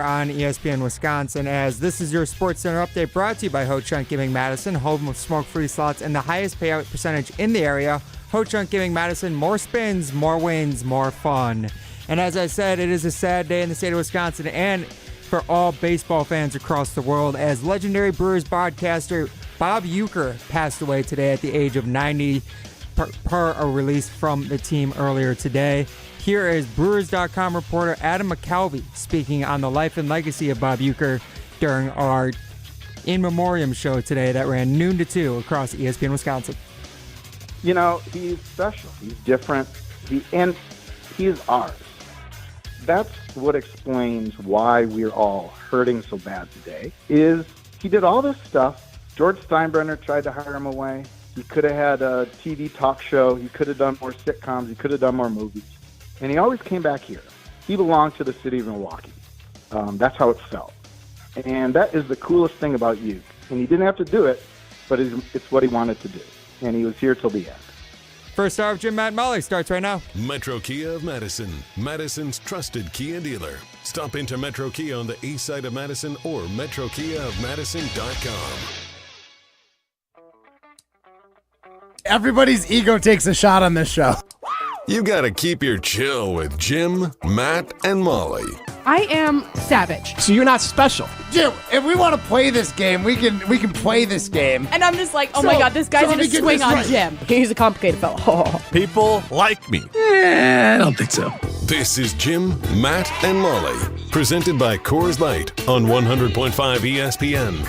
On ESPN Wisconsin, as this is your Sports Center update brought to you by Ho-Chunk Gaming Madison, home of smoke-free slots and the highest payout percentage in the area. Ho-Chunk Gaming Madison, more spins, more wins, more fun. And as I said, it is a sad day in the state of Wisconsin and for all baseball fans across the world, as legendary Brewers broadcaster Bob Uecker passed away today at the age of 90 per a release from the team earlier today. Here is Brewers.com reporter Adam McCalvey speaking on the life and legacy of Bob Uecker during our In Memoriam show today that ran noon to 2 across ESPN Wisconsin. You know, he's special. He's different. He's ours. That's what explains why we're all hurting so bad today, is he did all this stuff. George Steinbrenner tried to hire him away. He could have had a TV talk show. He could have done more sitcoms. He could have done more movies. And he always came back here. He belonged to the city of Milwaukee. That's how it felt. And that is the coolest thing about you. And he didn't have to do it, but it's what he wanted to do. And he was here till the end. First star of Jim, Matt, and Molly starts right now. Metro Kia of Madison, Madison's trusted Kia dealer. Stop into Metro Kia on the east side of Madison or metrokiaofmadison.com. Everybody's ego takes a shot on this show. You gotta keep your chill with Jim, Matt, and Molly. I am savage. So you're not special. Jim, if we want to play this game, we can play this game. And I'm just like, oh my God, this guy's gonna swing on Jim. He's a complicated fellow. People like me. I don't think so. This is Jim, Matt, and Molly. Presented by Coors Light on 100.5 ESPN.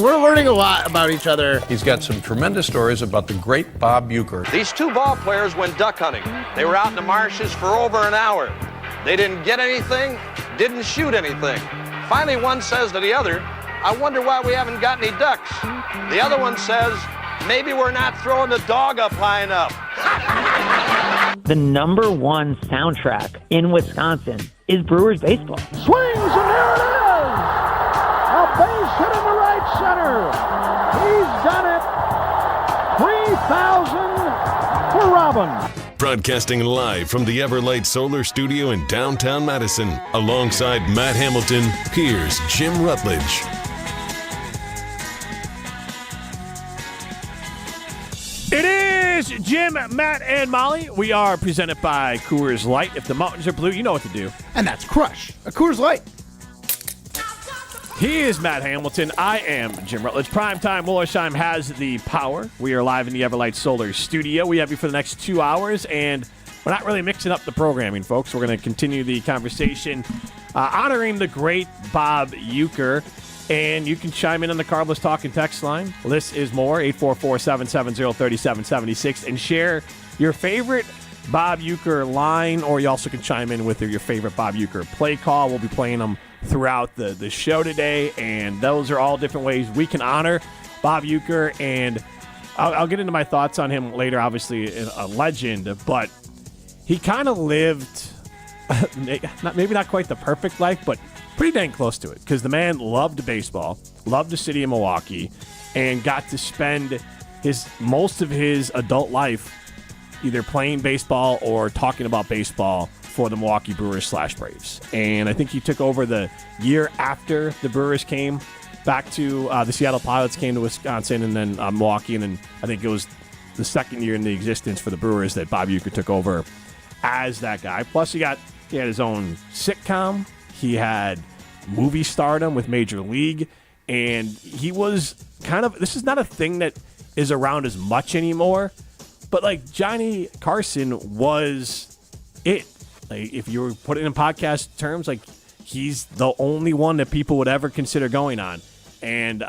We're learning a lot about each other. He's got some tremendous stories about the great Bob Uecker. These two ball players went duck hunting. They were out in the marshes for over an hour. They didn't get anything, didn't shoot anything. Finally, one says to the other, I wonder why we haven't got any ducks. The other one says, maybe we're not throwing the dog up high enough. The number one soundtrack in Wisconsin is Brewers baseball. Swings, and there it is! A base hit in the right center. He's done it. 3,000 for Robin. Broadcasting live from the Everlight Solar Studio in downtown Madison. Alongside Matt Hamilton, here's Jim Rutledge. It is Jim, Matt, and Molly. We are presented by Coors Light. If the mountains are blue, you know what to do. And that's Crush, a Coors Light. He is Matt Hamilton. I am Jim Rutledge. Primetime Wollersheim has the power. We are live in the Everlight Solar Studio. We have you for the next 2 hours, and we're not really mixing up the programming, folks. We're going to continue the conversation honoring the great Bob Uecker. And you can chime in on the Carbless Talk and text line. Less is more, 844-770-3776. And share your favorite Bob Uecker line, or you also can chime in with your favorite Bob Uecker play call. We'll be playing them throughout the show today, and those are all different ways we can honor Bob Uecker. And I'll get into my thoughts on him later, obviously a legend, but he kind of lived, maybe not quite the perfect life, but pretty dang close to it, because the man loved baseball, loved the city of Milwaukee, and got to spend most of his adult life either playing baseball or talking about baseball for the Milwaukee Brewers / Braves. And I think he took over the year after the Brewers came back to the Seattle Pilots came to Wisconsin, and then Milwaukee, and then I think it was the second year in the existence for the Brewers that Bob Uecker took over as that guy. Plus, he had his own sitcom. He had movie stardom with Major League, and he was this is not a thing that is around as much anymore, but like Johnny Carson was it. Like, if you were putting it in podcast terms, like he's the only one that people would ever consider going on. And,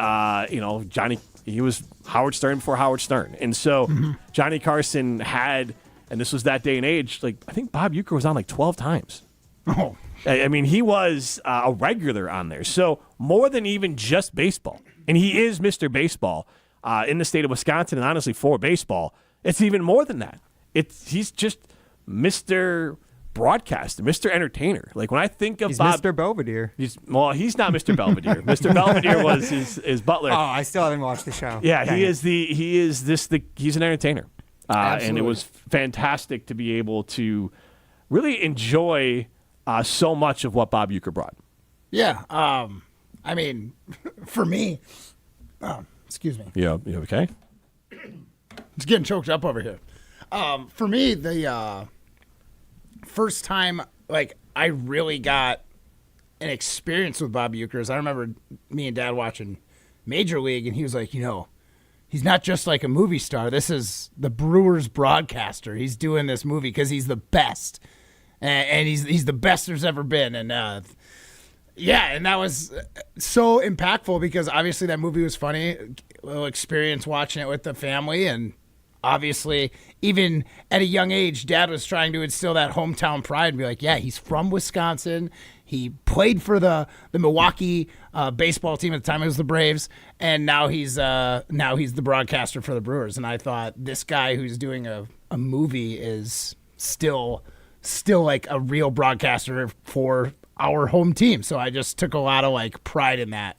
Johnny, he was Howard Stern before Howard Stern. And so Johnny Carson had, and this was that day and age, like I think Bob Uecker was on like 12 times. Oh, I mean, he was a regular on there. So more than even just baseball. And he is Mr. Baseball in the state of Wisconsin, and honestly for baseball, it's even more than that. He's just Mr. Broadcaster, Mr. Entertainer. Like when I think of Bob, Mr. Belvedere. He's not Mr. Belvedere. Mr. Belvedere was his butler. Oh, I still haven't watched the show. Yeah, he's an entertainer. And it was fantastic to be able to really enjoy so much of what Bob Uecker brought. Yeah. I mean, for me, excuse me. Yeah, you okay? It's getting choked up over here. For me, the first time like I really got an experience with Bob Uecker is I remember me and Dad watching Major League, and he was like, he's not just like a movie star. This is the Brewers broadcaster. He's doing this movie because he's the best, and he's the best there's ever been. And and that was so impactful because obviously that movie was funny. A little experience watching it with the family, and obviously even at a young age, Dad was trying to instill that hometown pride and be like, yeah, he's from Wisconsin. He played for the Milwaukee baseball team at the time. It was the Braves, and now he's the broadcaster for the Brewers. And I thought this guy who's doing a movie is still like a real broadcaster for our home team. So I just took a lot of like pride in that.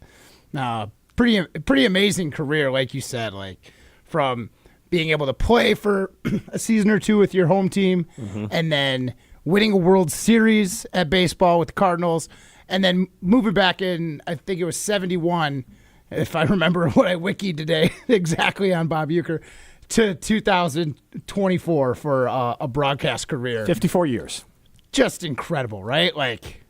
Pretty amazing career, like you said, like from being able to play for a season or two with your home team, and then winning a World Series at baseball with the Cardinals, and then moving back in, I think it was 71, if I remember what I wikied today, exactly on Bob Uecker, to 2024 for a broadcast career. 54 years. Just incredible, right? Like,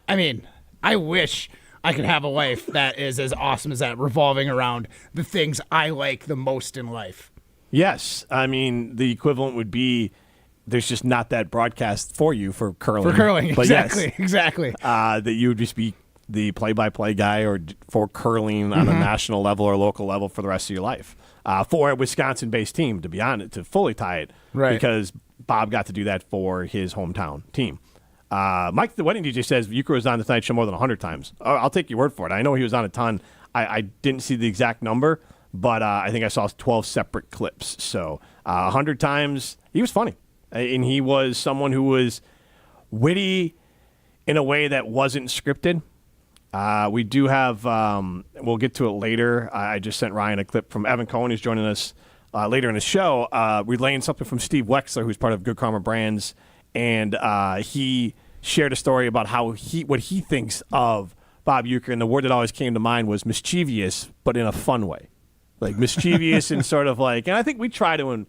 I mean, I wish I could have a life that is as awesome as that, revolving around the things I like the most in life. Yes. I mean, the equivalent would be there's just not that broadcast for you for curling. For curling, but exactly, yes, exactly. That you would just be the play-by-play guy or for curling on a national level or local level for the rest of your life. For a Wisconsin-based team, to be honest, to fully tie it, right? Because Bob got to do that for his hometown team. Mike, the wedding DJ, says Uecker was on the Tonight Show more than 100 times. I'll take your word for it. I know he was on a ton. I didn't see the exact number, but I think I saw 12 separate clips. So 100 times, he was funny. And he was someone who was witty in a way that wasn't scripted. We do have, we'll get to it later. I just sent Ryan a clip from Evan Cohen, who's joining us later in the show, relaying something from Steve Wexler, who's part of Good Karma Brands. And he shared a story about what he thinks of Bob Uecker. And the word that always came to mind was mischievous, but in a fun way. Like mischievous and sort of like, and I think we try to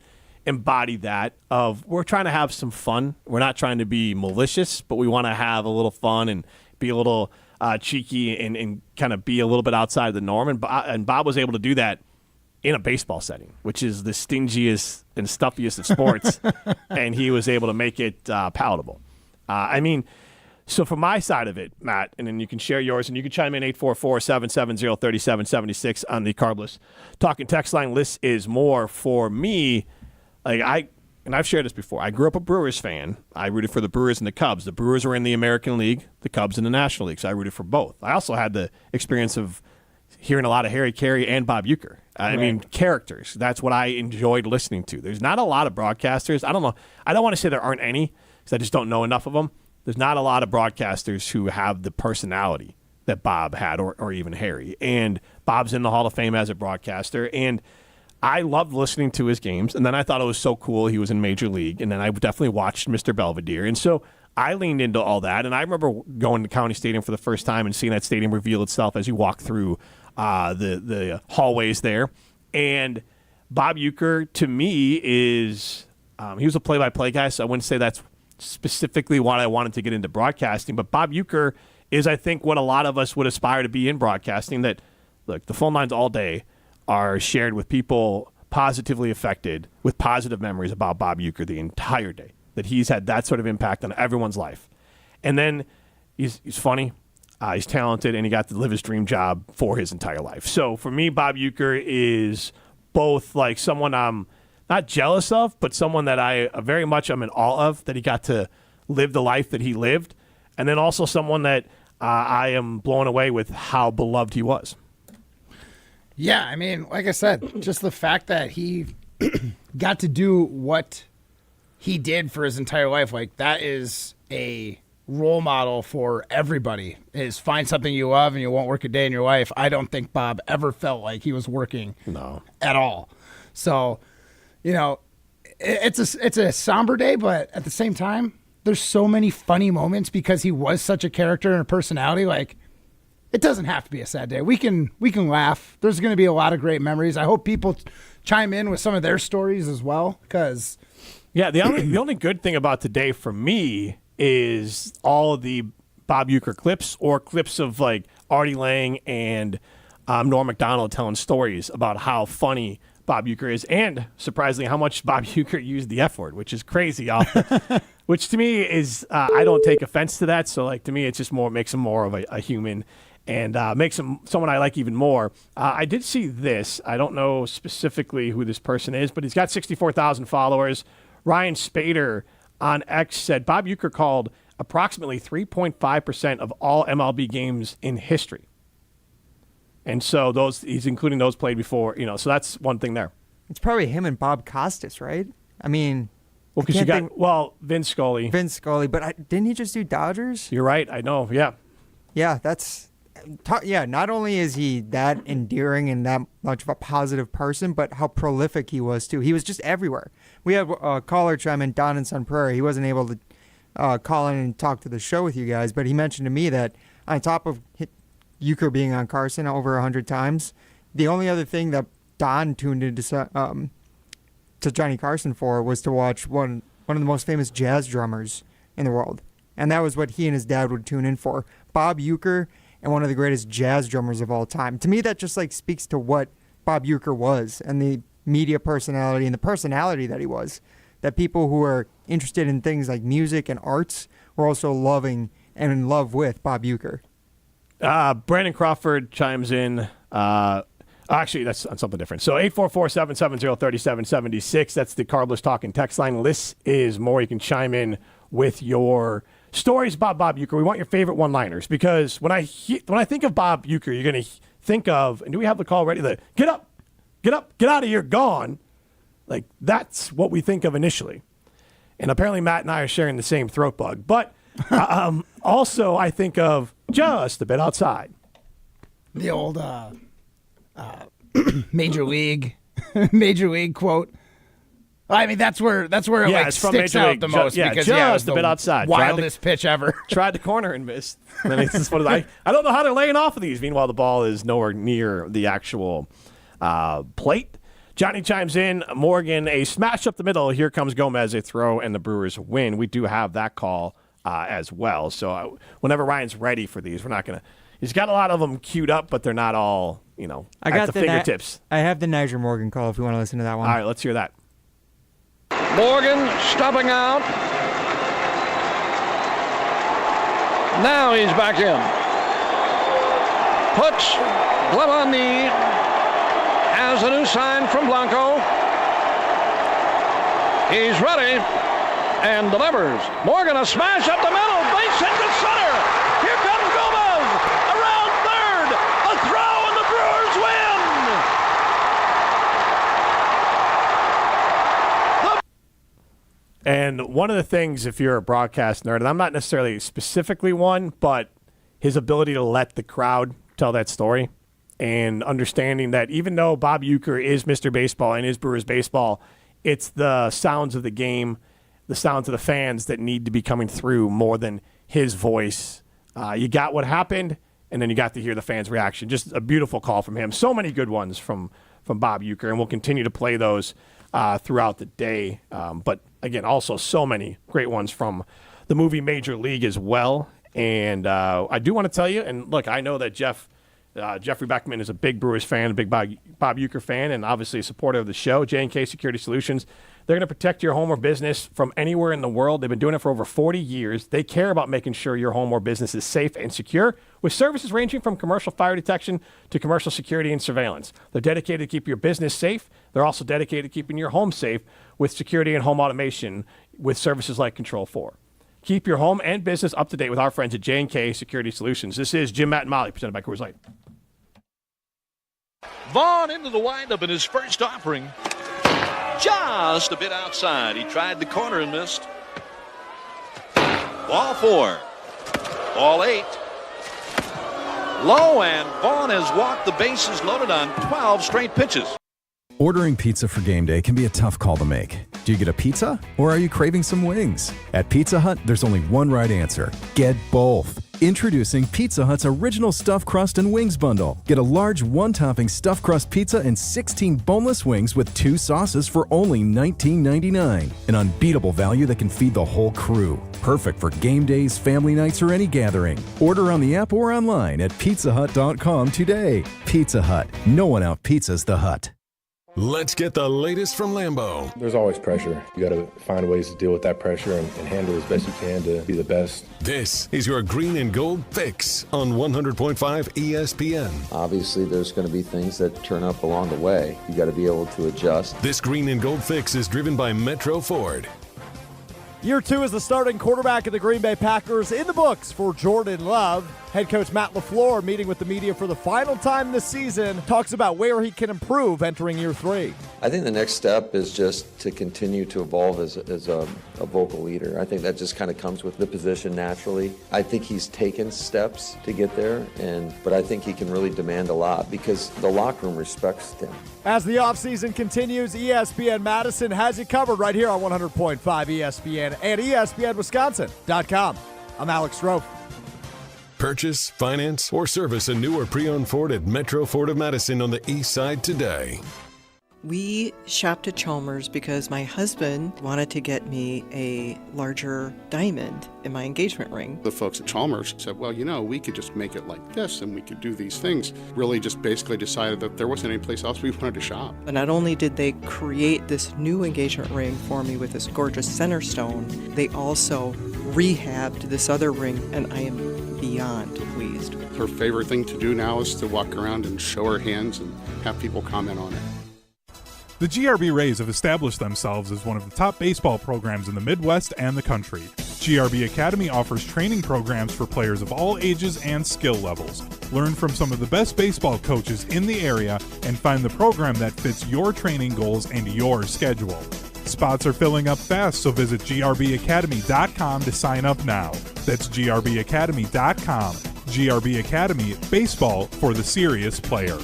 embody that of we're trying to have some fun. We're not trying to be malicious, but we want to have a little fun and be a little cheeky and kind of be a little bit outside the norm. And Bob was able to do that in a baseball setting, which is the stingiest and stuffiest of sports, and he was able to make it palatable. I mean, so from my side of it, Matt, and then you can share yours, and you can chime in 844-770-3776 on the Carbless Talking text line. List is more for me. Like I've shared this before. I grew up a Brewers fan. I rooted for the Brewers and the Cubs. The Brewers were in the American League, the Cubs in the National League, so I rooted for both. I also had the experience of hearing a lot of Harry Carey and Bob Uecker. I mean, characters. That's what I enjoyed listening to. There's not a lot of broadcasters. I don't know. I don't want to say there aren't any because I just don't know enough of them. There's not a lot of broadcasters who have the personality that Bob had or even Harry. And Bob's in the Hall of Fame as a broadcaster. And I loved listening to his games. And then I thought it was so cool he was in Major League. And then I definitely watched Mr. Belvedere. And so I leaned into all that. And I remember going to County Stadium for the first time and seeing that stadium reveal itself as you walk through the hallways there. And Bob Uecker, to me, is he was a play-by-play guy, so I wouldn't say that's specifically why I wanted to get into broadcasting. But Bob Uecker is, I think, what a lot of us would aspire to be in broadcasting, that, look, the phone lines all day are shared with people positively affected with positive memories about Bob Uecker the entire day, that he's had that sort of impact on everyone's life. And then he's funny. He's talented, and he got to live his dream job for his entire life. So for me, Bob Uecker is both like someone I'm not jealous of, but someone that I very much am in awe of, that he got to live the life that he lived, and then also someone that I am blown away with how beloved he was. Yeah, I mean, like I said, just the fact that he got to do what he did for his entire life, like that is a role model for everybody, is find something you love and you won't work a day in your life. I don't think Bob ever felt like he was working at all. So, you know, it's a somber day, but at the same time, there's so many funny moments because he was such a character and a personality. Like, it doesn't have to be a sad day. We can laugh. There's going to be a lot of great memories. I hope people chime in with some of their stories as well, because the only good thing about today for me is all of the Bob Uecker clips or clips of like Artie Lang and Norm Macdonald telling stories about how funny Bob Uecker is, and surprisingly how much Bob Uecker used the F word, which is crazy. Which to me is I don't take offense to that. So like to me, it's just makes him more of a human. And makes him someone I like even more. I did see this. I don't know specifically who this person is, but he's got 64,000 followers. Ryan Spader on X said Bob Uecker called approximately 3.5% of all MLB games in history. And so he's including those played before, so that's one thing there. It's probably him and Bob Costas, right? I mean, well, because Vin Scully. Vin Scully, but didn't he just do Dodgers? You're right. I know. Yeah. Yeah, that's. Not only is he that endearing and that much of a positive person, but how prolific he was, too. He was just everywhere. We have a caller chime in, Don in Sun Prairie. He wasn't able to call in and talk to the show with you guys, but he mentioned to me that on top of Uecker being on Carson over 100 times, the only other thing that Don tuned into to Johnny Carson for was to watch one of the most famous jazz drummers in the world. And that was what he and his dad would tune in for. Bob Uecker and one of the greatest jazz drummers of all time. To me, that just speaks to what Bob Uecker was and the media personality and the personality that he was. That people who are interested in things like music and arts were also loving and in love with Bob Uecker. Brandon Crawford chimes in. Actually, that's on something different. So 844-770-3776. That's the Carbless Talking text line. This is more. You can chime in with your stories about Bob Uecker. We want your favorite one-liners because when I think of Bob Uecker, you're going to think of, and do we have the call ready? Get up, get out of here, gone. Like, that's what we think of initially. And apparently Matt and I are sharing the same throat bug. But also I think of just a bit outside. The old Major League quote. I mean, that's where it sticks out the most because just a bit outside. Wildest pitch ever. Tried the corner and missed. I don't know how they're laying off of these. Meanwhile, the ball is nowhere near the actual plate. Johnny chimes in. Morgan, a smash up the middle. Here comes Gomez, a throw, and the Brewers win. We do have that call as well. So whenever Ryan's ready for these, we're not going to. He's got a lot of them queued up, but they're not all, at the fingertips. I have the Niger Morgan call if you want to listen to that one. All right, let's hear that. Morgan stubbing out. Now he's back in. Puts glove on knee. Has a new sign from Blanco. He's ready and delivers. Morgan, a smash up the middle. Base hit to center. Here comes Gomez. Around third. A throw and the Brewers win. And one of the things, if you're a broadcast nerd, and I'm not necessarily specifically one, but his ability to let the crowd tell that story and understanding that even though Bob Uecker is Mr. Baseball and is Brewers baseball, it's the sounds of the game, the sounds of the fans that need to be coming through more than his voice. You got what happened, and then you got to hear the fans' reaction. Just a beautiful call from him. So many good ones from Bob Uecker, and we'll continue to play those throughout the day. But again, also so many great ones from the movie Major League as well. And I do want to tell you, and look, I know that Jeffrey Beckman is a big Brewers fan, a big Bob Uecker fan, and obviously a supporter of the show. J&K Security Solutions, they're going to protect your home or business from anywhere in the world. They've been doing it for over 40 years. They care about making sure your home or business is safe and secure, with services ranging from commercial fire detection to commercial security and surveillance. They're dedicated to keep your business safe. They're also dedicated to keeping your home safe with security and home automation with services like Control4. Keep your home and business up to date with our friends at J&K Security Solutions. This is Jim, Matt, and Molly, presented by Coors Light. Vaughn into the windup in his first offering. Just a bit outside. He tried the corner and missed. Ball 4. Ball 8. Low, and Vaughn has walked the bases loaded on 12 straight pitches. Ordering pizza for game day can be a tough call to make. Do you get a pizza or are you craving some wings? At Pizza Hut, there's only one right answer. Get both. Introducing Pizza Hut's original stuffed crust and wings bundle. Get a large one-topping stuffed crust pizza and 16 boneless wings with 2 sauces for only $19.99. An unbeatable value that can feed the whole crew. Perfect for game days, family nights, or any gathering. Order on the app or online at pizzahut.com today. Pizza Hut. No one out-pizzas the Hut. Let's get the latest from Lambeau. There's always pressure. You got to find ways to deal with that pressure and handle it as best you can to be the best. This is your green and gold fix on 100.5 ESPN. Obviously, there's going to be things that turn up along the way. You got to be able to adjust. This green and gold fix is driven by Metro Ford. Year 2 as the starting quarterback of the Green Bay Packers in the books for Jordan Love. Head coach Matt LaFleur, meeting with the media for the final time this season, talks about where he can improve entering year 3. I think the next step is just to continue to evolve as a vocal leader. I think that just kind of comes with the position naturally. I think he's taken steps to get there, but I think he can really demand a lot because the locker room respects him. As the offseason continues, ESPN Madison has you covered right here on 100.5 ESPN and ESPNWisconsin.com. I'm Alex Strofe. Purchase, finance, or service a new or pre-owned Ford at Metro Ford of Madison on the east side today. We shopped at Chalmers because my husband wanted to get me a larger diamond in my engagement ring. The folks at Chalmers said, well, we could just make it like this and we could do these things. Really just basically decided that there wasn't any place else we wanted to shop. But not only did they create this new engagement ring for me with this gorgeous center stone, they also rehabbed this other ring, and I am beyond pleased. Her favorite thing to do now is to walk around and show her hands and have people comment on it. The GRB Rays have established themselves as one of the top baseball programs in the Midwest and the country. GRB Academy offers training programs for players of all ages and skill levels. Learn from some of the best baseball coaches in the area and find the program that fits your training goals and your schedule. Spots are filling up fast, so visit grbacademy.com to sign up now. That's grbacademy.com. GRB Academy, baseball for the serious player.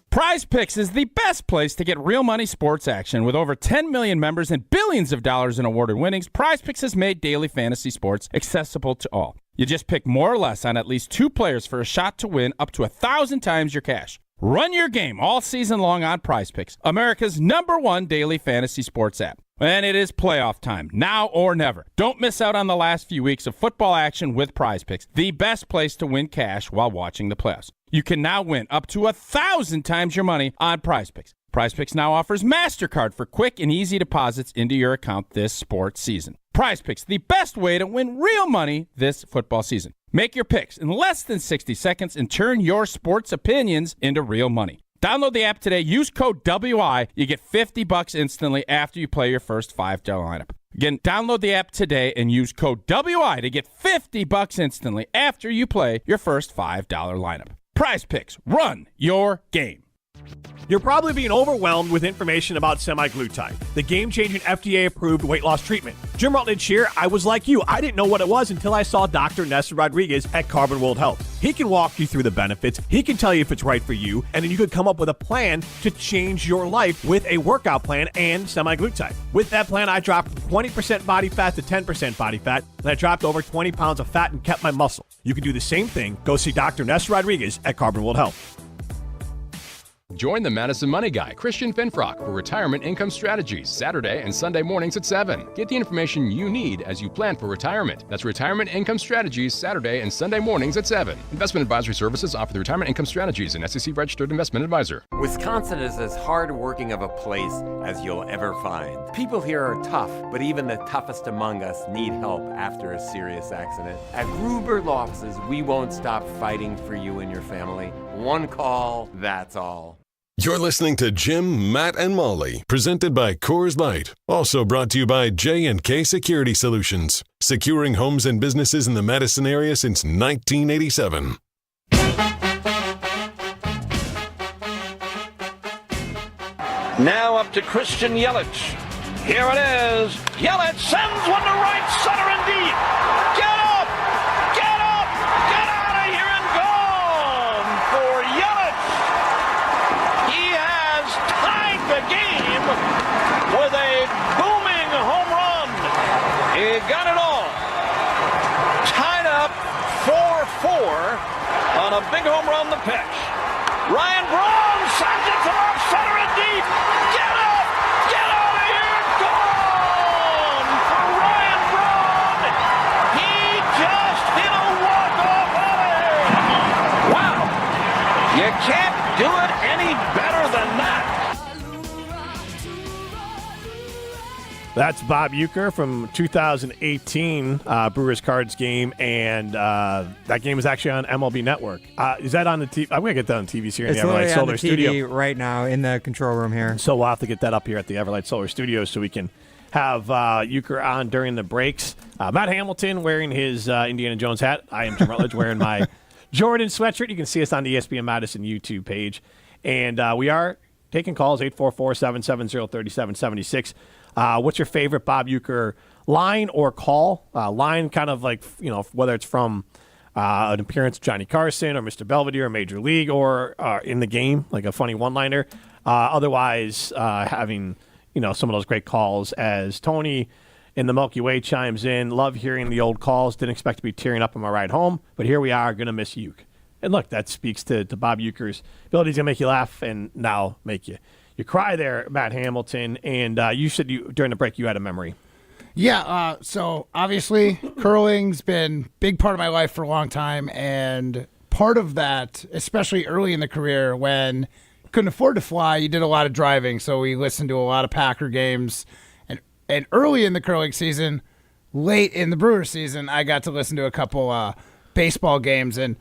Prize Picks is the best place to get real money sports action. With over 10 million members and billions of dollars in awarded winnings, Prize Picks has made daily fantasy sports accessible to all. You just pick more or less on at least 2 players for a shot to win up to 1,000 times your cash. Run your game all season long on Prize Picks, America's #1 daily fantasy sports app. And it is playoff time, now or never. Don't miss out on the last few weeks of football action with Prize Picks, the best place to win cash while watching the playoffs. You can now win up to 1,000 times your money on Prize Picks. Prize Picks now offers MasterCard for quick and easy deposits into your account this sports season. Prize Picks, the best way to win real money this football season. Make your picks in less than 60 seconds and turn your sports opinions into real money. Download the app today. Use code WI. You get $50 instantly after you play your first $5 lineup. Again, download the app today and use code WI to get $50 instantly after you play your first $5 lineup. Prize Picks. Run your game. You're probably being overwhelmed with information about semaglutide, the game-changing FDA-approved weight loss treatment. Jim Rutledge here. I was like you. I didn't know what it was until I saw Dr. Nessa Rodriguez at Carbon World Health. He can walk you through the benefits. He can tell you if it's right for you, and then you could come up with a plan to change your life with a workout plan and semaglutide. With that plan, I dropped from 20% body fat to 10% body fat, and I dropped over 20 pounds of fat and kept my muscle. You can do the same thing. Go see Dr. Nessa Rodriguez at Carbon World Health. Join the Madison Money Guy, Christian Finfrock, for Retirement Income Strategies, Saturday and Sunday mornings at 7. Get the information you need as you plan for retirement. That's Retirement Income Strategies, Saturday and Sunday mornings at 7. Investment advisory services offer the Retirement Income Strategies, an SEC-registered investment advisor. Wisconsin is as hard-working of a place as you'll ever find. People here are tough, but even the toughest among us need help after a serious accident. At Gruber Law Offices, we won't stop fighting for you and your family. One call, that's all. You're listening to Jim, Matt, and Molly, presented by Coors Light. Also brought to you by J&K Security Solutions, securing homes and businesses in the Madison area since 1987. Now up to Christian Yelich. Here it is. Yelich sends one to right center and deep. Get up! Get up! Get out of here and gone for Yelich. He has tied the game on a big home run the pitch. Ryan Braun sends it to left center and deep. Get up! Get out of here! Gone for Ryan Braun! He just hit a walk-off out of here! Wow! You can't do it any better than that. That's Bob Uecker from 2018 Brewers Cards game, and that game is actually on MLB Network. Is that on the TV? I'm going to get that on TV here in It's the Everlight on Solar the Studio. TV right now in the control room here. So we'll have to get that up here at the Everlight Solar Studio so we can have Uecker on during the breaks. Matt Hamilton wearing his Indiana Jones hat. I am Jim Rutledge wearing my Jordan sweatshirt. You can see us on the ESPN Madison YouTube page. And we are taking calls, 844-770-3776. What's your favorite Bob Uecker line or call? Line kind of like, whether it's from an appearance of Johnny Carson or Mr. Belvedere or Major League or in the game, like a funny one-liner. Otherwise, having, some of those great calls as Tony in the Milky Way chimes in. Love hearing the old calls. Didn't expect to be tearing up on my ride home, but here we are, going to miss Ueck. And look, that speaks to Bob Uecker's ability to make you laugh and now make you cry there, Matt Hamilton. And you said during the break you had a memory. Yeah, so obviously curling's been a big part of my life for a long time, and part of that, especially early in the career when couldn't afford to fly, you did a lot of driving, so we listened to a lot of Packer games. And early in the curling season, late in the Brewers season, I got to listen to a couple baseball games, and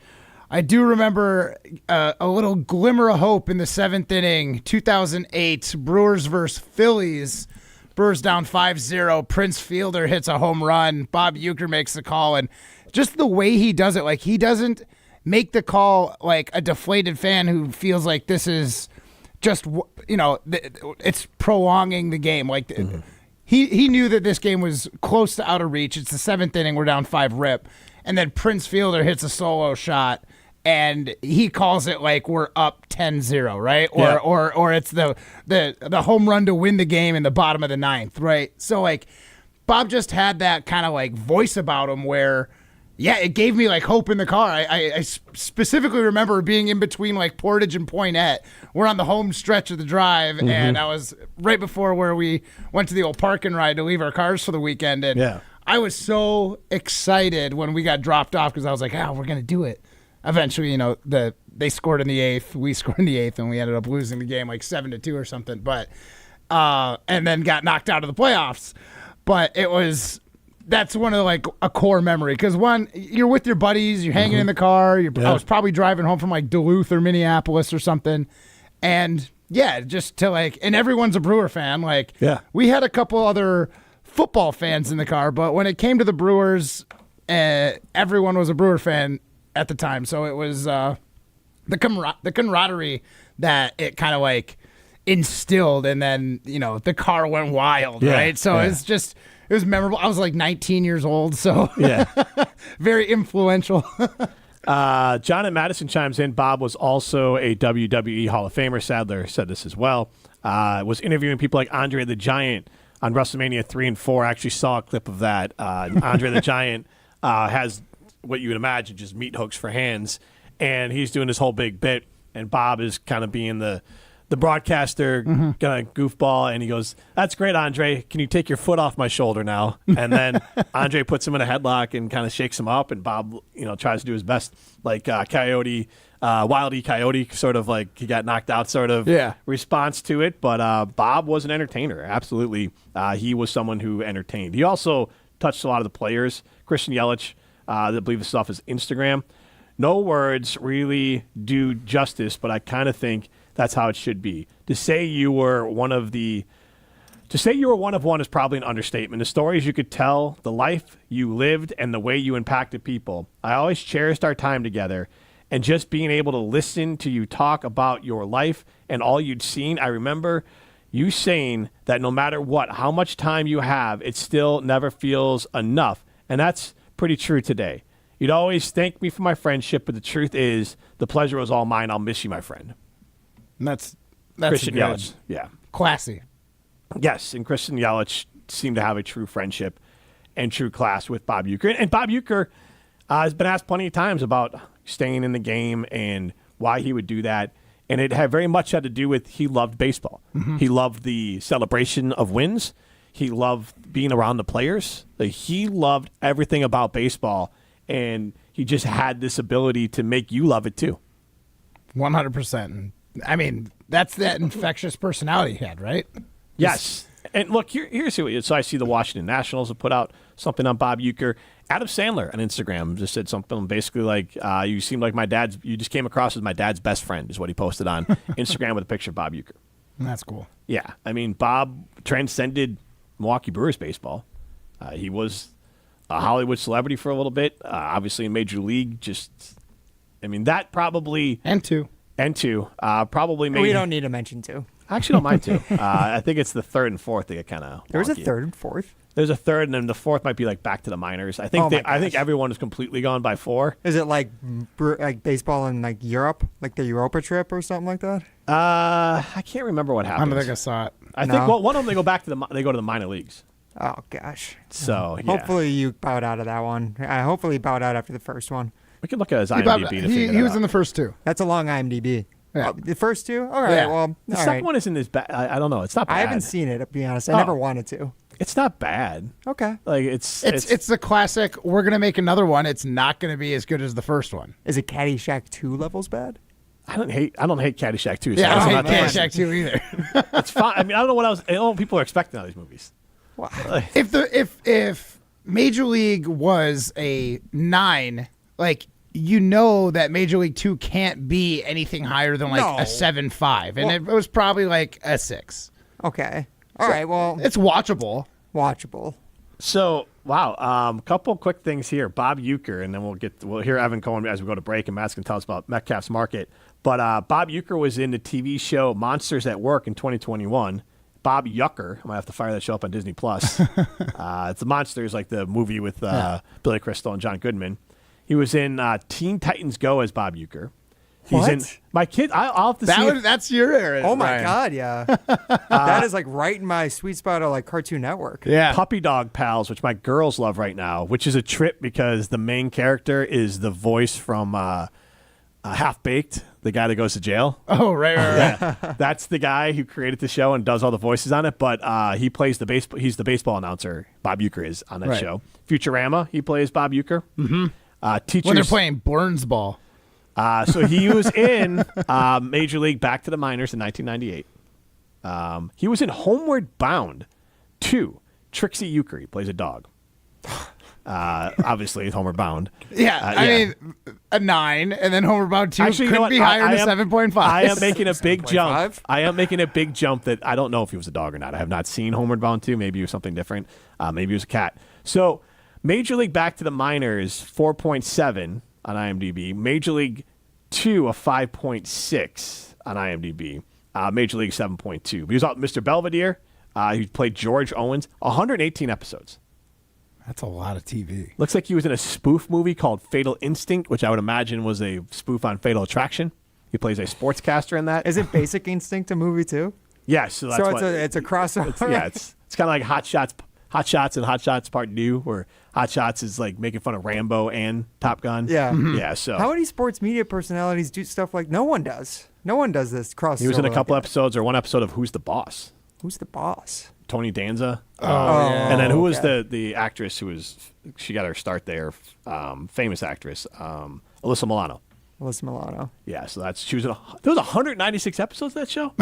I do remember a little glimmer of hope in the 7th inning, 2008, Brewers versus Phillies. Brewers down 5-0. Prince Fielder hits a home run. Bob Uecker makes the call. And just the way he does it, like he doesn't make the call like a deflated fan who feels like this is just, it's prolonging the game. Like he knew that this game was close to out of reach. It's the 7th inning. We're down 5-rip. And then Prince Fielder hits a solo shot. And he calls it like we're up 10-0, right? Or it's the home run to win the game in the bottom of the 9th, right? So like Bob just had that kind of like voice about him where, yeah, it gave me like hope in the car. I specifically remember being in between like Portage and Poinette. We're on the home stretch of the drive, and I was right before where we went to the old park and ride to leave our cars for the weekend. And I was so excited when we got dropped off because I was like, we're going to do it. Eventually, they scored in the 8th, we scored in the 8th, and we ended up losing the game like 7-2 or something. But and then got knocked out of the playoffs. But that's one of like a core memory because one, you're with your buddies, you're hanging in the car. I was probably driving home from like Duluth or Minneapolis or something, and just to like, and everyone's a Brewer fan. Like, we had a couple other football fans in the car, but when it came to the Brewers, everyone was a Brewer fan at the time, so it was the camaraderie that it kind of like instilled, and then the car went wild, right? So it was memorable. I was like 19 years old, so very influential. John in Madison chimes in. Bob was also a WWE Hall of Famer. Sadler said this as well. Was interviewing people like Andre the Giant on WrestleMania 3 and 4. I actually saw a clip of that. Andre the Giant has what you would imagine, just meat hooks for hands. And he's doing this whole big bit, and Bob is kind of being the broadcaster, kind of goofball, and he goes, "That's great, Andre. Can you take your foot off my shoulder now?" And then Andre puts him in a headlock and kind of shakes him up, and Bob, tries to do his best, like Coyote, Wile E. Coyote, sort of like he got knocked out sort of response to it. But Bob was an entertainer, absolutely. He was someone who entertained. He also touched a lot of the players. Christian Yelich, I believe this is off his Instagram. No words really do justice, but I kind of think that's how it should be. To say you were one of one is probably an understatement. The stories you could tell, the life you lived, and the way you impacted people. I always cherished our time together, and just being able to listen to you talk about your life and all you'd seen. I remember you saying that no matter what, how much time you have, it still never feels enough. And that's pretty true today. You'd always thank me for my friendship, but the truth is the pleasure was all mine. I'll miss you, my friend. And that's Christian good. Yelich. Yeah. Classy. Yes, and Christian Yelich seemed to have a true friendship and true class with Bob Uecker. And Bob Uecker, He's been asked plenty of times about staying in the game and why he would do that. And it had very much had to do with he loved baseball. Mm-hmm. He loved the celebration of wins. He loved being around the players. Like, he loved everything about baseball, and he just had this ability to make you love it too. 100%. I mean, that's that infectious personality he had, right? Yes. And look, here's who he is. So I see the Washington Nationals have put out something on Bob Uecker. Adam Sandler on Instagram just said something basically like, you seem like you just came across as my dad's best friend, is what he posted on Instagram with a picture of Bob Uecker. That's cool. Yeah. I mean, Bob transcended Milwaukee Brewers baseball. He was a Hollywood celebrity for a little bit, obviously in Major League. That probably. And two. Probably maybe. We don't need to mention two. I actually don't mind two. I think it's the third and fourth that get kind of. There was a third and fourth? There's a third, and then the fourth might be like back to the minors. I think I think everyone is completely gone by four. Is it like baseball in like Europe, like the Europa trip or something like that? I can't remember what happened. I don't think I saw it. I think one of them they go to the minor leagues. Oh gosh. So yeah. Hopefully you bowed out of that one. Hopefully you bowed out after the first one. We can look at his IMDb to figure He was in the first two. That's a long IMDb. Yeah. The first two? All right. Yeah. Well, The second one isn't as bad. I don't know. It's not bad. I haven't seen it, to be honest. I never wanted to. It's not bad. Okay. Like It's the classic. We're gonna make another one. It's not gonna be as good as the first one. Is it Caddyshack 2 levels bad? I don't hate Caddyshack 2. So Yeah, I don't hate not Caddyshack 2 either. It's fine. I mean, I don't know what else. I don't know what people are expecting out of these movies. Wow. If Major League was a 9, like, you know that Major League 2 can't be anything higher than like a 7.5, and it was probably like a 6. Okay. All right. Well, it's watchable. So wow, couple quick things here. Bob Uecker, and then we'll hear Evan Cohen as we go to break, and Matt's gonna tell us about Metcalf's Market. But Bob Uecker was in the TV show Monsters at Work in 2021. Bob Uecker, I might have to fire that show up on Disney Plus. It's the Monsters, like the movie with Billy Crystal and John Goodman. He was in Teen Titans Go as Bob Uecker. He's in my kid. I'll have to see. That's your area. Oh my Ryan. God, yeah. That is like right in my sweet spot of like Cartoon Network. Yeah. Puppy Dog Pals, which my girls love right now, which is a trip because the main character is the voice from Half Baked, the guy that goes to jail. Oh, right. Yeah. That's the guy who created the show and does all the voices on it. But he plays the baseball. He's the baseball announcer. Bob Uecker is on that show. Futurama, he plays Bob Uecker. Mm-hmm. Teachers, when they're playing Burns ball. So he was in Major League Back to the Minors in 1998. He was in Homeward Bound 2. Trixie Uecker. He plays a dog. Obviously, it's Homeward Bound. Yeah, I mean, a 9, and then Homeward Bound 2 could be higher than 7.5. I am making a big jump. I am making a big jump that I don't know if he was a dog or not. I have not seen Homeward Bound 2. Maybe he was something different. Maybe he was a cat. So Major League Back to the Minors, 4.7 on IMDb. Major League 2, a 5.6 on IMDb. Major League 7.2. But he was out Mr. Belvedere. He played George Owens. 118 episodes. That's a lot of TV. Looks like he was in a spoof movie called Fatal Instinct, which I would imagine was a spoof on Fatal Attraction. He plays a sportscaster in that. Isn't Basic Instinct a movie too? Yes. So that's it's a crossover. It's kind of like Hot Shots and Hot Shots Part 2, where Hot Shots is like making fun of Rambo and Top Gun. Yeah. Mm-hmm. Yeah. So how many sports media personalities do stuff like no one does? No one does this crossover. He was in a couple episodes, or one episode of Who's the Boss? Who's the Boss? Tony Danza. Yeah. And then who was the actress she got her start there? Famous actress, Alyssa Milano. Alyssa Milano. Yeah, so there was 196 episodes of that show.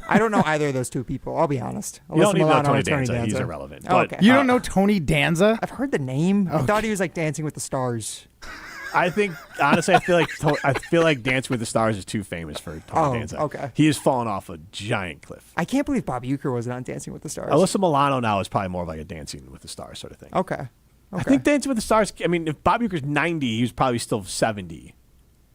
I don't know either of those two people. I'll be honest. You don't need to know Tony and Danza. He's irrelevant. Oh, okay. You don't know Tony Danza? I've heard the name. I thought he was like Dancing with the Stars. I think honestly, I feel like Dancing with the Stars is too famous for Tony Danza. Okay. He has fallen off a giant cliff. I can't believe Bob Uecker wasn't on Dancing with the Stars. Alyssa Milano now is probably more of like a Dancing with the Stars sort of thing. Okay. I think Dancing with the Stars. I mean, if Bob Uecker's 90, he was probably still 70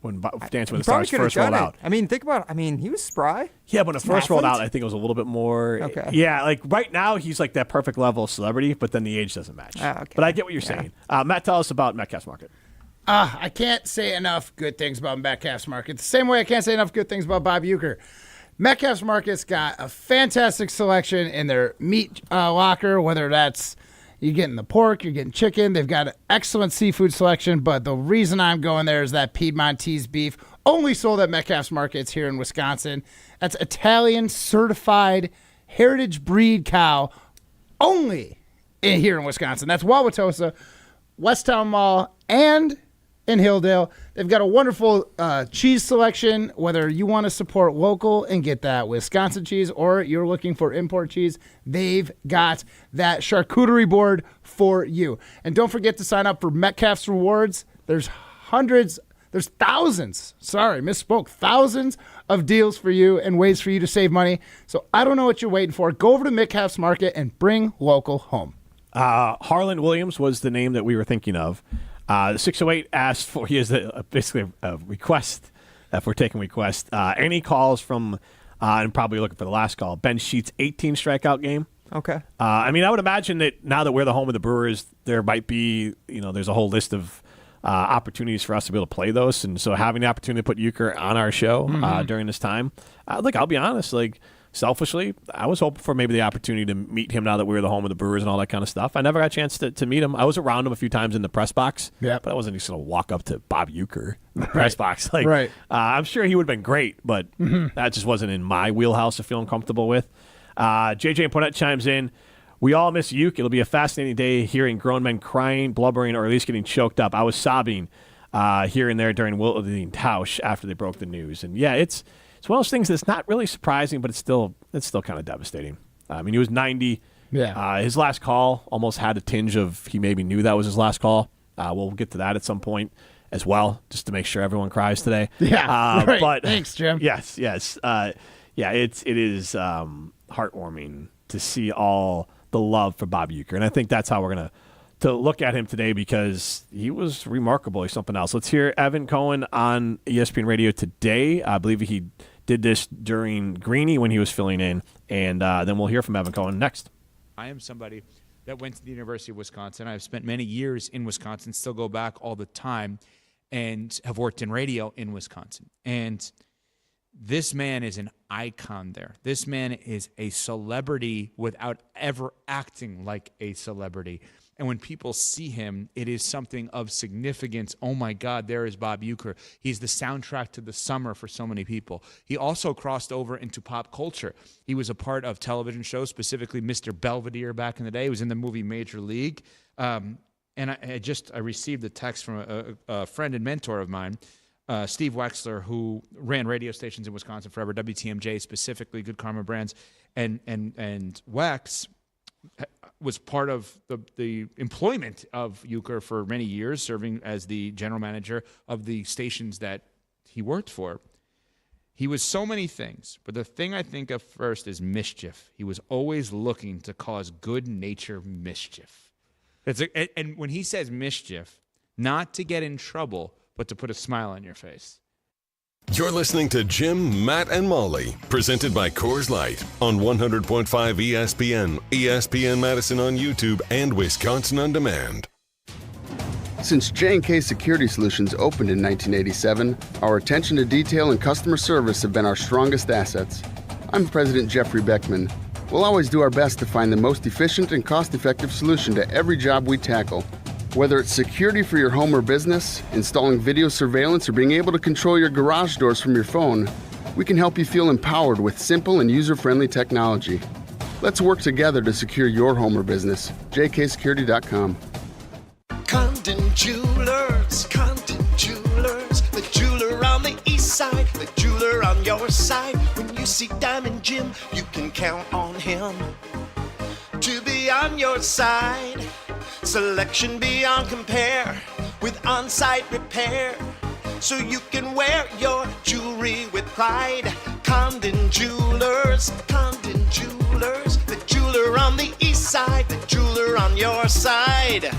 when Dancing with the Stars first rolled out. I mean, think about it. I mean, he was spry. Yeah, when it first rolled out, I think it was a little bit more. Okay. Yeah, like right now, he's like that perfect level of celebrity, but then the age doesn't match. Okay. But I get what you're saying. Matt, tell us about Metcalf's Market. I can't say enough good things about Metcalf's Market. The same way I can't say enough good things about Bob Uecker. Metcalf's Market's got a fantastic selection in their meat locker, whether that's You're getting the pork, you're getting chicken. They've got an excellent seafood selection, but the reason I'm going there is that Piedmontese beef, only sold at Metcalf's Markets here in Wisconsin. That's Italian certified heritage breed cow, only here in Wisconsin. That's Wauwatosa, Westtown Mall, and in Hilldale. They've got a wonderful cheese selection, whether you want to support local and get that Wisconsin cheese or you're looking for import cheese, they've got that charcuterie board for you. And don't forget to sign up for Metcalf's Rewards. There's thousands of deals for you and ways for you to save money. So I don't know what you're waiting for. Go over to Metcalf's Market and bring local home. Harlan Williams was the name that we were thinking of. 608 asked for, he has basically a request, if we're taking requests, any calls from, and probably looking for the last call, Ben Sheets' 18 strikeout game. Okay. I would imagine that now that we're the home of the Brewers, there might be, there's a whole list of opportunities for us to be able to play those. And so having the opportunity to put Uecker on our show during this time, I'll be honest, selfishly, I was hoping for maybe the opportunity to meet him now that we were the home of the Brewers and all that kind of stuff. I never got a chance to meet him. I was around him a few times in the press box, but I wasn't just going to walk up to Bob Uecker in the press box. I'm sure he would have been great, but that just wasn't in my wheelhouse of feeling comfortable with. JJ and Ponette chimes in. We all miss Uecker. It'll be a fascinating day hearing grown men crying, blubbering, or at least getting choked up. I was sobbing here and there during Wilding Tausch after they broke the news. And yeah, it's one of those things that's not really surprising, but it's still kind of devastating. He was 90. Yeah. His last call almost had a tinge of he maybe knew that was his last call. We'll get to that at some point as well, just to make sure everyone cries today. Yeah. Right. But thanks, Jim. Yes. It is heartwarming to see all the love for Bob Uecker, and I think that's how we're gonna to look at him today because he was remarkable. He's something else. Let's hear Evan Cohen on ESPN Radio today. I believe he did this during Greeny when he was filling in, and then we'll hear from Evan Cohen next. I am somebody that went to the University of Wisconsin. I've spent many years in Wisconsin, still go back all the time, and have worked in radio in Wisconsin. And this man is an icon there. This man is a celebrity without ever acting like a celebrity. And when people see him, it is something of significance. Oh, my God, there is Bob Uecker. He's the soundtrack to the summer for so many people. He also crossed over into pop culture. He was a part of television shows, specifically Mr. Belvedere back in the day. He was in the movie Major League. And I received a text from a friend and mentor of mine, Steve Wexler, who ran radio stations in Wisconsin forever, WTMJ specifically, Good Karma Brands. And Wex was part of the employment of Uecker for many years, serving as the general manager of the stations that he worked for. He was so many things, but the thing I think of first is mischief. He was always looking to cause good-natured mischief. And when he says mischief, not to get in trouble, but to put a smile on your face. You're listening to Jim, Matt, and Molly, presented by Coors Light on 100.5 ESPN, ESPN Madison on YouTube, and Wisconsin On Demand. Since J&K Security Solutions opened in 1987, our attention to detail and customer service have been our strongest assets. I'm President Jeffrey Beckman. We'll always do our best to find the most efficient and cost-effective solution to every job we tackle. Whether it's security for your home or business, installing video surveillance, or being able to control your garage doors from your phone, we can help you feel empowered with simple and user-friendly technology. Let's work together to secure your home or business. jksecurity.com. Condon Jewelers, the jeweler on the east side, the jeweler on your side. When you see Diamond Jim, you can count on him to be on your side. Selection beyond compare with on-site repair, so you can wear your jewelry with pride. Condon Jewelers, the jeweler on the east side, the jeweler on your side.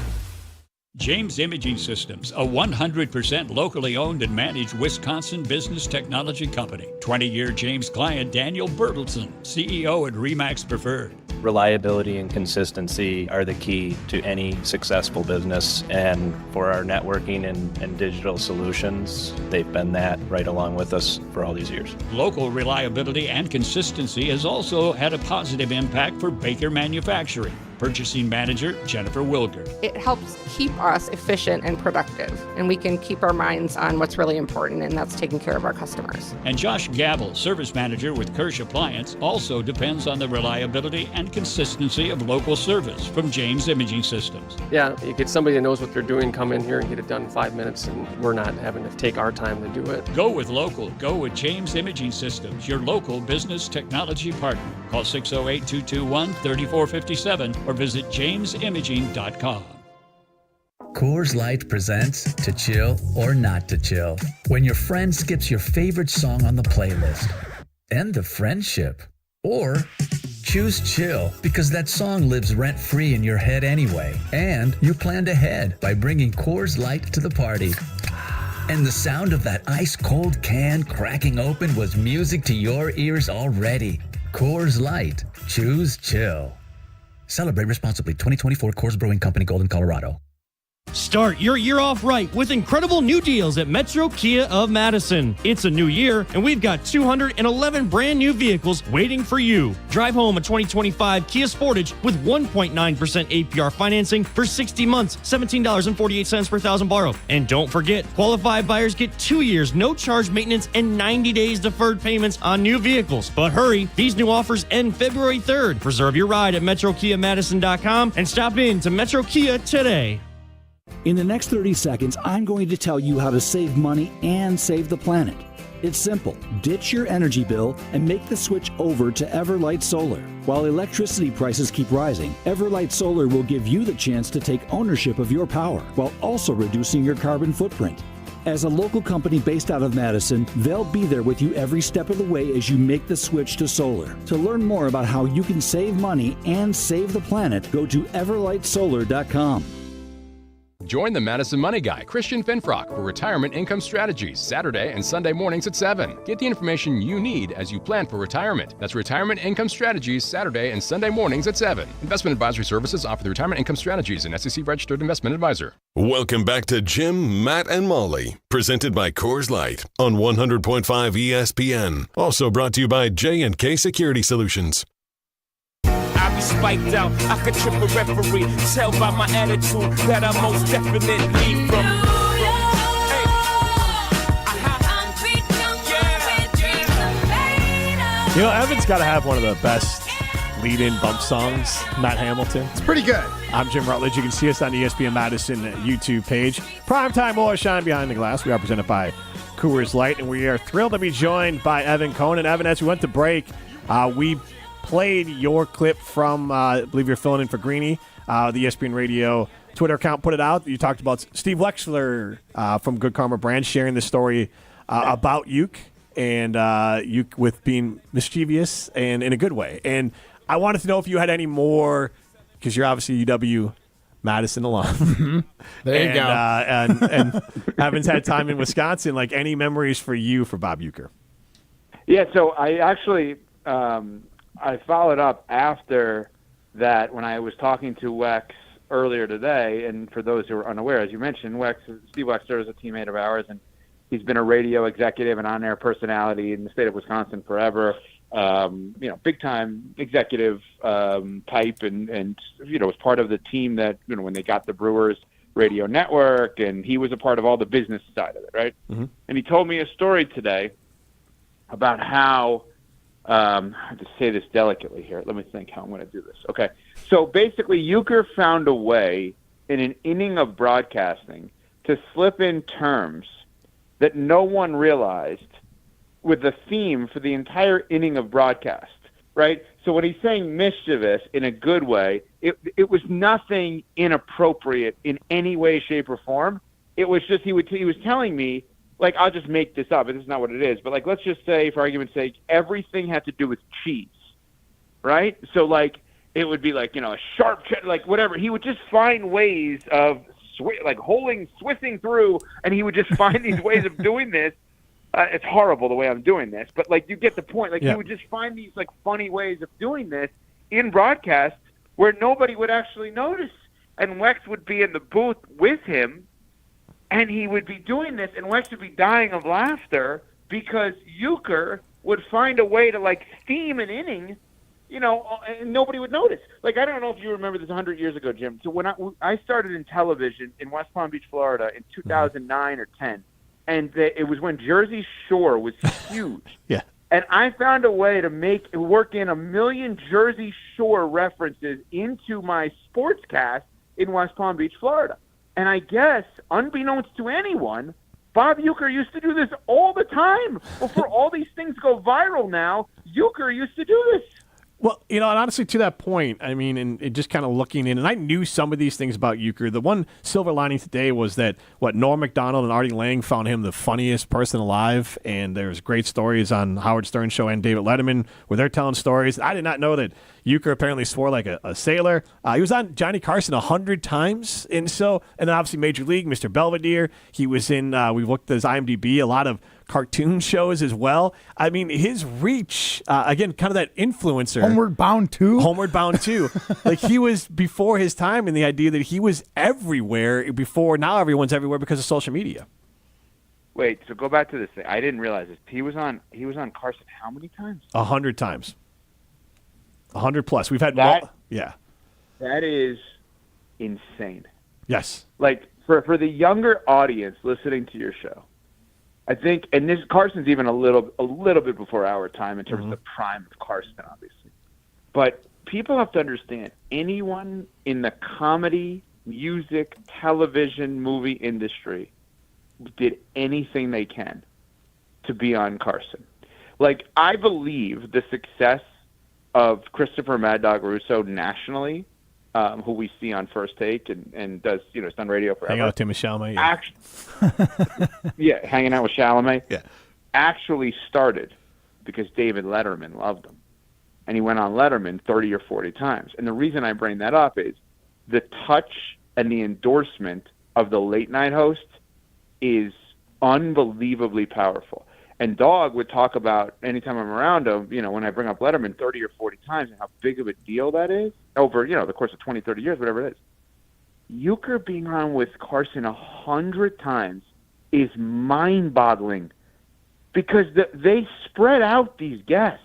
James Imaging Systems, a 100% locally owned and managed Wisconsin business technology company. 20-year James client Daniel Bertelson, CEO at Remax Preferred. Reliability and consistency are the key to any successful business, and for our networking and digital solutions, they've been that right along with us for all these years. Local reliability and consistency has also had a positive impact for Baker Manufacturing. Purchasing Manager Jennifer Wilger. It helps keep us efficient and productive, and we can keep our minds on what's really important, and that's taking care of our customers. And Josh Gabel, Service Manager with Kirsch Appliance, also depends on the reliability and consistency of local service from James Imaging Systems. Yeah, you get somebody that knows what they're doing, come in here and get it done in 5 minutes, and we're not having to take our time to do it. Go with local. Go with James Imaging Systems, your local business technology partner. Call 608-221-3457 or visit jamesimaging.com. Coors Light presents To Chill or Not to Chill. When your friend skips your favorite song on the playlist. End the friendship. Or choose chill because that song lives rent-free in your head anyway. And you planned ahead by bringing Coors Light to the party. And the sound of that ice-cold can cracking open was music to your ears already. Coors Light. Choose chill. Celebrate responsibly. 2024 Coors Brewing Company, Golden, Colorado. Start your year off right with incredible new deals at Metro Kia of Madison. It's a new year, and we've got 211 brand new vehicles waiting for you. Drive home a 2025 Kia Sportage with 1.9% APR financing for 60 months, $17.48 per thousand borrowed. And don't forget, qualified buyers get 2 years, no charge maintenance, and 90 days deferred payments on new vehicles. But hurry, these new offers end February 3rd. Reserve your ride at MetroKiaMadison.com and stop in to Metro Kia today. In the next 30 seconds, I'm going to tell you how to save money and save the planet. It's simple. Ditch your energy bill and make the switch over to Everlight Solar. While electricity prices keep rising, Everlight Solar will give you the chance to take ownership of your power while also reducing your carbon footprint. As a local company based out of Madison, they'll be there with you every step of the way as you make the switch to solar. To learn more about how you can save money and save the planet, go to everlightsolar.com. Join the Madison Money Guy, Christian Finfrock, for Retirement Income Strategies, Saturday and Sunday mornings at 7. Get the information you need as you plan for retirement. That's Retirement Income Strategies, Saturday and Sunday mornings at 7. Investment advisory services offered through Retirement Income Strategies, an SEC-registered investment advisor. Welcome back to Jim, Matt, and Molly, presented by Coors Light on 100.5 ESPN. Also brought to you by J&K Security Solutions. I be spiked out, I could trip a referee. Tell by my attitude that I most definitely from. You know, Evan's got to have one of the best lead-in bump songs, Matt Hamilton. It's pretty good. I'm Jim Rutledge. You can see us on the ESPN Madison YouTube page. Primetime will shine behind the glass. We are presented by Coors Light, and we are thrilled to be joined by Evan Cohen. And Evan, as we went to break, we played your clip from, I believe you're filling in for Greeny, the ESPN Radio Twitter account put it out. You talked about Steve Wexler from Good Karma Brand sharing the story about Uke and Uke with being mischievous and in a good way. And I wanted to know if you had any more, because you're obviously UW Madison alum. There you go. And Evan's had time in Wisconsin. Like, any memories for you for Bob Uecker? Yeah, so I actually I followed up after that when I was talking to Wex earlier today. And for those who are unaware, as you mentioned, Steve Wexler is a teammate of ours, and he's been a radio executive and on-air personality in the state of Wisconsin forever. Big time executive type, and was part of the team that when they got the Brewers radio network, and he was a part of all the business side of it, right? Mm-hmm. And he told me a story today about how I have to say this delicately here. Let me think how I'm going to do this. Okay, so basically, Uecker found a way in an inning of broadcasting to slip in terms that no one realized with the theme for the entire inning of broadcast, right? So when he's saying mischievous in a good way, it was nothing inappropriate in any way, shape, or form. It was just he was telling me, like, I'll just make this up, and this is not what it is, but, like, let's just say, for argument's sake, everything had to do with cheese, right? So, like, it would be, like, a sharp, like, whatever. He would just find ways of, swissing through, and he would just find these ways of doing this. It's horrible the way I'm doing this, but, like, you get the point. Like, He would just find these, like, funny ways of doing this in broadcast where nobody would actually notice. And Wex would be in the booth with him, and he would be doing this, and Wex would be dying of laughter because Uecker would find a way to, like, theme an inning and nobody would notice. Like, I don't know if you remember this 100 years ago, Jim. So when I started in television in West Palm Beach, Florida in 2009 or 10, and it was when Jersey Shore was huge. Yeah. And I found a way to work in 1 million Jersey Shore references into my sportscast in West Palm Beach, Florida. And I guess, unbeknownst to anyone, Bob Uecker used to do this all the time. Before all these things go viral now, Uecker used to do this. Well, and honestly, to that point, I mean, and just kind of looking in, and I knew some of these things about Uecker. The one silver lining today was that, Norm Macdonald and Artie Lang found him the funniest person alive, and there's great stories on Howard Stern Show and David Letterman where they're telling stories. I did not know that Uecker apparently swore like a sailor. He was on Johnny Carson 100 times, and then obviously Major League, Mr. Belvedere. He was in, we looked at his IMDb, a lot of cartoon shows as well. I mean, his reach, again, kind of that influencer. Homeward Bound 2? Homeward Bound 2. Like, he was before his time in the idea that he was everywhere before. Now everyone's everywhere because of social media. Wait, so go back to this thing. I didn't realize this. He was on Carson how many times? 100 times. 100 plus. We've had yeah. That is insane. Yes. Like, for the younger audience listening to your show, I think, and this Carson's even a little bit before our time in terms of the prime of Carson, obviously. But people have to understand, anyone in the comedy, music, television, movie industry did anything they can to be on Carson. Like, I believe the success of Christopher Mad Dog Russo nationally, who we see on First Take and does, it's on radio forever. Hang out with Tim Chalamet. Yeah. Hanging out with Chalamet. Yeah. Actually started because David Letterman loved him. And he went on Letterman 30 or 40 times. And the reason I bring that up is the touch and the endorsement of the late night host is unbelievably powerful. And Dog would talk about, anytime I'm around him, when I bring up Letterman 30 or 40 times and how big of a deal that is over, the course of 20, 30 years, whatever it is. Uecker being on with Carson 100 times is mind-boggling because they spread out these guests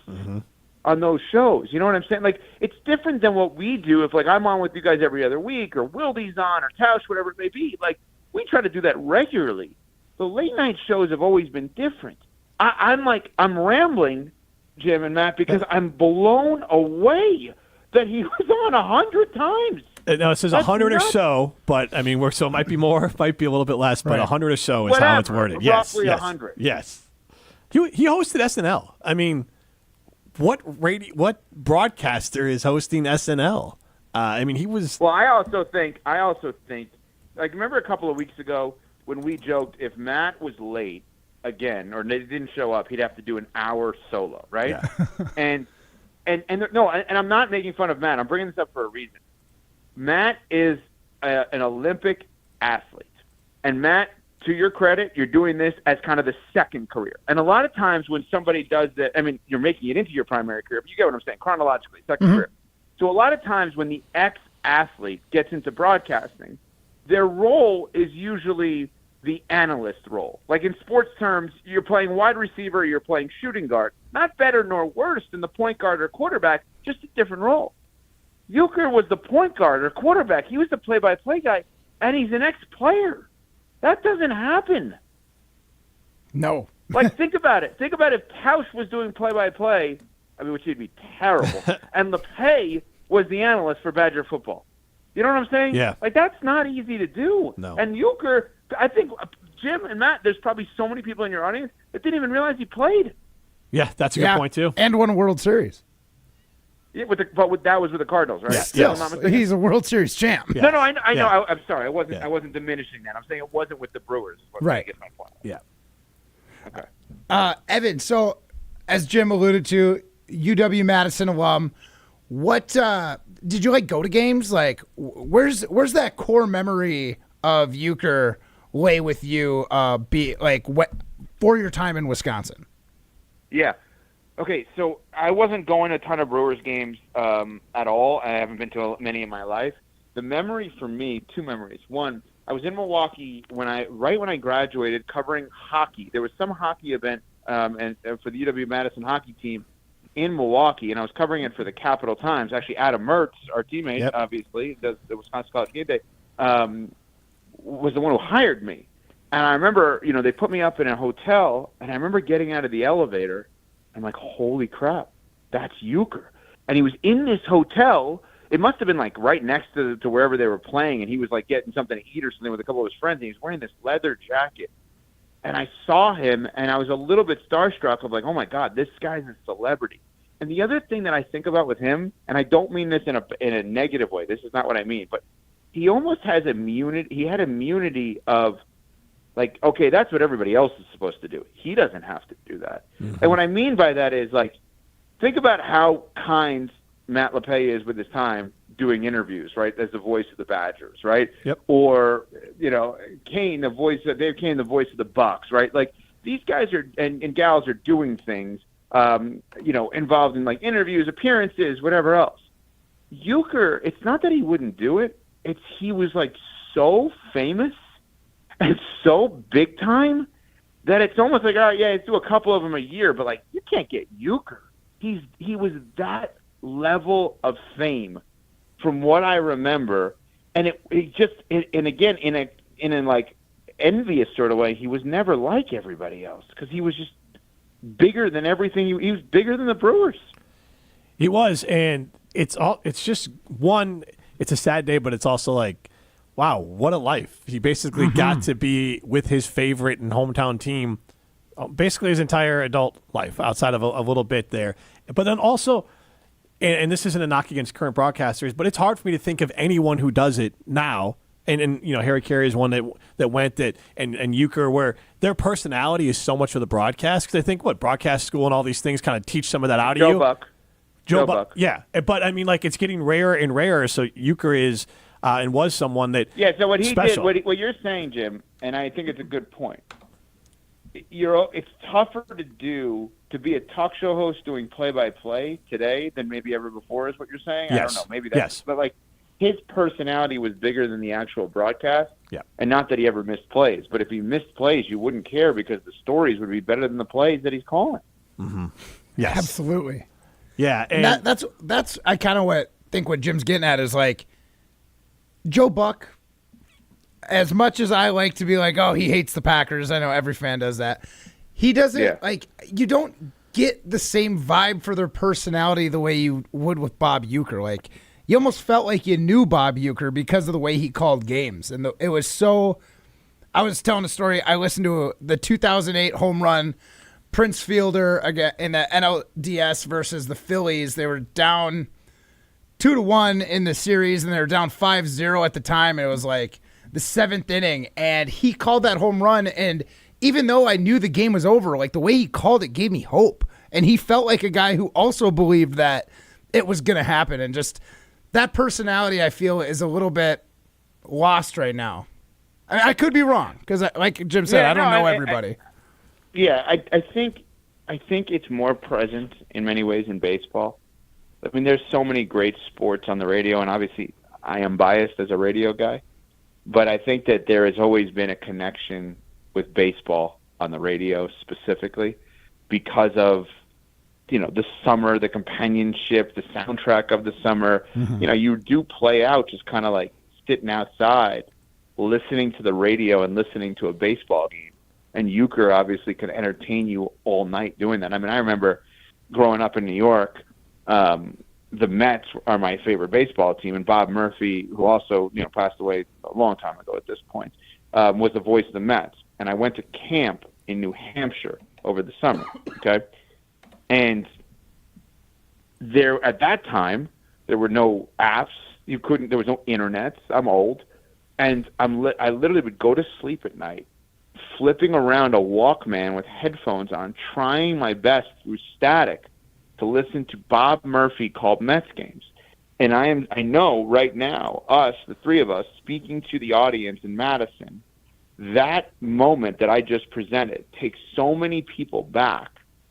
on those shows. You know what I'm saying? Like, it's different than what we do if, like, I'm on with you guys every other week or Wildy's on or Tausch, whatever it may be. Like, we try to do that regularly. The late-night shows have always been different. I'm rambling, Jim and Matt, because I'm blown away that he was on 100 times. No, it says 100 or so, but I mean, so it might be more, might be a little bit less, but 100 or so is how it's worded. Roughly 100. Yes. He hosted SNL. I mean, what broadcaster is hosting SNL? I mean, he was. Well, I also think, like, remember a couple of weeks ago when we joked if Matt was late again or they didn't show up, he'd have to do an hour solo, right? Yeah. and I'm not making fun of Matt. I'm bringing this up for a reason. Matt is an Olympic athlete, and Matt, to your credit, you're doing this as kind of the second career. And a lot of times when somebody does that, I mean, you're making it into your primary career, but you get what I'm saying, chronologically, second career. So a lot of times when the ex-athlete gets into broadcasting, their role is usually the analyst role. Like in sports terms, you're playing wide receiver, you're playing shooting guard. Not better nor worse than the point guard or quarterback, just a different role. Uecker was the point guard or quarterback. He was the play-by-play guy, and he's an ex-player. That doesn't happen. No. Like, think about it. Think about if Tausch was doing play-by-play, which would be terrible, and LePay was the analyst for Badger football. You know what I'm saying? Yeah. Like, that's not easy to do. No. And Uecker, I think, Jim and Matt, there's probably so many people in your audience that didn't even realize he played. Yeah, that's a good point, too. And won a World Series. Yeah, that was with the Cardinals, right? Yes. He's a World Series champ. Yeah. No, I know. I'm sorry. I wasn't diminishing that. I'm saying it wasn't with the Brewers. Right. I guess my point. Yeah. Okay. Evan, so as Jim alluded to, UW-Madison alum, what did you go to games? Like, where's that core memory of Uecker lay with you? For your time in Wisconsin? Yeah. Okay, so I wasn't going to a ton of Brewers games at all. I haven't been to many in my life. The memory for me, two memories. One, I was in Milwaukee right when I graduated, covering hockey. There was some hockey event and for the UW-Madison hockey team, in Milwaukee, and I was covering it for the Capital Times. Actually, Adam Mertz, our teammate, obviously, does the Wisconsin College Game Day, was the one who hired me. And I remember, they put me up in a hotel, and I remember getting out of the elevator. I'm like, holy crap, that's Uecker. And he was in this hotel. It must have been like right next to wherever they were playing, and he was like getting something to eat or something with a couple of his friends, and he was wearing this leather jacket. And I saw him, and I was a little bit starstruck of like, oh my God, this guy's a celebrity. And the other thing that I think about with him, and I don't mean this in a negative way, this is not what I mean, but he almost has immunity. He had immunity of like, okay, that's what everybody else is supposed to do. He doesn't have to do that. Mm-hmm. And what I mean by that is like, think about how kind Matt LePay is with his time doing interviews, right? As the voice of the Badgers, right? Yep. Or, Kane, Dave Kane, the voice of the Bucks, right? Like these guys are, and gals are doing things, involved in like interviews, appearances, whatever else. Uecker, it's not that he wouldn't do it. It's he was like so famous and so big time that it's almost like, oh yeah, let's do a couple of them a year, but like you can't get Uecker. He was that level of fame from what I remember, and it just and again in a like envious sort of way, he was never like everybody else because he was just bigger than everything. He was bigger than the Brewers. He was, and it's just one. It's a sad day, but it's also like, wow, what a life! He basically got to be with his favorite and hometown team, basically his entire adult life, outside of a little bit there. But then also, and this isn't a knock against current broadcasters, but it's hard for me to think of anyone who does it now. And Harry Carey is one that went that, and Uecker, where their personality is so much for the broadcast. Because I think broadcast school and all these things kind of teach some of that out of you. Joe Buck. Yeah, but I mean, like it's getting rarer and rarer. So Uecker is and was someone that So what he special. did, what you're saying, Jim, and I think it's a good point. It's tougher to be a talk show host doing play-by-play today than maybe ever before, is what you're saying? Yes. I don't know. Maybe that's but like his personality was bigger than the actual broadcast. Yeah. And not that he ever missed plays, but if he missed plays, you wouldn't care because the stories would be better than the plays that he's calling. Mm-hmm. Yes. Absolutely. Yeah. And that's I kind of think what Jim's getting at is like Joe Buck, as much as I like to be like, oh, he hates the Packers. I know every fan does that. He doesn't you don't get the same vibe for their personality the way you would with Bob Uecker. Like you almost felt like you knew Bob Uecker because of the way he called games. And it was so, I was telling a story. I listened to the 2008 home run, Prince Fielder again in the NLDS versus the Phillies. They were down 2-1 in the series, and they were down 5-0 at the time. And it was like the 7th inning, and he called that home run. And even though I knew the game was over, like the way he called it gave me hope. And he felt like a guy who also believed that it was going to happen. And just that personality, I feel, is a little bit lost right now. I could be wrong because, like Jim said, I don't know everybody. I think it's more present in many ways in baseball. I mean, there's so many great sports on the radio, and obviously I am biased as a radio guy, but I think that there has always been a connection with baseball on the radio specifically because of, the summer, the companionship, the soundtrack of the summer. Mm-hmm. You do play out just kind of like sitting outside, listening to the radio and listening to a baseball game. And Uecker obviously could entertain you all night doing that. I mean, I remember growing up in New York, the Mets are my favorite baseball team, and Bob Murphy, who also passed away a long time ago at this point, was the voice of the Mets. And I went to camp in New Hampshire over the summer. Okay, and there at that time there were no apps. There was no internet. I'm old, and I literally would go to sleep at night, flipping around a Walkman with headphones on, trying my best through static to listen to Bob Murphy call Mets games. And I know right now, the three of us, speaking to the audience in Madison, that moment that I just presented takes so many people back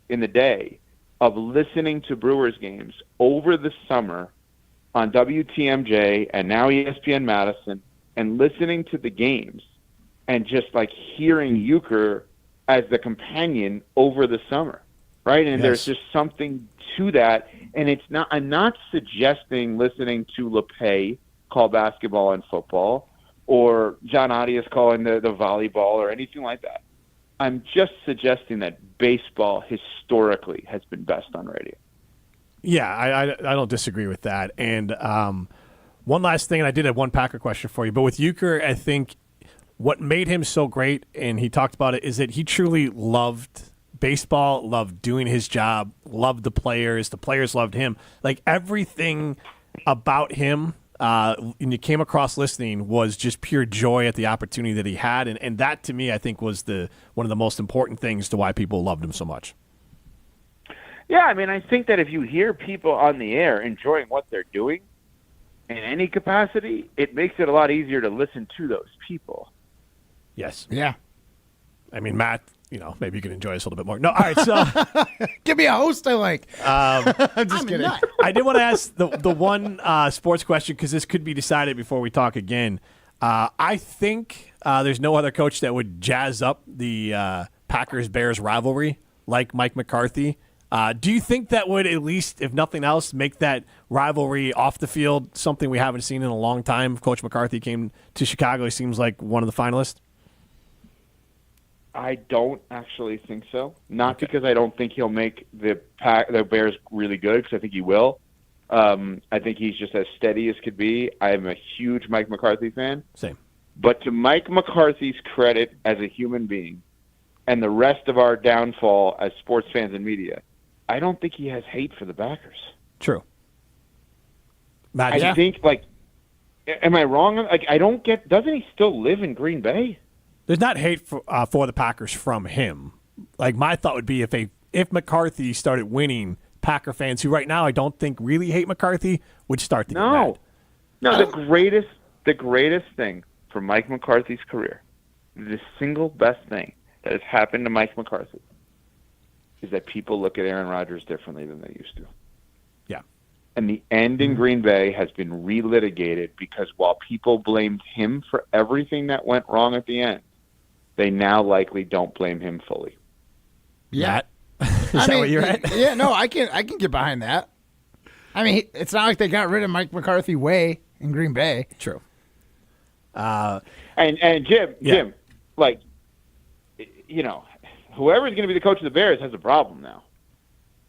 in the day of listening to Brewers games over the summer on WTMJ and now ESPN Madison and listening to the games and just like hearing Uecker as the companion over the summer. right? And Yes. there's just something to that. And I'm not suggesting listening to LePay call basketball and football, or John Adias calling the volleyball or anything like that. I'm just suggesting that baseball historically has been best on radio. Yeah, I don't disagree with that. And one last thing, and I did have one Packer question for you, but with Uecker, I think what made him so great, and he talked about it, is that he truly loved baseball, loved doing his job, loved the players loved him. Like everything about him, and you came across listening, was just pure joy at the opportunity that he had. And that, to me, I think was one of the most important things to why people loved him so much. Yeah, I mean, I think that if you hear people on the air enjoying what they're doing in any capacity, it makes it a lot easier to listen to those people. Yes. Yeah. I mean, Matt, maybe you can enjoy us a little bit more. No, all right, so give me a host I like. I'm just kidding. I did want to ask the one sports question, because this could be decided before we talk again. I think there's no other coach that would jazz up the Packers-Bears rivalry like Mike McCarthy. Do you think that would, at least, if nothing else, make that rivalry off the field something we haven't seen in a long time? Coach McCarthy came to Chicago. He seems like one of the finalists. I don't actually think so. Not because I don't think he'll make the Bears really good, because I think he will. I think he's just as steady as could be. I'm a huge Mike McCarthy fan. Same. But to Mike McCarthy's credit as a human being, and the rest of our downfall as sports fans and media, I don't think he has hate for the Packers. True. I think, am I wrong? I don't get, doesn't he still live in Green Bay? There's not hate for the Packers from him. Like, my thought would be if McCarthy started winning, Packer fans who right now I don't think really hate McCarthy would start to get mad. No, the greatest thing for Mike McCarthy's career, the single best thing that has happened to Mike McCarthy, is that people look at Aaron Rodgers differently than they used to. Yeah. And the end in Green Bay has been relitigated, because while people blamed him for everything that went wrong at the end, they now likely don't blame him fully. Yeah. Is that what you're at? Yeah, no, I can get behind that. I mean, it's not like they got rid of Mike McCarthy way in Green Bay. True. And Jim, whoever's going to be the coach of the Bears has a problem now.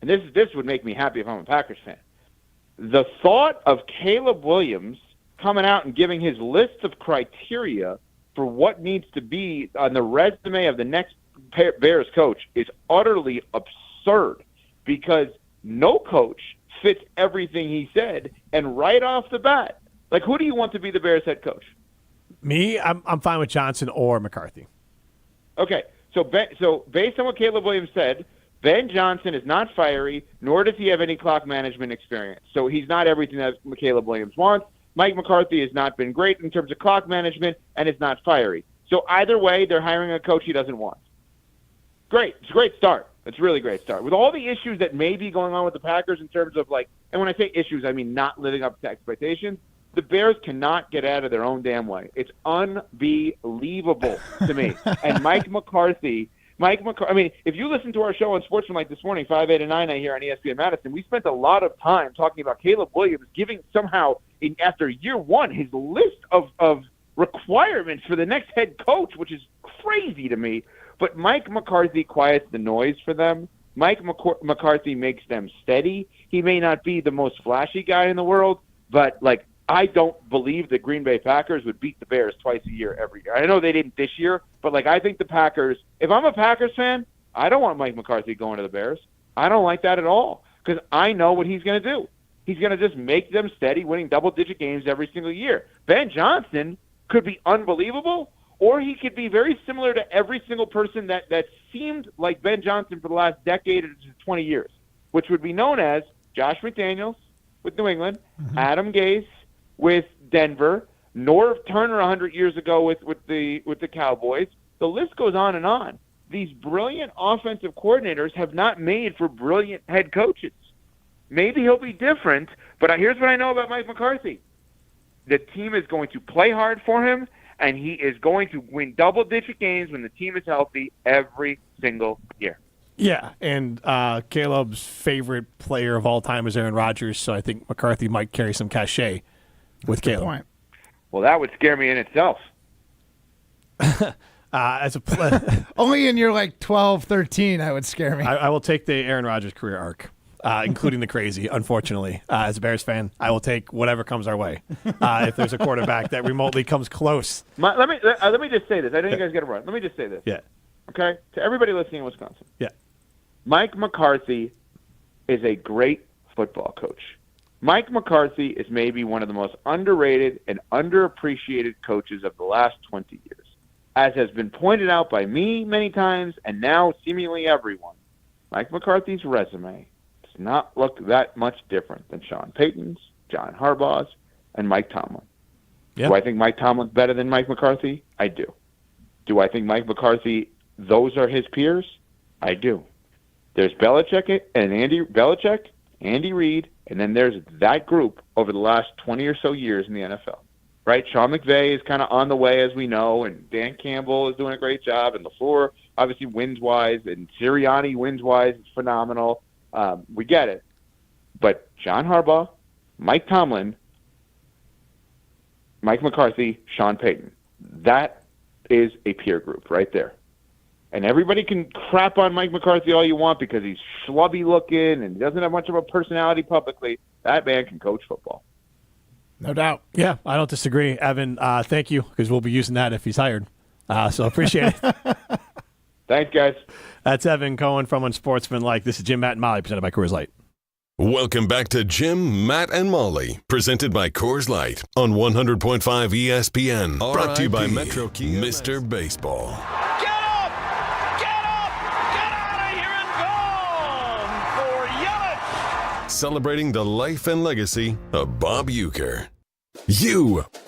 And this would make me happy if I'm a Packers fan. The thought of Caleb Williams coming out and giving his list of criteria for what needs to be on the resume of the next Bears coach is utterly absurd, because no coach fits everything he said. And right off the bat, who do you want to be the Bears head coach? Me, I'm fine with Johnson or McCarthy. Okay, so based on what Caleb Williams said, Ben Johnson is not fiery, nor does he have any clock management experience. So he's not everything that Caleb Williams wants. Mike McCarthy has not been great in terms of clock management and is not fiery. So either way, they're hiring a coach he doesn't want. Great. It's a great start. It's a really great start. With all the issues that may be going on with the Packers in terms of and when I say issues, I mean not living up to expectations, the Bears cannot get out of their own damn way. It's unbelievable to me. And Mike McCarthy, if you listen to our show on Sportsmanlike this morning, 5, 8, and 9 here on ESPN Madison, we spent a lot of time talking about Caleb Williams giving somehow, after year one, his list of requirements for the next head coach, which is crazy to me. But Mike McCarthy quiets the noise for them. Mike McCarthy makes them steady. He may not be the most flashy guy in the world, but I don't believe the Green Bay Packers would beat the Bears twice a year every year. I know they didn't this year, but I think the Packers, if I'm a Packers fan, I don't want Mike McCarthy going to the Bears. I don't like that at all, because I know what he's going to do. He's going to just make them steady, winning double-digit games every single year. Ben Johnson could be unbelievable, or he could be very similar to every single person that seemed like Ben Johnson for the last decade to 20 years, which would be known as Josh McDaniels with New England, Adam Gase with Denver, Norv Turner 100 years ago with the Cowboys. The list goes on and on. These brilliant offensive coordinators have not made for brilliant head coaches. Maybe he'll be different, but here's what I know about Mike McCarthy. The team is going to play hard for him, and he is going to win double-digit games when the team is healthy every single year. Yeah, and Caleb's favorite player of all time is Aaron Rodgers, so I think McCarthy might carry some cachet with Caleb. Point. Well, that would scare me in itself. As a Only in your 12, 13, I would scare me. I will take the Aaron Rodgers career arc, including the crazy, unfortunately. As a Bears fan, I will take whatever comes our way. If there's a quarterback that remotely comes close. Let me just say this. I know you guys got to run. Let me just say this. Yeah. Okay? To everybody listening in Wisconsin. Yeah. Mike McCarthy is a great football coach. Mike McCarthy is maybe one of the most underrated and underappreciated coaches of the last 20 years. As has been pointed out by me many times and now seemingly everyone, Mike McCarthy's resume does not look that much different than Sean Payton's, John Harbaugh's, and Mike Tomlin. Yep. Do I think Mike Tomlin's better than Mike McCarthy? I do. Do I think Mike McCarthy, those are his peers? I do. There's Belichick and Andy Reid, and then there's that group over the last 20 or so years in the NFL. Right? Sean McVay is kind of on the way, as we know, and Dan Campbell is doing a great job, and LaFleur, obviously, wins-wise, and Sirianni, wins-wise, is phenomenal. We get it. But John Harbaugh, Mike Tomlin, Mike McCarthy, Sean Payton, that is a peer group right there. And everybody can crap on Mike McCarthy all you want because he's schlubby looking and doesn't have much of a personality publicly. That man can coach football. No doubt. Yeah, I don't disagree. Evan, thank you, because we'll be using that if he's hired. So appreciate it. Thanks, guys. That's Evan Cohen from Unsportsmanlike. This is Jim, Matt, and Molly, presented by Coors Light. Welcome back to Jim, Matt, and Molly, presented by Coors Light on 100.5 ESPN. Brought to you by Metro Kia, Mr. Baseball. Celebrating the life and legacy of Bob Uecker.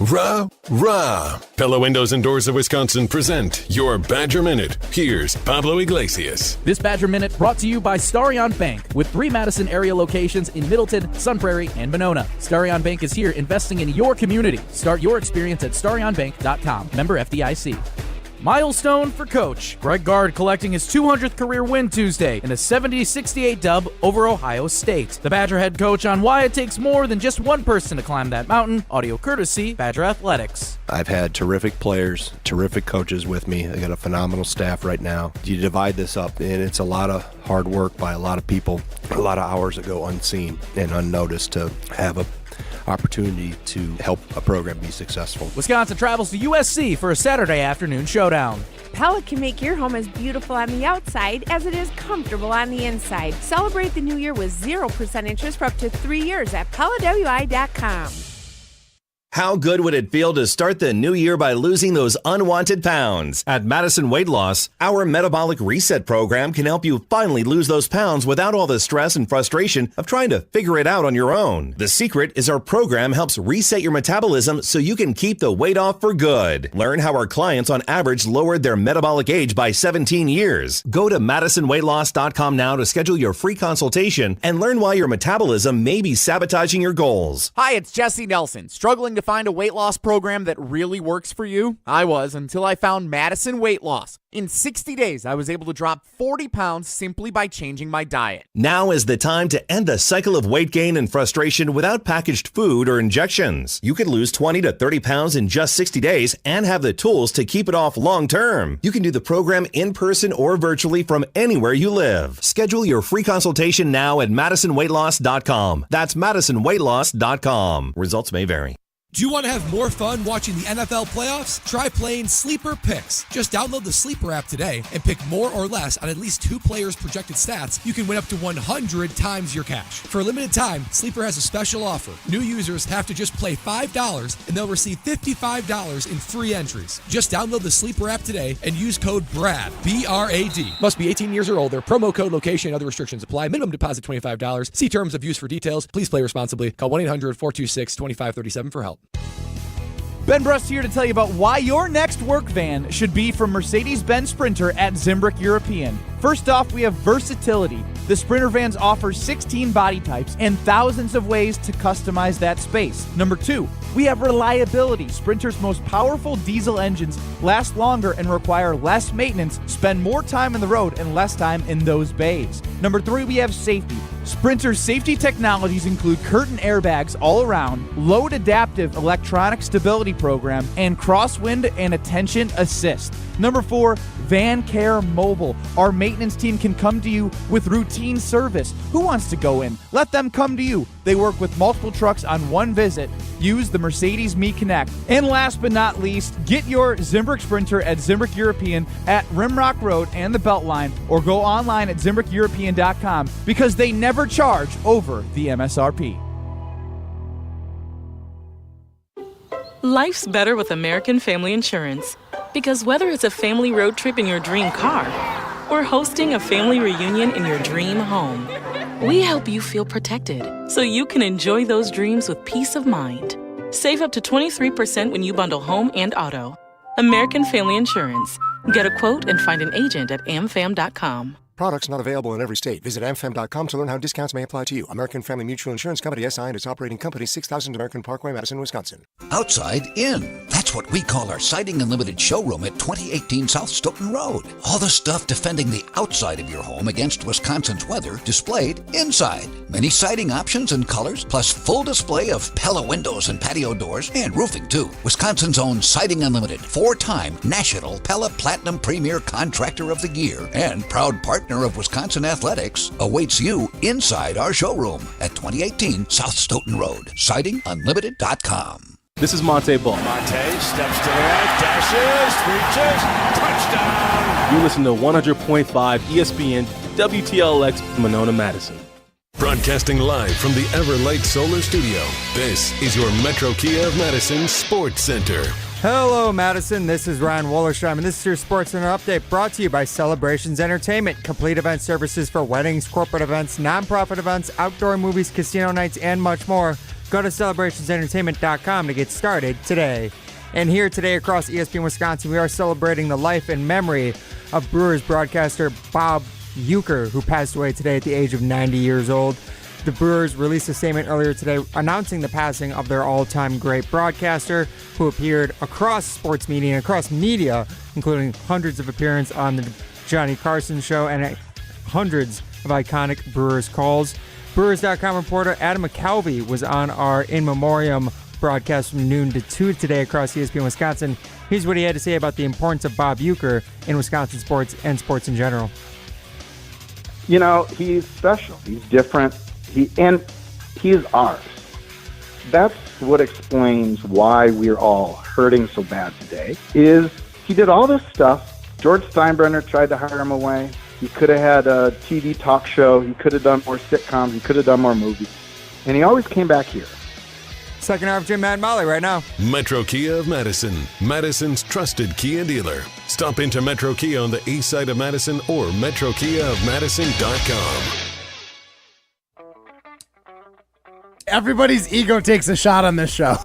Rah! Pella Windows and Doors of Wisconsin present your Badger Minute. Here's Pablo Iglesias. This Badger Minute brought to you by Starion Bank, with 3 Madison area locations in Middleton, Sun Prairie, and Monona. Starion Bank is here investing in your community. Start your experience at starionbank.com. Member FDIC. Milestone for Coach. Greg Gard collecting his 200th career win Tuesday in a 70-68 dub over Ohio State. The Badger head coach on why it takes more than just one person to climb that mountain. Audio courtesy Badger Athletics. I've had terrific players, terrific coaches with me. I got a phenomenal staff right now. You divide this up, and it's a lot of hard work by a lot of people, a lot of hours that go unseen and unnoticed to have a opportunity to help a program be successful. Wisconsin travels to USC for a Saturday afternoon showdown. Pella can make your home as beautiful on the outside as it is comfortable on the inside. Celebrate the new year with 0% interest for up to 3 years at PellaWI.com. How good would it feel to start the new year by losing those unwanted pounds? At Madison Weight Loss, our Metabolic Reset program can help you finally lose those pounds without all the stress and frustration of trying to figure it out on your own. The secret is our program helps reset your metabolism so you can keep the weight off for good. Learn how our clients on average lowered their metabolic age by 17 years. Go to MadisonWeightLoss.com now to schedule your free consultation and learn why your metabolism may be sabotaging your goals. Hi, it's Jesse Nelson. Struggling to find a weight loss program that really works for you? I was, until I found Madison Weight Loss. In 60 days, I was able to drop 40 pounds simply by changing my diet. Now is the time to end the cycle of weight gain and frustration without packaged food or injections. You could lose 20 to 30 pounds in just 60 days and have the tools to keep it off long term. You can do the program in person or virtually from anywhere you live. Schedule your free consultation now at MadisonWeightLoss.com. That's MadisonWeightLoss.com. Results may vary. Do you want to have more fun watching the NFL playoffs? Try playing Sleeper Picks. Just download the Sleeper app today and pick more or less on at least 2 players' projected stats. You can win up to 100 times your cash. For a limited time, Sleeper has a special offer. New users have to just play $5 and they'll receive $55 in free entries. Just download the Sleeper app today and use code BRAD, B-R-A-D. Must be 18 years or older. Promo code, location, and other restrictions apply. Minimum deposit $25. See terms of use for details. Please play responsibly. Call 1-800-426-2537 for help. Ben Brust here to tell you about why your next work van should be from Mercedes-Benz Sprinter at Zimbrick European. First off, we have versatility. The Sprinter vans offer 16 body types and thousands of ways to customize that space. Number 2, we have reliability. Sprinter's most powerful diesel engines last longer and require less maintenance, spend more time on the road and less time in those bays. Number 3, we have safety. Sprinter's safety technologies include curtain airbags all around, load adaptive electronic stability program, and crosswind and attention assist. Number 4, Van Care Mobile. Our maintenance team can come to you with routine service. Who wants to go in? Let them come to you. They work with multiple trucks on one visit. Use the Mercedes Me Connect. And last but not least, get your Zimbrick Sprinter at Zimbrick European at Rimrock Road and the Beltline, or go online at ZimbrickEuropean.com because they never charge over the MSRP. Life's better with American Family Insurance, because whether it's a family road trip in your dream car or hosting a family reunion in your dream home, we help you feel protected so you can enjoy those dreams with peace of mind. Save up to 23% when you bundle home and auto. American Family Insurance. Get a quote and find an agent at amfam.com. Products not available in every state. Visit amfam.com to learn how discounts may apply to you. American Family Mutual Insurance Company, SI, and its operating company, 6000 American Parkway, Madison, Wisconsin. Outside in. That's what we call our Siding Unlimited showroom at 2018 South Stoughton Road. All the stuff defending the outside of your home against Wisconsin's weather displayed inside. Many siding options and colors, plus full display of Pella windows and patio doors, and roofing too. Wisconsin's own Siding Unlimited, 4-time National Pella Platinum Premier Contractor of the Year, and proud partner of Wisconsin Athletics, awaits you inside our showroom at 2018 South Stoughton Road. SidingUnlimited.com. This is Monte Ball. Monte steps to the right, dashes, reaches, touchdown. You listen to 100.5 ESPN WTLX Monona, Madison. Broadcasting live from the Everlight Solar Studio, this is your Metro Kia of Madison Sports Center. Hello, Madison. This is Ryan Wollersheim, and this is your Sports Center update brought to you by Celebrations Entertainment. Complete event services for weddings, corporate events, nonprofit events, outdoor movies, casino nights, and much more. Go to celebrationsentertainment.com to get started today. And here today across ESPN Wisconsin, we are celebrating the life and memory of Brewers broadcaster Bob Uecker, who passed away today at the age of 90 years old. The Brewers released a statement earlier today announcing the passing of their all-time great broadcaster, who appeared across sports media and across media, including hundreds of appearances on the Johnny Carson show and hundreds of iconic Brewers calls. Brewers.com reporter Adam McCalvey was on our In Memoriam broadcast from noon to 2 today across ESPN Wisconsin. Here's what he had to say about the importance of Bob Uecker in Wisconsin sports and sports in general. You know, he's special. He's different. He's ours. That's what explains why we're all hurting so bad today, is he did all this stuff. George Steinbrenner tried to hire him away. He could have had a TV talk show. He could have done more sitcoms. He could have done more movies. And he always came back here. Second hour of Jim, Matt, and Molly right now. Metro Kia of Madison, Madison's trusted Kia dealer. Stop into Metro Kia on the east side of Madison or metrokiaofmadison.com. Everybody's ego takes a shot on this show.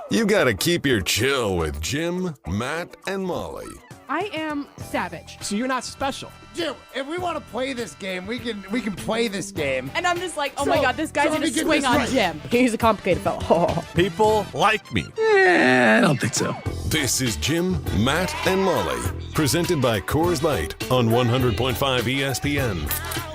You gotta keep your chill with Jim, Matt, and Molly. I am savage. So you're not special. Jim, if we want to play this game, we can play this game. And I'm just like, oh my God, this guy's gonna swing on right. Jim. He's a complicated fellow. People like me. I don't think so. This is Jim, Matt, and Molly, presented by Coors Light on 100.5 ESPN.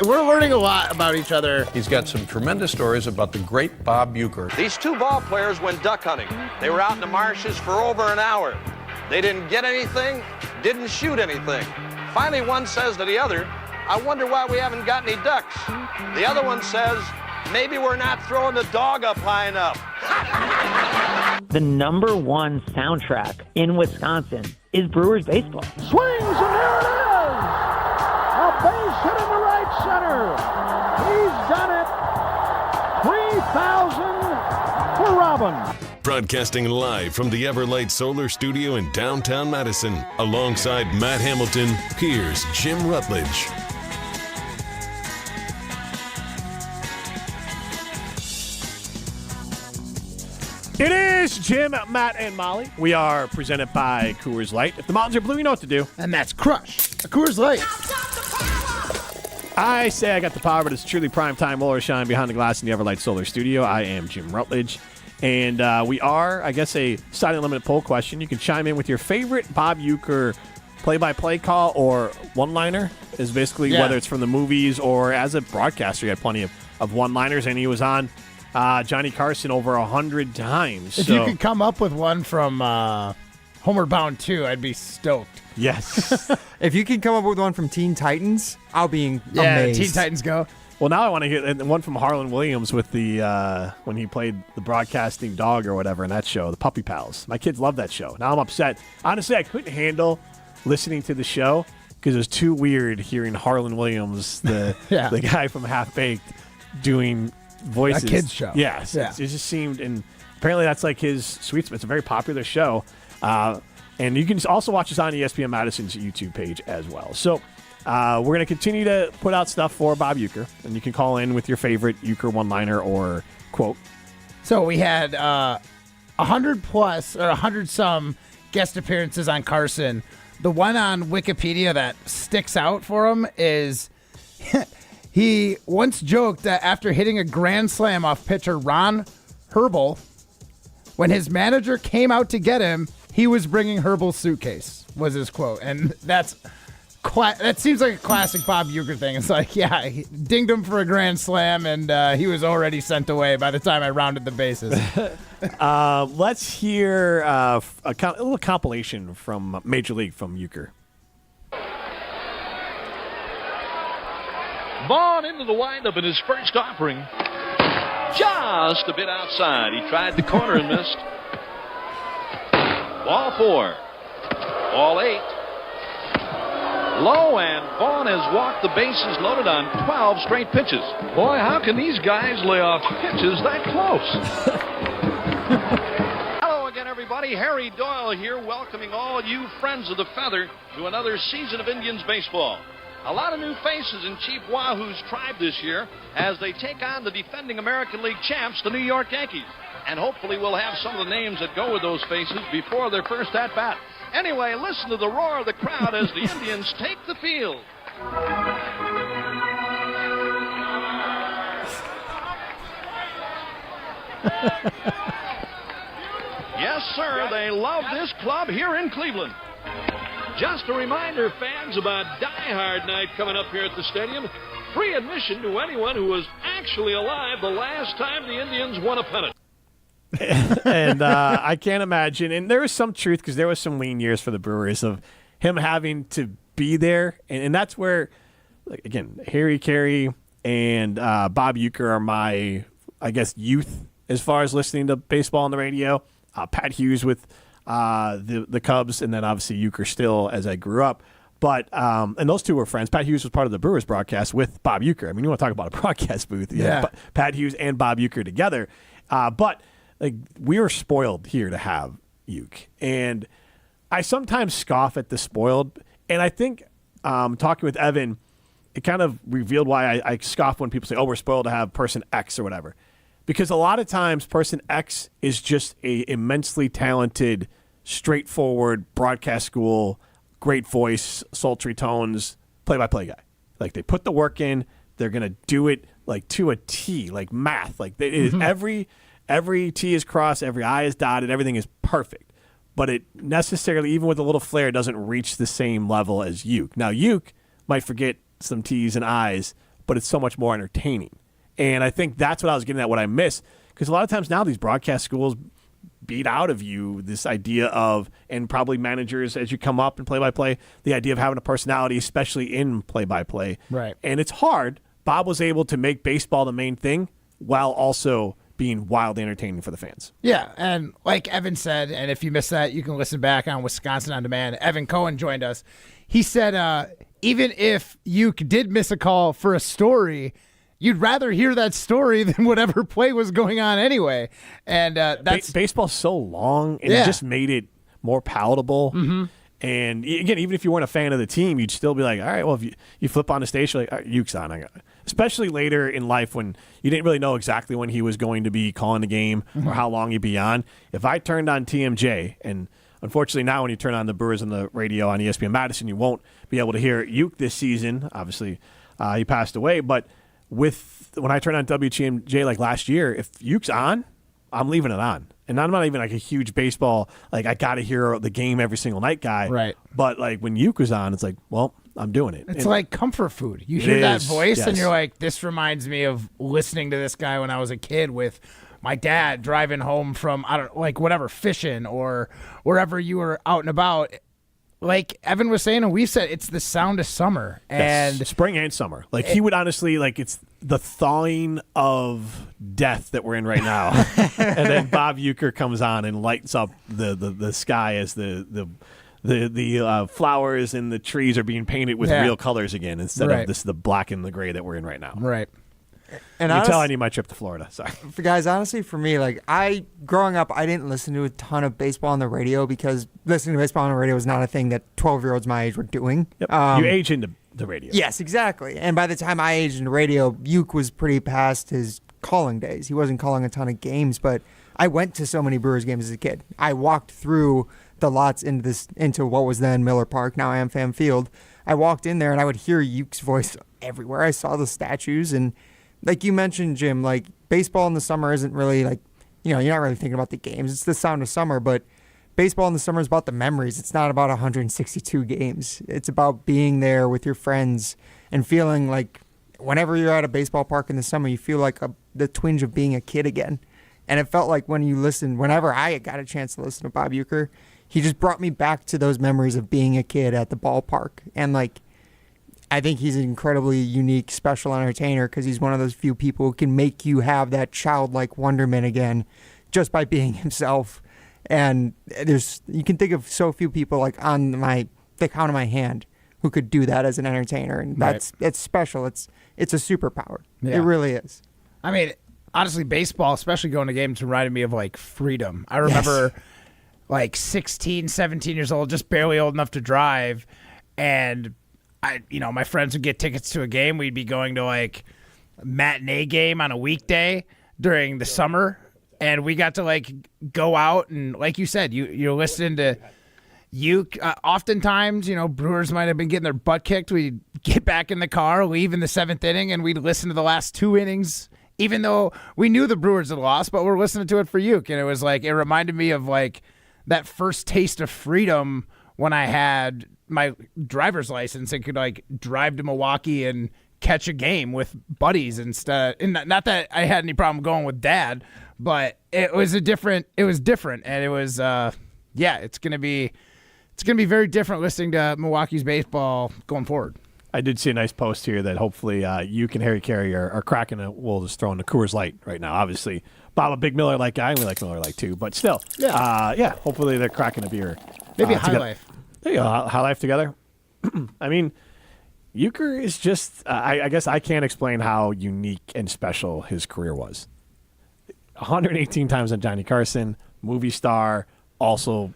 We're learning a lot about each other. He's got some tremendous stories about the great Bob Uecker. These two ball players went duck hunting. They were out in the marshes for over an hour. They didn't get anything, didn't shoot anything. Finally, one says to the other, I wonder why we haven't got any ducks. The other one says, maybe we're not throwing the dog up high enough. The number one soundtrack in Wisconsin is Brewers baseball. Swings, and there it is! A base hit in the right center. He's done it. 3,000 for Robin. Broadcasting live from the Everlight Solar Studio in downtown Madison, alongside Matt Hamilton, here's Jim Rutledge. It is Jim, Matt, and Molly. We are presented by Coors Light. If the mountains are blue, you know what to do. And that's crush a Coors Light. I say I got the power, but it's truly primetime Wollersheim behind the glass in the Everlight Solar Studio. I am Jim Rutledge. And we are, I guess, a side unlimited poll question. You can chime in with your favorite Bob Uecker play-by-play call or one-liner, is basically whether it's from the movies or as a broadcaster. You had plenty of one-liners, and he was on Johnny Carson over 100 times. If you could come up with one from Homeward Bound 2, I'd be stoked. Yes. If you can come up with one from Teen Titans, I'll be amazed. Teen Titans Go. Well, now I want to hear the one from Harlan Williams with the when he played the broadcasting dog or whatever in that show, the Puppy Pals. My kids love that show. Now I'm upset. Honestly, I couldn't handle listening to the show because it was too weird hearing Harlan Williams, the guy from Half Baked, doing voices. A kids show. Yes. Yeah. It just seemed, and apparently that's like his sweet spot. It's a very popular show. And you can also watch this on ESPN Madison's YouTube page as well. So we're going to continue to put out stuff for Bob Uecker, and you can call in with your favorite Uecker one-liner or quote. So we had 100 plus or 100 some guest appearances on Carson. The one on Wikipedia that sticks out for him is he once joked that after hitting a grand slam off pitcher Ron Herbel, when his manager came out to get him, he was bringing Herbel's suitcase, was his quote. And that seems like a classic Bob Uecker thing. It's like, he dinged him for a grand slam, and he was already sent away by the time I rounded the bases. Let's hear a little compilation from Major League from Uecker. Vaughn into the windup in his first offering. Just a bit outside. He tried the corner and missed. Ball 4. Ball 8. Low, and Vaughn has walked the bases loaded on 12 straight pitches. Boy, how can these guys lay off pitches that close? Hello again, everybody. Harry Doyle here, welcoming all you friends of the Feather to another season of Indians baseball. A lot of new faces in Chief Wahoo's tribe this year as they take on the defending American League champs, the New York Yankees. And hopefully we'll have some of the names that go with those faces before their first at-bat. Anyway, listen to the roar of the crowd as the Indians take the field. Yes, sir, they love this club here in Cleveland. Just a reminder, fans, about Die Hard Night coming up here at the stadium. Free admission to anyone who was actually alive the last time the Indians won a pennant. And I can't imagine, and there was some truth because there was some lean years for the Brewers of him having to be there, and that's where, again, Harry Carey and Bob Uecker are my, I guess, youth as far as listening to baseball on the radio. Pat Hughes with the Cubs, and then obviously Uecker still as I grew up. But and those two were friends. Pat Hughes was part of the Brewers broadcast with Bob Uecker. I mean, you want to talk about a broadcast booth? Yeah. Pat Hughes and Bob Uecker together. But like, we were spoiled here to have Ueck. And I sometimes scoff at the spoiled. And I think talking with Evan, it kind of revealed why I scoff when people say, oh, we're spoiled to have person X or whatever. Because a lot of times person X is just a immensely talented, straightforward broadcast school, great voice, sultry tones, play-by-play guy. Like, they put the work in. They're going to do it like to a T, like math. Like, it is every T is crossed, every I is dotted, everything is perfect. But it necessarily, even with a little flair, doesn't reach the same level as Ueck. Now, Ueck might forget some T's and I's, but it's so much more entertaining. And I think that's what I was getting at, what I miss. Because a lot of times now these broadcast schools beat out of you this idea of, and probably managers as you come up in play-by-play, the idea of having a personality, especially in play-by-play. Right. And it's hard. Bob was able to make baseball the main thing while also being wildly entertaining for the fans. Yeah, and like Evan said, and if you missed that, you can listen back on Wisconsin On Demand. Evan Cohen joined us. He said even if Ueck did miss a call for a story, you'd rather hear that story than whatever play was going on anyway. And that's baseball's so long, and it just made it more palatable. Mm-hmm. And again, even if you weren't a fan of the team, you'd still be like, all right, well, if you flip on the station, like, all right, Ueck's on. I got it. Especially later in life when you didn't really know exactly when he was going to be calling the game or how long he'd be on. If I turned on TMJ, and unfortunately now when you turn on the Brewers on the radio on ESPN Madison, you won't be able to hear Ueck this season. Obviously, He passed away. But when I turned on WGMJ like last year, if Uke's on, I'm leaving it on. And I'm not even like a huge baseball, like I got to hear the game every single night guy. Right. But like when Uke was on, it's like, well, I'm doing it. It's and like comfort food. You hear that voice yes. and you're like, this reminds me of listening to this guy when I was a kid with my dad driving home from, fishing or wherever you were out and about. Like Evan was saying, and we said, it's the sound of summer. And yes. Spring and summer. Like he would honestly, like it's the thawing of death that we're in right now. And then Bob Uecker comes on and lights up the sky as the flowers and the trees are being painted with real colors again instead of the black and the gray that we're in right now. Right. And you tell I need my trip to Florida. Sorry. Guys, honestly, for me, like growing up, I didn't listen to a ton of baseball on the radio because listening to baseball on the radio was not a thing that 12-year-olds my age were doing. Yep. You age into the radio. Yes, exactly. And by the time I aged into radio, Uke was pretty past his calling days. He wasn't calling a ton of games, but I went to so many Brewers games as a kid. I walked through the lots into what was then Miller Park, now AmFam Field. I walked in there and I would hear Uke's voice everywhere. I saw the statues and like you mentioned, Jim, like baseball in the summer isn't really like, you're not really thinking about the games. It's the sound of summer, but baseball in the summer is about the memories. It's not about 162 games. It's about being there with your friends and feeling like whenever you're at a baseball park in the summer, you feel like the twinge of being a kid again. And it felt like whenever I got a chance to listen to Bob Uecker, he just brought me back to those memories of being a kid at the ballpark. And like, I think he's an incredibly unique, special entertainer because he's one of those few people who can make you have that childlike wonderment again just by being himself. And you can think of so few people like on the count of my hand who could do that as an entertainer. And it's special. It's a superpower. Yeah. It really is. I mean, honestly, baseball, especially going to games, reminded me of like freedom. I remember like 16, 17 years old, just barely old enough to drive. And my friends would get tickets to a game. We'd be going to like a matinee game on a weekday during the summer, and we got to like go out and, like you said, you're listening to Uke. Oftentimes, Brewers might have been getting their butt kicked. We'd get back in the car, leave in the seventh inning, and we'd listen to the last two innings, even though we knew the Brewers had lost, but we're listening to it for Uke. And it was like, it reminded me of like that first taste of freedom when I had my driver's license and could like drive to Milwaukee and catch a game with buddies instead. And not that I had any problem going with Dad, but it was different. And it was, it's going to be very different listening to Milwaukee's baseball going forward. I did see a nice post here that hopefully Uke and Harry Carey are cracking it. We'll just throw in the Coors Light right now. Obviously, Bob, a big Miller Lite guy. We like Miller Lite too, but still, hopefully they're cracking a beer. Maybe High Life. There you go, High Life together. I mean, Uecker is just, I guess I can't explain how unique and special his career was. 118 times on Johnny Carson, movie star, also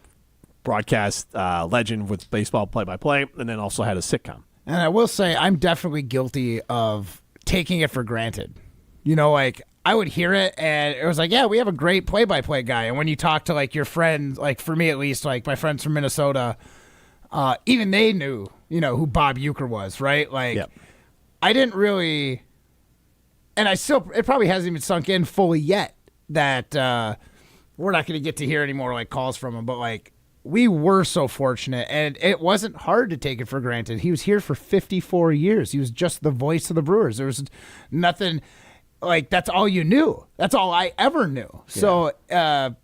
broadcast legend with baseball play-by-play, and then also had a sitcom. And I will say, I'm definitely guilty of taking it for granted. Like, I would hear it, and it was like, yeah, we have a great play-by-play guy. And when you talk to, like, your friends, like, for me at least, like, my friends from Minnesota, even they knew, who Bob Uecker was, right? Like, yep. I didn't really, and it probably hasn't even sunk in fully yet that we're not going to get to hear any more, like, calls from him. But, like, we were so fortunate, and it wasn't hard to take it for granted. He was here for 54 years. He was just the voice of the Brewers. There was nothing, like, that's all you knew. That's all I ever knew. Yeah. So I'm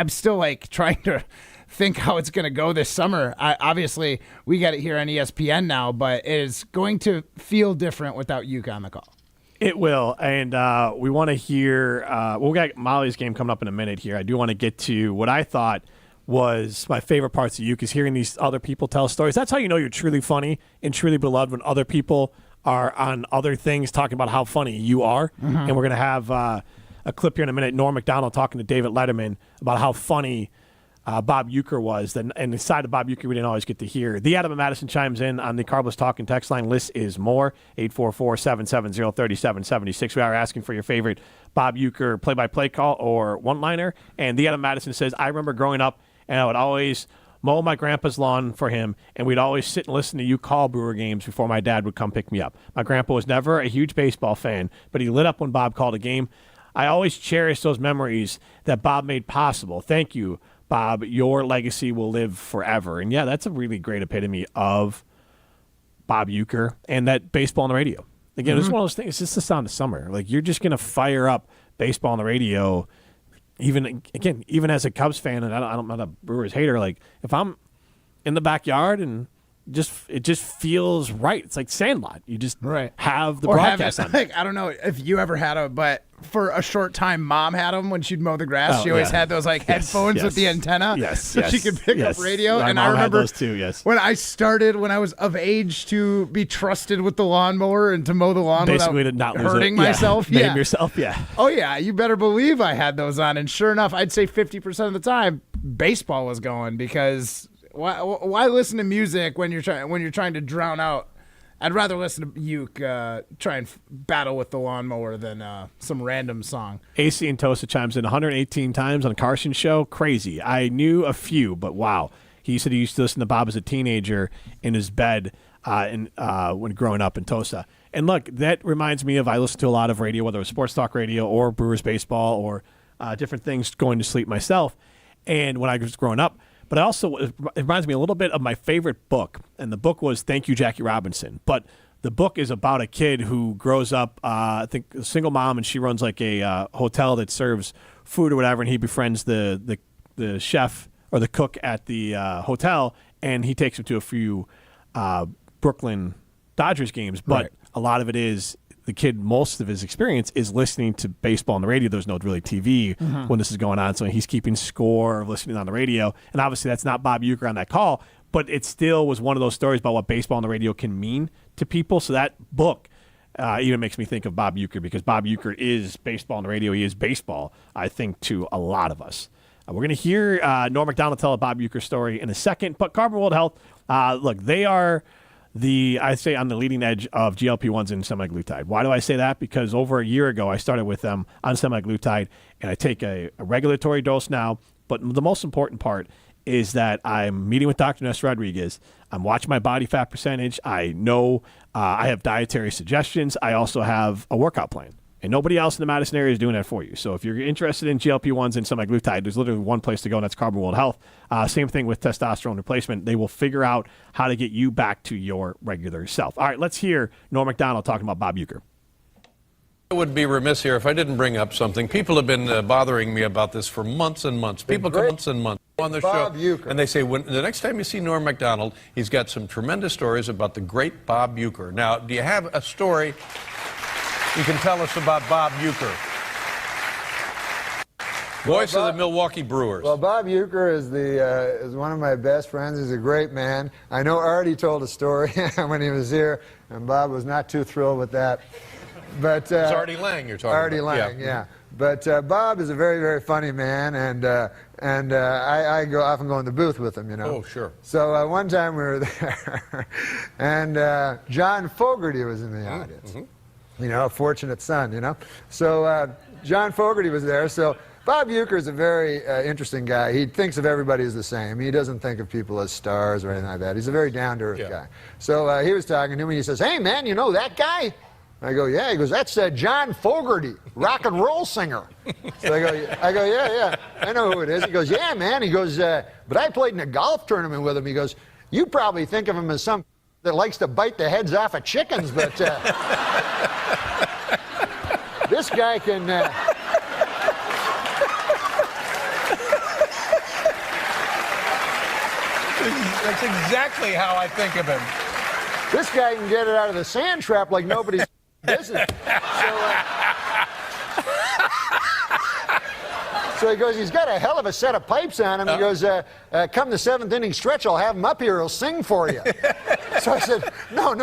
still, like, trying to think how it's going to go this summer. Obviously, we got it here on ESPN now, but it is going to feel different without Uke on the call. It will, and we want to hear we got Molly's game coming up in a minute here. I do want to get to what I thought was my favorite parts of Uke is hearing these other people tell stories. That's how you know you're truly funny and truly beloved, when other people are on other things talking about how funny you are. Mm-hmm. And we're going to have a clip here in a minute, Norm Macdonald talking to David Letterman about how funny Bob Uecker was. And the side of Bob Uecker we didn't always get to hear. The Adam and Madison chimes in on the Carbless Talk and text line. List is more, 844-770-3776. We are asking for your favorite Bob Uecker play-by-play call or one-liner. And the Adam Madison says, I remember growing up, and I would always mow my grandpa's lawn for him, and we'd always sit and listen to you call Brewer games before my dad would come pick me up. My grandpa was never a huge baseball fan, but he lit up when Bob called a game. I always cherish those memories that Bob made possible. Thank you, Bob. Your legacy will live forever. And, yeah, that's a really great epitome of Bob Uecker and that baseball on the radio. Again, It's one of those things. It's just the sound of summer. Like, you're just going to fire up baseball on the radio, even as a Cubs fan, and I'm not a Brewers hater. Like, if I'm in the backyard and it just feels right. It's like Sandlot. You just have the broadcast on. Like, I don't know if you ever had them, but for a short time, Mom had them when she'd mow the grass. She always had those headphones with the antenna, so she could pick up radio. My and mom I remember had those too. Yes, when I was of age to be trusted with the lawnmower and to mow the lawn basically without not lose hurting it. myself. Name yourself. Yeah. Oh yeah, you better believe I had those on. And sure enough, I'd say 50% of the time, baseball was going because. Why listen to music when you're trying to drown out? I'd rather listen to Uke try and battle with the lawnmower than some random song. AC and Tosa chimes in 118 times on Carson's show. Crazy. I knew a few, but wow. He said he used to listen to Bob as a teenager in his bed when growing up in Tosa. And look, that reminds me of I listened to a lot of radio, whether it was sports talk radio or Brewers baseball or different things going to sleep myself. And when I was growing up, but it reminds me a little bit of my favorite book, and the book was Thank You, Jackie Robinson. But the book is about a kid who grows up, I think, a single mom, and she runs like a hotel that serves food or whatever, and he befriends the chef or the cook at the hotel, and he takes him to a few Brooklyn Dodgers games. But a lot of it is the kid, most of his experience is listening to baseball on the radio. There's no really TV when this is going on, so he's keeping score of listening on the radio. And obviously that's not Bob Uecker on that call, but it still was one of those stories about what baseball on the radio can mean to people. So that book even makes me think of Bob Uecker because Bob Uecker is baseball on the radio. He is baseball, I think, to a lot of us. We're going to hear Norm Macdonald tell a Bob Uecker story in a second, but Carbon World Health, look, they are I'd say on the leading edge of GLP-1s and semaglutide. Why do I say that? Because over a year ago, I started with them on semaglutide, and I take a regulatory dose now. But the most important part is that I'm meeting with Dr. Ness Rodriguez. I'm watching my body fat percentage. I know I have dietary suggestions. I also have a workout plan. And nobody else in the Madison area is doing that for you. So if you're interested in GLP-1s and semaglutide, there's literally one place to go, and that's Carbon World Health. Same thing with testosterone replacement. They will figure out how to get you back to your regular self. All right, let's hear Norm Macdonald talking about Bob Uecker. I would be remiss here if I didn't bring up something. People have been bothering me about this for months and months. People come months and months on the show, and they say, the next time you see Norm Macdonald, he's got some tremendous stories about the great Bob Uecker. Now, do you have a story you can tell us about Bob Uecker? Voice of the Milwaukee Brewers. Well, Bob Uecker is one of my best friends. He's a great man. I know Artie told a story when he was here, and Bob was not too thrilled with that. But it's Artie Lang you're talking Artie about. Lang, yeah. But Bob is a very, very funny man, and I often go in the booth with him, you know. Oh, sure. So one time we were there, and John Fogerty was in the audience. You know, a fortunate son, you know. So John Fogerty was there. So Bob Uecker is a very interesting guy. He thinks of everybody as the same. He doesn't think of people as stars or anything like that. He's a very down-to-earth guy. So he was talking to me, and he says, "Hey, man, you know that guy?" I go, "Yeah." He goes, "That's John Fogerty, rock and roll singer." So I go, yeah, I know who it is. He goes, "Yeah, man." He goes, "But I played in a golf tournament with him." He goes, "You probably think of him as some that likes to bite the heads off of chickens, but this guy can." That's exactly how I think of him. This guy can get it out of the sand trap like nobody's business. So he goes, he's got a hell of a set of pipes on him. He goes, come the seventh inning stretch, I'll have him up here. He'll sing for you. So I said, no,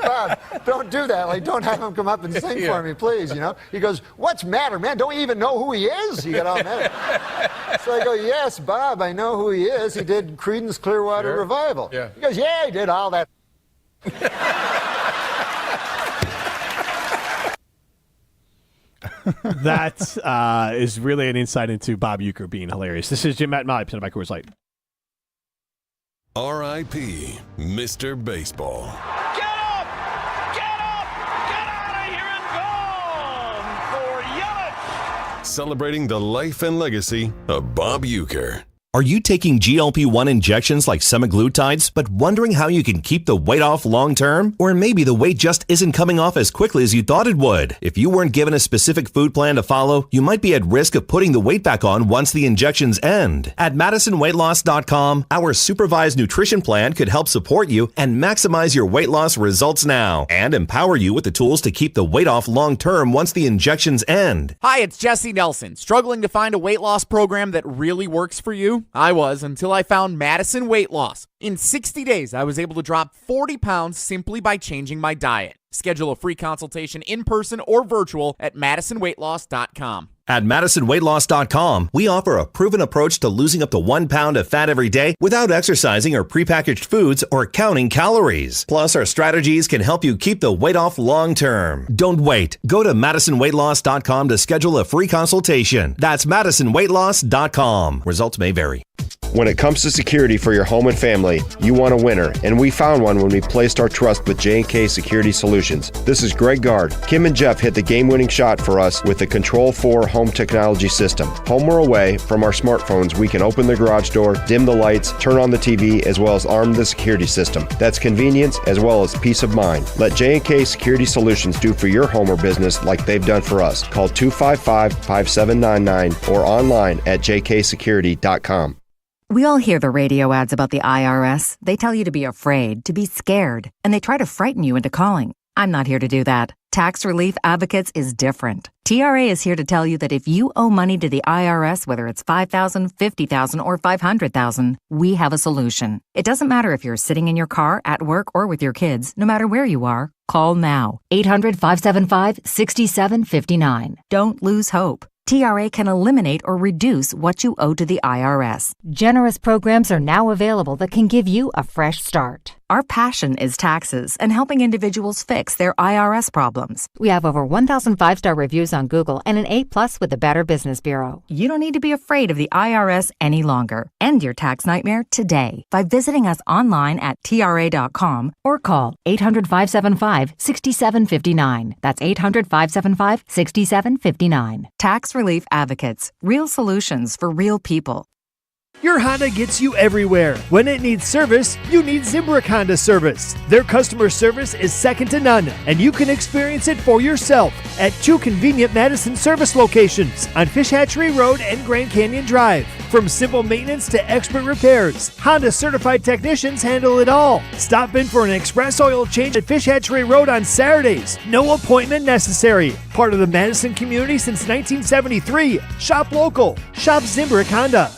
Bob, don't do that. Like, don't have him come up and sing for me, please, you know. He goes, what's matter, man? Don't you even know who he is? He got all mad. So I go, yes, Bob, I know who he is. He did Creedence Clearwater Revival. Yeah. He goes, yeah, he did all that. That is really an insight into Bob Uecker being hilarious. This is Jim Matt Molly, presented by Coors Light. R.I.P. Mr. Baseball. Get up! Get up! Get out of here and gone for Yelich! Celebrating the life and legacy of Bob Uecker. Are you taking GLP-1 injections like semaglutides, but wondering how you can keep the weight off long term? Or maybe the weight just isn't coming off as quickly as you thought it would? If you weren't given a specific food plan to follow, you might be at risk of putting the weight back on once the injections end. At MadisonWeightLoss.com, our supervised nutrition plan could help support you and maximize your weight loss results now and empower you with the tools to keep the weight off long term once the injections end. Hi, it's Jesse Nelson. Struggling to find a weight loss program that really works for you? I was, until I found Madison Weight Loss. In 60 days, I was able to drop 40 pounds simply by changing my diet. Schedule a free consultation in person or virtual at MadisonWeightLoss.com. At MadisonWeightLoss.com, we offer a proven approach to losing up to 1 pound of fat every day without exercising or prepackaged foods or counting calories. Plus, our strategies can help you keep the weight off long term. Don't wait. Go to MadisonWeightLoss.com to schedule a free consultation. That's MadisonWeightLoss.com. Results may vary. When it comes to security for your home and family, you want a winner, and we found one when we placed our trust with J&K Security Solutions. This is Greg Gard. Kim and Jeff hit the game-winning shot for us with the Control 4 home technology system. Home or away, from our smartphones, we can open the garage door, dim the lights, turn on the TV, as well as arm the security system. That's convenience as well as peace of mind. Let J&K Security Solutions do for your home or business like they've done for us. Call 255-5799 or online at jksecurity.com. We all hear the radio ads about the IRS. They tell you to be afraid, to be scared, and they try to frighten you into calling. I'm not here to do that. Tax Relief Advocates is different. TRA is here to tell you that if you owe money to the IRS, whether it's $5,000, $50,000, or $500,000, we have a solution. It doesn't matter if you're sitting in your car, at work, or with your kids. No matter where you are, call now. 800-575-6759. Don't lose hope. TRA can eliminate or reduce what you owe to the IRS. Generous programs are now available that can give you a fresh start. Our passion is taxes and helping individuals fix their IRS problems. We have over 1,000 5-star reviews on Google and an A+ with the Better Business Bureau. You don't need to be afraid of the IRS any longer. End your tax nightmare today by visiting us online at TRA.com or call 800-575-6759. That's 800-575-6759. Tax Relief Advocates. Real solutions for real people. Your Honda gets you everywhere. When it needs service, you need Zimbrick Honda service. Their customer service is second to none, and you can experience it for yourself at 2 convenient Madison service locations on Fish Hatchery Road and Grand Canyon Drive. From simple maintenance to expert repairs, Honda certified technicians handle it all. Stop in for an express oil change at Fish Hatchery Road on Saturdays. No appointment necessary. Part of the Madison community since 1973. Shop local. Shop Zimbrick Honda.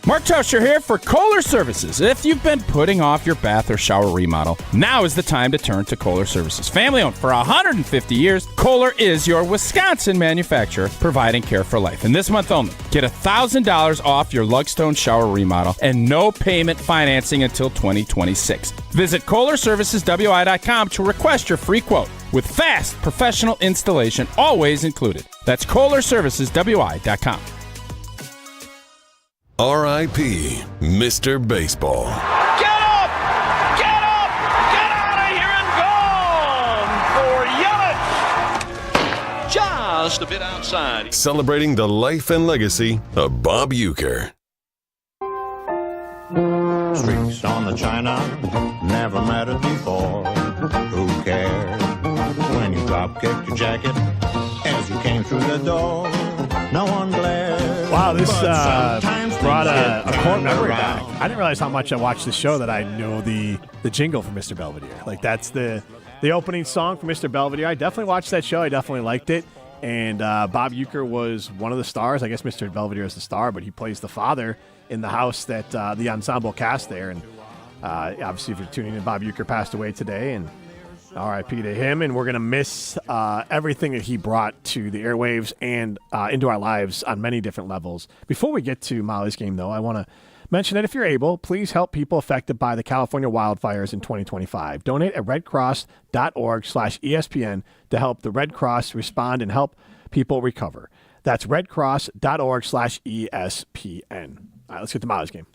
Mark Tauscher here for Kohler Services. If you've been putting off your bath or shower remodel, now is the time to turn to Kohler Services. Family owned for 150 years, Kohler is your Wisconsin manufacturer providing care for life. And this month only, get $1,000 off your Lugstone shower remodel and no payment financing until 2026. Visit KohlerServicesWI.com to request your free quote with fast professional installation always included. That's KohlerServicesWI.com. R.I.P. Mr. Baseball. Get up! Get up! Get out of here and gone for Yelich! Just a bit outside. Celebrating the life and legacy of Bob Uecker. Streaks on the china, never mattered before. Who cared when you drop-kicked your jacket as you came through the door? No one glared. Wow, this brought a core memory back. I didn't realize how much I watched the show that I know the jingle for Mr. Belvedere. Like, that's the opening song for Mr. Belvedere. I definitely watched that show. I definitely liked it. And Bob Uecker was one of the stars. I guess Mr. Belvedere is the star, but he plays the father in the house that the ensemble cast there. And obviously, if you're tuning in, Bob Uecker passed away today, and R.I.P. to him. And we're going to miss everything that he brought to the airwaves and into our lives on many different levels. Before we get to Molly's game, though, I want to mention that if you're able, please help people affected by the California wildfires in 2025. Donate at redcross.org/ESPN to help the Red Cross respond and help people recover. That's redcross.org/ESPN. All right, let's get to Molly's game.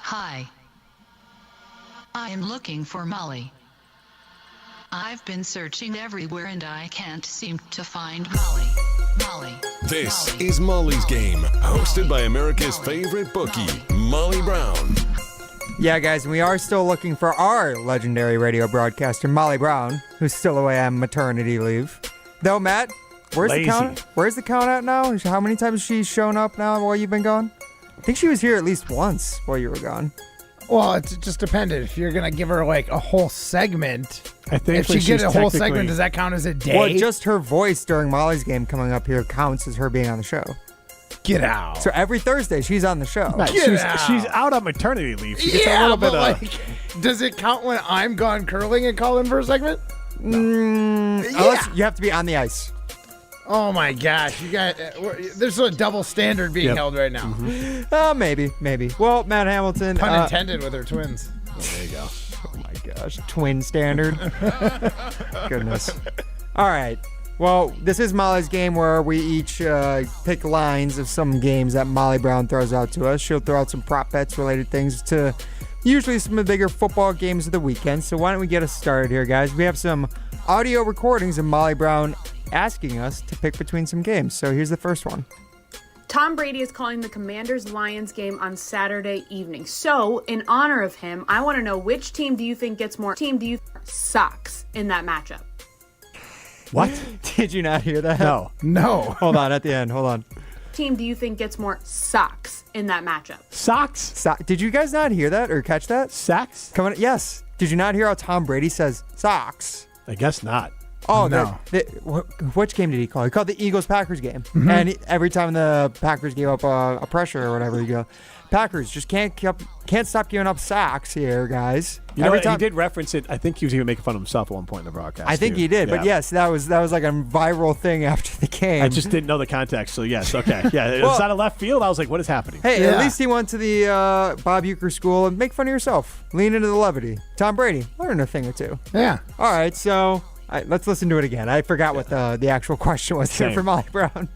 Hi. I am looking for Molly. I've been searching everywhere and I can't seem to find Molly. Molly. This is Molly's Game, hosted by America's favorite bookie, Molly Brown. Yeah, guys, we are still looking for our legendary radio broadcaster, Molly Brown, who's still away on maternity leave. Though, Matt, where's the count at now? How many times has she shown up now while you've been gone? I think she was here at least once while you were gone. Well, it just depended. If you're going to give her like a whole segment, I think if she gets a whole segment, does that count as a day? Well, just her voice during Molly's Game coming up here counts as her being on the show. Get out. So every Thursday, she's on the show. Right, she's out on maternity leave. She gets a little bit of... does it count when I'm gone curling and call in for a segment? Unless you have to be on the ice. Oh my gosh, you got there's a double standard being held right now. Mm-hmm. Maybe. Well, Matt Hamilton. Pun intended with her twins. There you go. Oh my gosh, twin standard. Goodness. All right. Well, this is Molly's Game where we each pick lines of some games that Molly Brown throws out to us. She'll throw out some prop bets related things to usually some of the bigger football games of the weekend. So why don't we get us started here, guys? We have some audio recordings of Molly Brown asking us to pick between some games. So here's the first one. Tom Brady is calling the Commanders-Lions game on Saturday evening. So, in honor of him, I want to know which team do you think gets more socks in that matchup? What? Did you not hear that? No. Hold on, at the end. Hold on. Team do you think gets more socks in that matchup? Socks? Did you guys not hear that or catch that? Socks? Yes. Did you not hear how Tom Brady says socks? I guess not. Oh, no. Which game did he call? He called the Eagles-Packers game. Mm-hmm. And every time the Packers gave up a pressure or whatever, you go, Packers just can't stop giving up sacks here, guys. Every time he did reference it. I think he was even making fun of himself at one point in the broadcast. I think he did, but yes, that was like a viral thing after the game. I just didn't know the context, so yes, okay. Yeah, it was out of left field. I was like, what is happening? Hey, at least he went to the Bob Uecker school and make fun of yourself. Lean into the levity. Tom Brady, learn a thing or two. Yeah. All right, so... let's listen to it again. I forgot what the actual question was here for Molly Brown.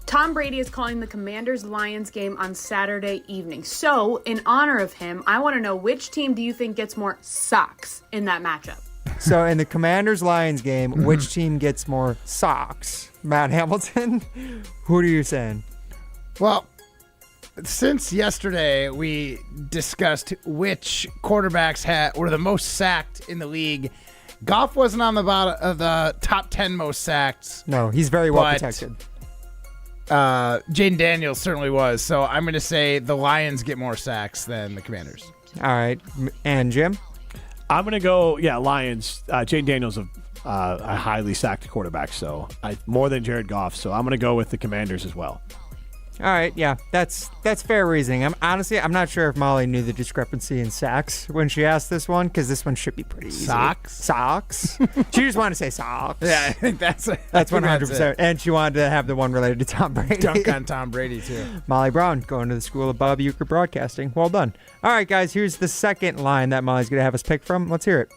Tom Brady is calling the Commanders-Lions game on Saturday evening. So, in honor of him, I want to know which team do you think gets more socks in that matchup? So, in the Commanders-Lions game, which team gets more socks? Matt Hamilton? Who are you saying? Well, since yesterday we discussed which quarterbacks were the most sacked in the league, Goff wasn't on the bottom of the top 10 most sacked. No, he's very well protected. Jaden Daniels certainly was. So I'm going to say the Lions get more sacks than the Commanders. All right. And Jim? I'm going to go, Lions. Jaden Daniels a highly sacked quarterback, so more than Jared Goff. So I'm going to go with the Commanders as well. All right, yeah, that's fair reasoning. I'm not sure if Molly knew the discrepancy in sacks when she asked this one, because this one should be pretty easy. Socks. She just wanted to say socks. Yeah, I think that's 100%. And she wanted to have the one related to Tom Brady. Dunk on Tom Brady too. Molly Brown going to the School of Bob Uecker Broadcasting. Well done. All right, guys, here's the second line that Molly's going to have us pick from. Let's hear it.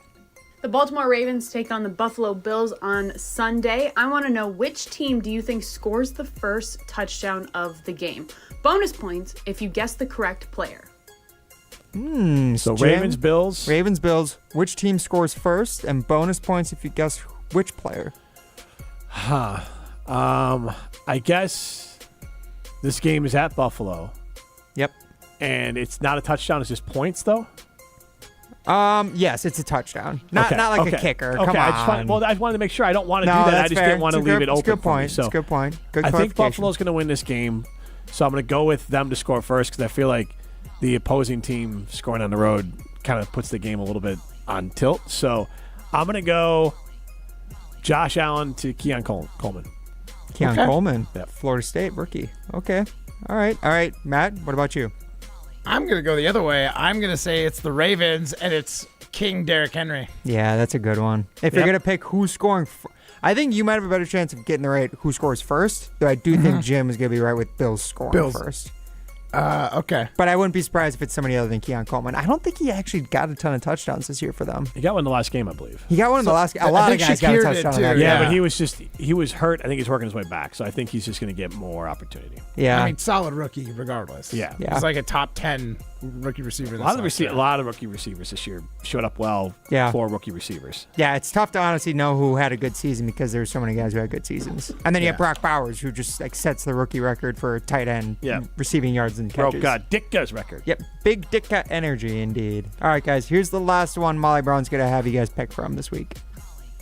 The Baltimore Ravens take on the Buffalo Bills on Sunday. I want to know which team do you think scores the first touchdown of the game? Bonus points if you guess the correct player. So Ravens, Bills. Ravens, Bills. Which team scores first? And bonus points if you guess which player. I guess this game is at Buffalo. Yep. And it's not a touchdown, it's just points, though? Yes, it's a touchdown. Not like a kicker. Okay. Come on. I just wanted to make sure. I don't want to do that. I just didn't want to leave it open. Good point. For me. So it's a good point. Good I think Buffalo's going to win this game, so I'm going to go with them to score first because I feel like the opposing team scoring on the road kind of puts the game a little bit on tilt. So I'm going to go Josh Allen to Keon Coleman. Keon Coleman, Florida State rookie. Okay. All right. Matt, what about you? I'm going to go the other way. I'm going to say it's the Ravens, and it's King Derrick Henry. Yeah, that's a good one. If you're going to pick who's scoring, I think you might have a better chance of getting the right who scores first, though I do think Jim is going to be right with Bills scoring first. Okay. But I wouldn't be surprised if it's somebody other than Keon Coleman. I don't think he actually got a ton of touchdowns this year for them. He got one in the last game, I believe. He got one in the last game. A lot of guys got a touchdown in that game. Yeah, but he was hurt. I think he's working his way back, so I think he's just going to get more opportunity. Yeah. I mean, solid rookie regardless. Yeah. He's like a top 10 rookie receiver. A lot of rookie receivers this year showed up well for rookie receivers. Yeah, it's tough to honestly know who had a good season because there's so many guys who had good seasons. And then you have Brock Bowers, who just like sets the rookie record for tight end receiving yards and catches. Broke Ditka's record. Yep, big Ditka energy indeed. All right, guys, here's the last one Molly Brown's going to have you guys pick from this week.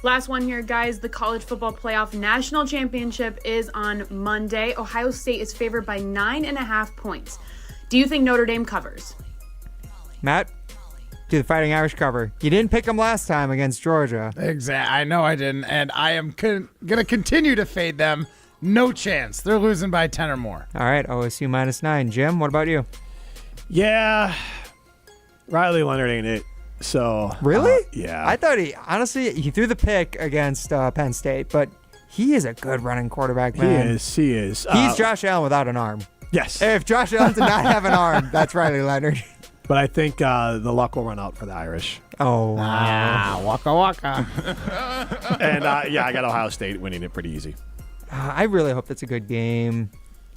Last one here, guys. The college football playoff national championship is on Monday. Ohio State is favored by 9.5 points. Do you think Notre Dame covers? Matt, do the Fighting Irish cover? You didn't pick them last time against Georgia. Exactly. I know I didn't, and I am going to continue to fade them. No chance. They're losing by 10 or more. All right, OSU -9. Jim, what about you? Yeah, Riley Leonard ain't it. So really? Yeah. I thought he threw the pick against Penn State, but he is a good running quarterback, man. He is. He's Josh Allen without an arm. Yes. If Josh Allen did not have an arm, that's Riley Leonard. But I think the luck will run out for the Irish. Oh, waka waka. And I got Ohio State winning it pretty easy. I really hope that's a good game.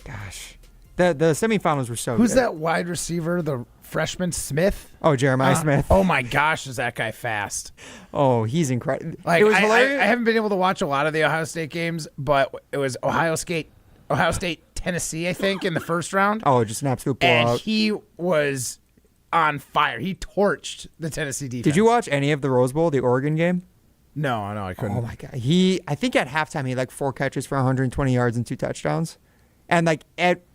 Gosh, the semifinals were so. Who's good. that wide receiver? The freshman Smith? Oh, Jeremiah Smith. Oh my gosh, is that guy fast? Oh, he's incredible. Like, it was hilarious. I haven't been able to watch a lot of the Ohio State games, but it was Ohio State, Tennessee, I think, in the first round. Oh, just an absolute blowout. And he was on fire. He torched the Tennessee defense. Did you watch any of the Rose Bowl, the Oregon game? No, I couldn't. Oh my god, I think at halftime he had like 4 catches for 120 yards and 2 touchdowns. And at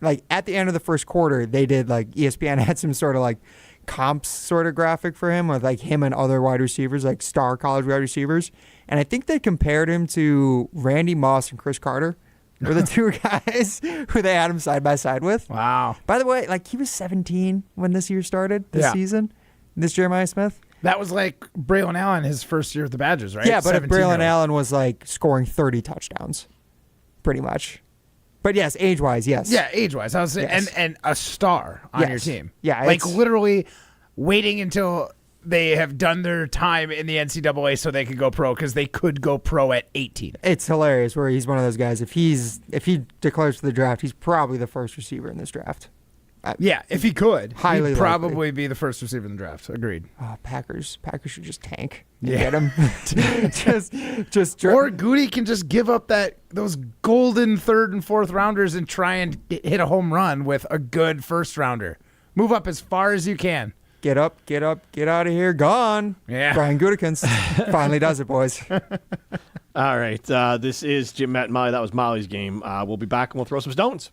the end of the first quarter, they did like ESPN had some sort of like comps sort of graphic for him with like him and other wide receivers, like star college wide receivers. And I think they compared him to Randy Moss and Chris Carter, were the two guys who they had him side by side with. Wow. By the way, like he was 17 when this year started, this season. This Jeremiah Smith. That was like Braylon Allen his first year with the Badgers, right? Yeah, but if Braylon Allen was like scoring 30 touchdowns, pretty much. But yes, age-wise, yes. Yeah, age-wise. I was saying, Yes. and a star on your team. Yeah, like literally waiting until they have done their time in the NCAA so they could go pro because they could go pro at 18. It's hilarious where he's one of those guys. If he declares for the draft, he's probably the first receiver in this draft. Yeah, if he could, highly he'd probably likely. be the first receiver in the draft. Agreed. Oh, Packers should just tank and Yeah. get him. Or Goody can just give up those golden 3rd and 4th rounders and try and hit a home run with a good 1st rounder. Move up as far as you can. Get up, get out of here, gone. Yeah. Brian Gutekunst finally does it, boys. All right, this is Jim, Matt, and Molly. That was Molly's game. We'll be back and we'll throw some stones.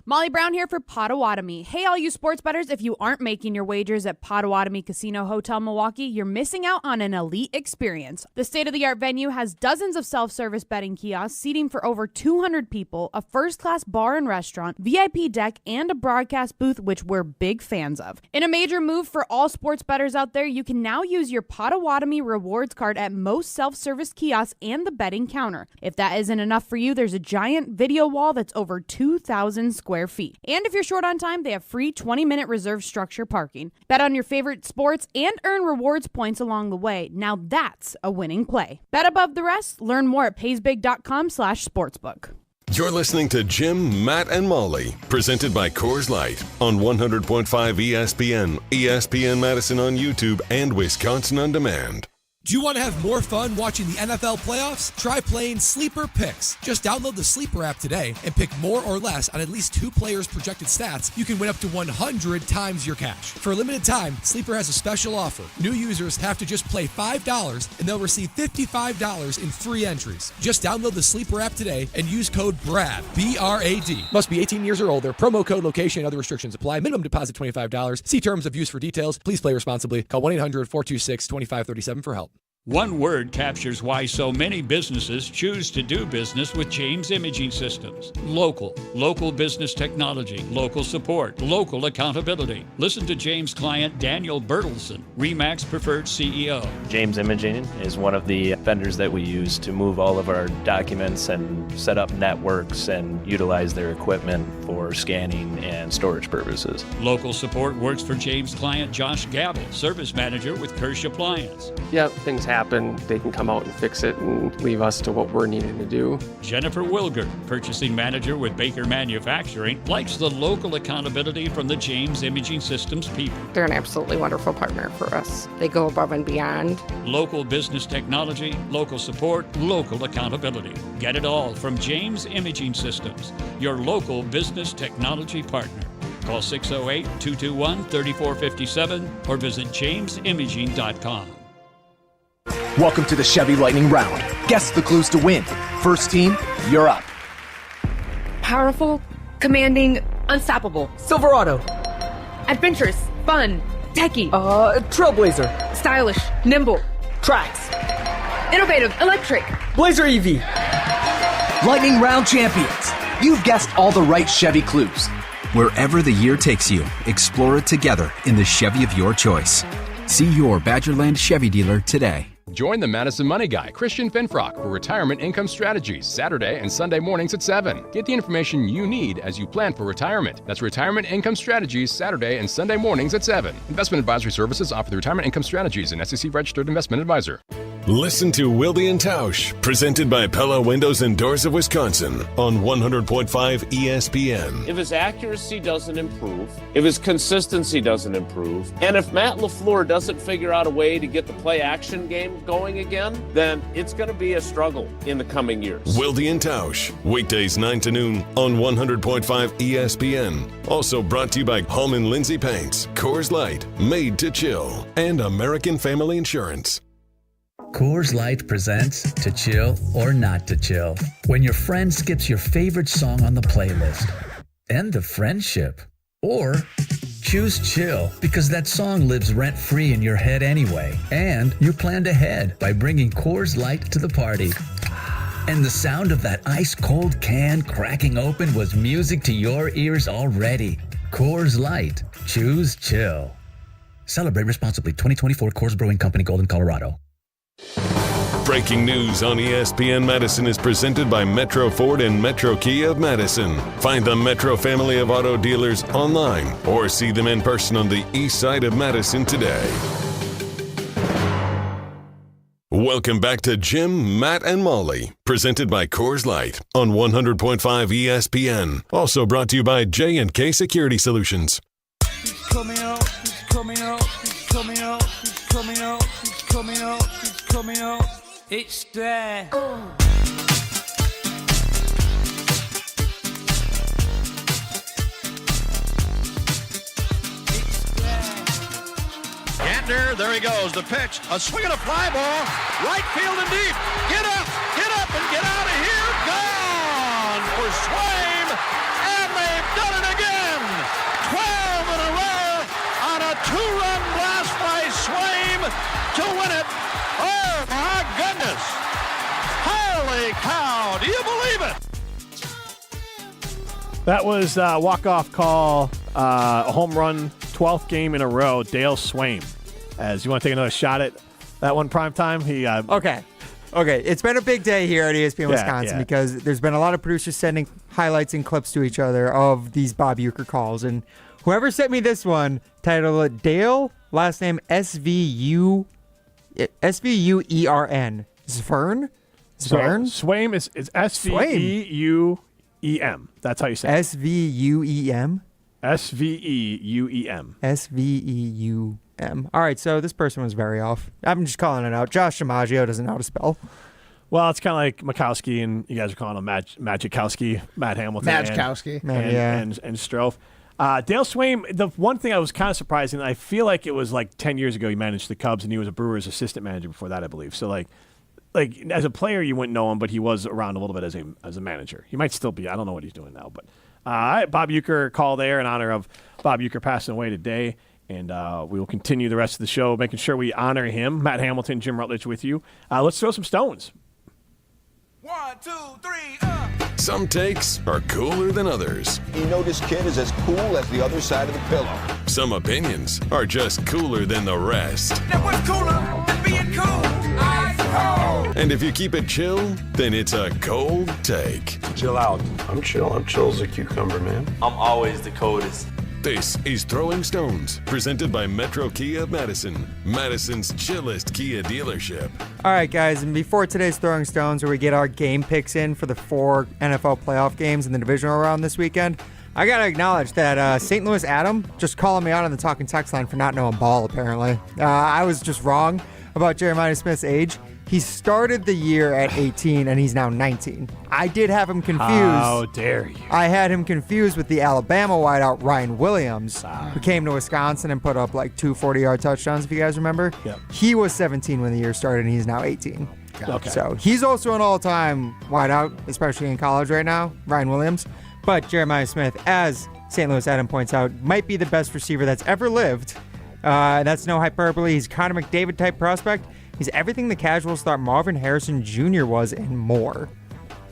Molly Brown here for Potawatomi. Hey, all you sports bettors, if you aren't making your wagers at Potawatomi Casino Hotel Milwaukee, you're missing out on an elite experience. The state-of-the-art venue has dozens of self-service betting kiosks, seating for over 200 people, a first-class bar and restaurant, VIP deck, and a broadcast booth, which we're big fans of. In a major move for all sports bettors out there, you can now use your Potawatomi rewards card at most self-service kiosks and the betting counter. If that isn't enough for you, there's a giant video wall that's over 2,000 square feet. And if you're short on time, they have free 20-minute reserve structure parking. Bet on your favorite sports and earn rewards points along the way. Now that's a winning play. Bet above the rest. Learn more at paysbig.com/sportsbook. You're listening to Jim, Matt, and Molly, presented by Coors Light on 100.5 ESPN, ESPN Madison on YouTube, and Wisconsin On Demand. Do you want to have more fun watching the NFL playoffs? Try playing Sleeper Picks. Just download the Sleeper app today and pick more or less on at least 2 players' projected stats. You can win up to 100 times your cash. For a limited time, Sleeper has a special offer. New users have to just play $5 and they'll receive $55 in free entries. Just download the Sleeper app today and use code BRAD, B-R-A-D. Must be 18 years or older. Promo code, location, and other restrictions apply. Minimum deposit $25. See terms of use for details. Please play responsibly. Call 1-800-426-2537 for help. One word captures why so many businesses choose to do business with James Imaging Systems. Local. Local business technology. Local support. Local accountability. Listen to James' client Daniel Bertelson, RE/MAX Preferred CEO. James Imaging is one of the vendors that we use to move all of our documents and set up networks and utilize their equipment for scanning and storage purposes. Local support works for James' client Josh Gabel, Service Manager with Kirsch Appliance. Yeah, things happen, they can come out and fix it and leave us to what we're needing to do. Jennifer Wilger, purchasing manager with Baker Manufacturing, likes the local accountability from the James Imaging Systems people. They're an absolutely wonderful partner for us. They go above and beyond. Local business technology, local support, local accountability. Get it all from James Imaging Systems, your local business technology partner. Call 608-221-3457 or visit jamesimaging.com. Welcome to the Chevy Lightning Round. Guess the clues to win. First team, you're up. Powerful, commanding, unstoppable. Silverado. Adventurous, fun, techie. Trailblazer. Stylish, nimble. Trax. Innovative, electric. Blazer EV. Lightning Round champions. You've guessed all the right Chevy clues. Wherever the year takes you, explore it together in the Chevy of your choice. See your Badgerland Chevy dealer today. Join the Madison Money Guy, Christian Finfrock, for Retirement Income Strategies, Saturday and Sunday mornings at 7. Get the information you need as you plan for retirement. That's Retirement Income Strategies, Saturday and Sunday mornings at 7. Investment advisory services offered through Retirement Income Strategies, an SEC-registered investment advisor. Listen to Wilde and Tausch, presented by Pella Windows and Doors of Wisconsin on 100.5 ESPN. If his accuracy doesn't improve, if his consistency doesn't improve, and if Matt LaFleur doesn't figure out a way to get the play-action game going again, then it's going to be a struggle in the coming years. Wilde and Tausch, weekdays 9 to noon on 100.5 ESPN. Also brought to you by Hallman Lindsay Paints, Coors Light, Made to Chill, and American Family Insurance. Coors Light presents To Chill or Not to Chill. When your friend skips your favorite song on the playlist. End the friendship. Or choose chill because that song lives rent-free in your head anyway. And you planned ahead by bringing Coors Light to the party. And the sound of that ice-cold can cracking open was music to your ears already. Coors Light. Choose chill. Celebrate responsibly. 2024 Coors Brewing Company, Golden, Colorado. Breaking news on ESPN Madison is presented by Metro Ford and Metro Kia of Madison. Find the Metro family of auto dealers online or see them in person on the east side of Madison today. Welcome back to Jim, Matt, and Molly, presented by Coors Light on 100.5 ESPN. Also brought to you by J&K Security Solutions. He's coming out, he's coming out, he's coming out, he's coming out, he's coming out, he's coming out. It's there. Gantner, there he goes. The pitch, a swing and a fly ball, right field and deep. Get up and get out of here. Gone for Swaim, and they've done it again. 12 in a row on a two-run blast by Swaim to win it. Oh, my goodness. Holy cow. Do you believe it? That was a walk-off call, a home run, 12th game in a row, Dale Swaim. As you want to take another shot at that one prime time? Okay. It's been a big day here at ESPN Wisconsin because there's been a lot of producers sending highlights and clips to each other of these Bob Uecker calls. And whoever sent me this one titled it Dale, last name S-V-U-E-R-N. Svern? Swaim is S-V-E-U-E-M. That's how you say it. S-V-U-E-M? S-V-E-U-E-M. S-V-E-U-M. All right, so this person was very off. I'm just calling it out. Josh DiMaggio doesn't know how to spell. Well, it's kind of like Makowski, and you guys are calling him Magikowski, Matt Hamilton. Magikowski. And Strofe. Dale Swaim, the one thing I was kind of surprised, and I feel like it was like 10 years ago he managed the Cubs, and he was a Brewers assistant manager before that, I believe. So, like as a player, you wouldn't know him, but he was around a little bit as a manager. He might still be. I don't know what he's doing now. But Bob Uecker call there in honor of Bob Uecker passing away today. And we will continue the rest of the show, making sure we honor him. Matt Hamilton, Jim Rutledge with you. Let's throw some stones. 1, 2, 3, Some takes are cooler than others. You know this kid is as cool as the other side of the pillow. Some opinions are just cooler than the rest. That was cooler than being cool. Ice cold. And if you keep it chill, then it's a cold take. Chill out. I'm chill. I'm chill as a cucumber, man. I'm always the coldest. This is Throwing Stones, presented by Metro Kia of Madison, Madison's chillest Kia dealership. All right, guys, and before today's Throwing Stones, where we get our game picks in for the 4 NFL playoff games in the divisional round this weekend, I got to acknowledge that St. Louis Adam just calling me out on the talking text line for not knowing ball, apparently. I was just wrong about Jeremiah Smith's age. He started the year at 18, and he's now 19. I did have him confused. How dare you? I had him confused with the Alabama wideout, Ryan Williams, who came to Wisconsin and put up like 2 40-yard touchdowns, if you guys remember. Yep. He was 17 when the year started, and he's now 18. Okay. So he's also an all-time wideout, especially in college right now, Ryan Williams. But Jeremiah Smith, as St. Louis Adam points out, might be the best receiver that's ever lived. That's no hyperbole. He's Connor McDavid-type prospect. He's everything the casuals thought Marvin Harrison Jr. was and more.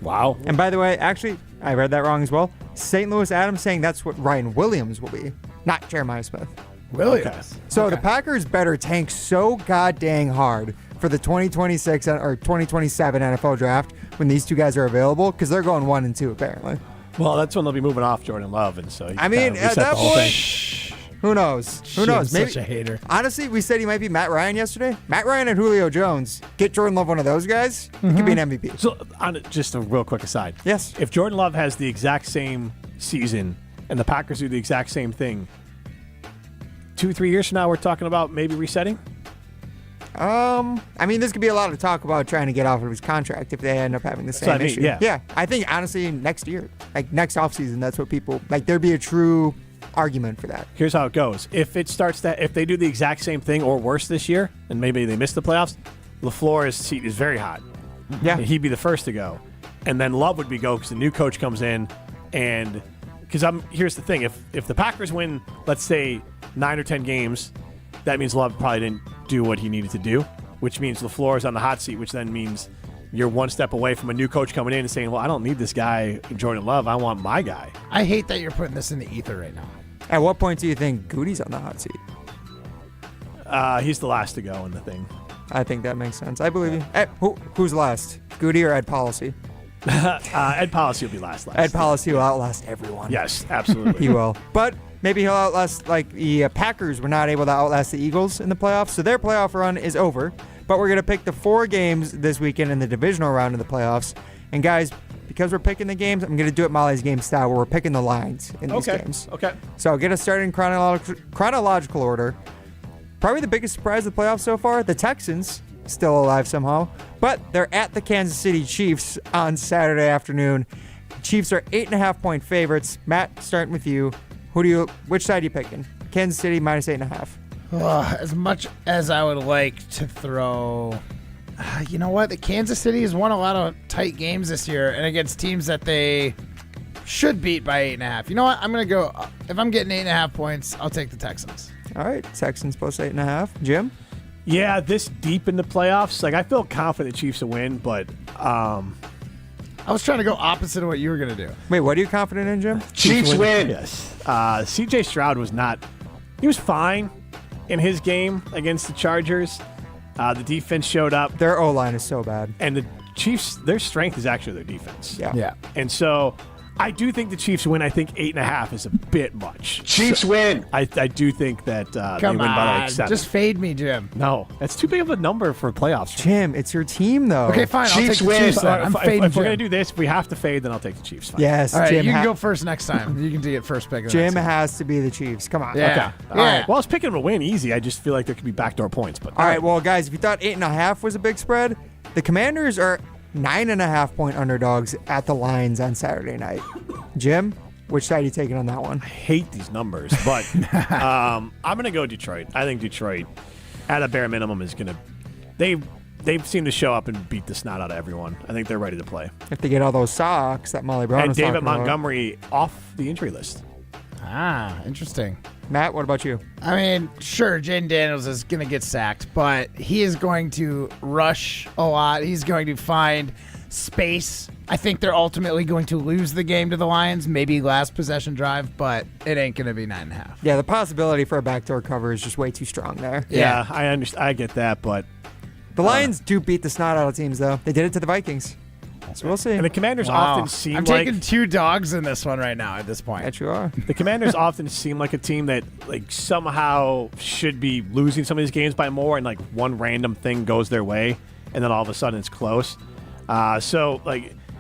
Wow. And by the way, actually, I read that wrong as well. St. Louis Adams saying that's what Ryan Williams will be, not Jeremiah Smith. Williams. Okay. So the Packers better tank so goddamn hard for the 2026 or 2027 NFL draft when these two guys are available, because they're going 1 and 2 apparently. Well, that's when they'll be moving off Jordan Love, and so I mean, at that point, who knows? Who knows? Maybe. Such a hater. Honestly, we said he might be Matt Ryan yesterday. Matt Ryan and Julio Jones. Get Jordan Love one of those guys. He could be an MVP. So, just a real quick aside. Yes. If Jordan Love has the exact same season and the Packers do the exact same thing, 2-3 years from now, we're talking about maybe resetting? I mean, this could be a lot of talk about trying to get off of his contract if they end up having the same issue. Yeah. I think, honestly, next year, like next offseason, that's what people, like there'd be a true argument for that. Here's how it goes. If they do the exact same thing or worse this year, and maybe they miss the playoffs, LaFleur's seat is very hot. Yeah. And he'd be the first to go. And then Love would be go because the new coach comes in, and here's the thing. If the Packers win, let's say 9 or 10 games, that means Love probably didn't do what he needed to do, which means LaFleur is on the hot seat, which then means you're one step away from a new coach coming in and saying, well, I don't need this guy, Jordan Love. I want my guy. I hate that you're putting this in the ether right now. At what point do you think Goody's on the hot seat? He's the last to go in the thing. I think that makes sense. I believe you. Who's last? Goody or Ed Policy? Ed Policy will be last. Ed Policy will outlast everyone. Yes, absolutely. He will. But maybe he'll outlast, like the Packers were not able to outlast the Eagles in the playoffs, so their playoff run is over. But we're going to pick the 4 games this weekend in the divisional round of the playoffs. And guys, because we're picking the games, I'm going to do it Molly's game style, where we're picking the lines in these games. Okay. So I'll get us started in chronological order. Probably the biggest surprise of the playoffs so far, the Texans, still alive somehow. But they're at the Kansas City Chiefs on Saturday afternoon. Chiefs are 8.5-point favorites. Matt, starting with you. Which side are you picking? Kansas City minus 8.5. As much as I would like to throw, you know what? The Kansas City has won a lot of tight games this year, and against teams that they should beat by 8.5. You know what? I'm going to go, if I'm getting 8.5 points, I'll take the Texans. All right, Texans plus 8.5. Jim? Yeah, this deep in the playoffs, like I feel confident the Chiefs will win, but I was trying to go opposite of what you were going to do. Wait, what are you confident in, Jim? Chiefs win. Yes. C.J. Stroud he was fine in his game against the Chargers. The defense showed up. Their O-line is so bad. And the Chiefs, their strength is actually their defense. Yeah. And so I do think the Chiefs win. I think 8.5 is a bit much. Chiefs win. I do think that they Come win by on, like 7. just fade me, Jim. No, that's too big of a number for playoffs. Jim, it's your team, though. Okay, fine. I'll take Chiefs the win. Chiefs. Then. I'm fading If we're Jim. going to do this, if we have to fade, then I'll take the Chiefs. Fine. Yes, All right, Jim. you can go first next time. You can get first pick. Jim has to be the Chiefs. Come on. Yeah. Okay. All right. Well, I was picking them to win easy. I just feel like there could be backdoor points. But All right, well, guys, if you thought 8.5 was a big spread, the Commanders are 9.5-point underdogs at the Lions on Saturday night. Jim, which side are you taking on that one? I hate these numbers, but I'm going to go Detroit. I think Detroit, at a bare minimum, is going to they've seemed to show up and beat the snot out of everyone. I think they're ready to play. If they get all those socks that Molly Brown and was David talking about. Montgomery off the injury list. Interesting. Matt, what about you? I mean, sure, Jaden Daniels is going to get sacked, but he is going to rush a lot. He's going to find space. I think they're ultimately going to lose the game to the Lions, maybe last possession drive, but it ain't going to be 9.5. Yeah, the possibility for a backdoor cover is just way too strong there. Yeah, I understand. I get that, but the Lions do beat the snot out of teams, though. They did it to the Vikings. So we'll see. And the Commanders often seem I'm like... taking 2 dogs in this one right now at this point. That you are. The Commanders often seem like a team that somehow should be losing some of these games by more, and one random thing goes their way, and then all of a sudden it's close. So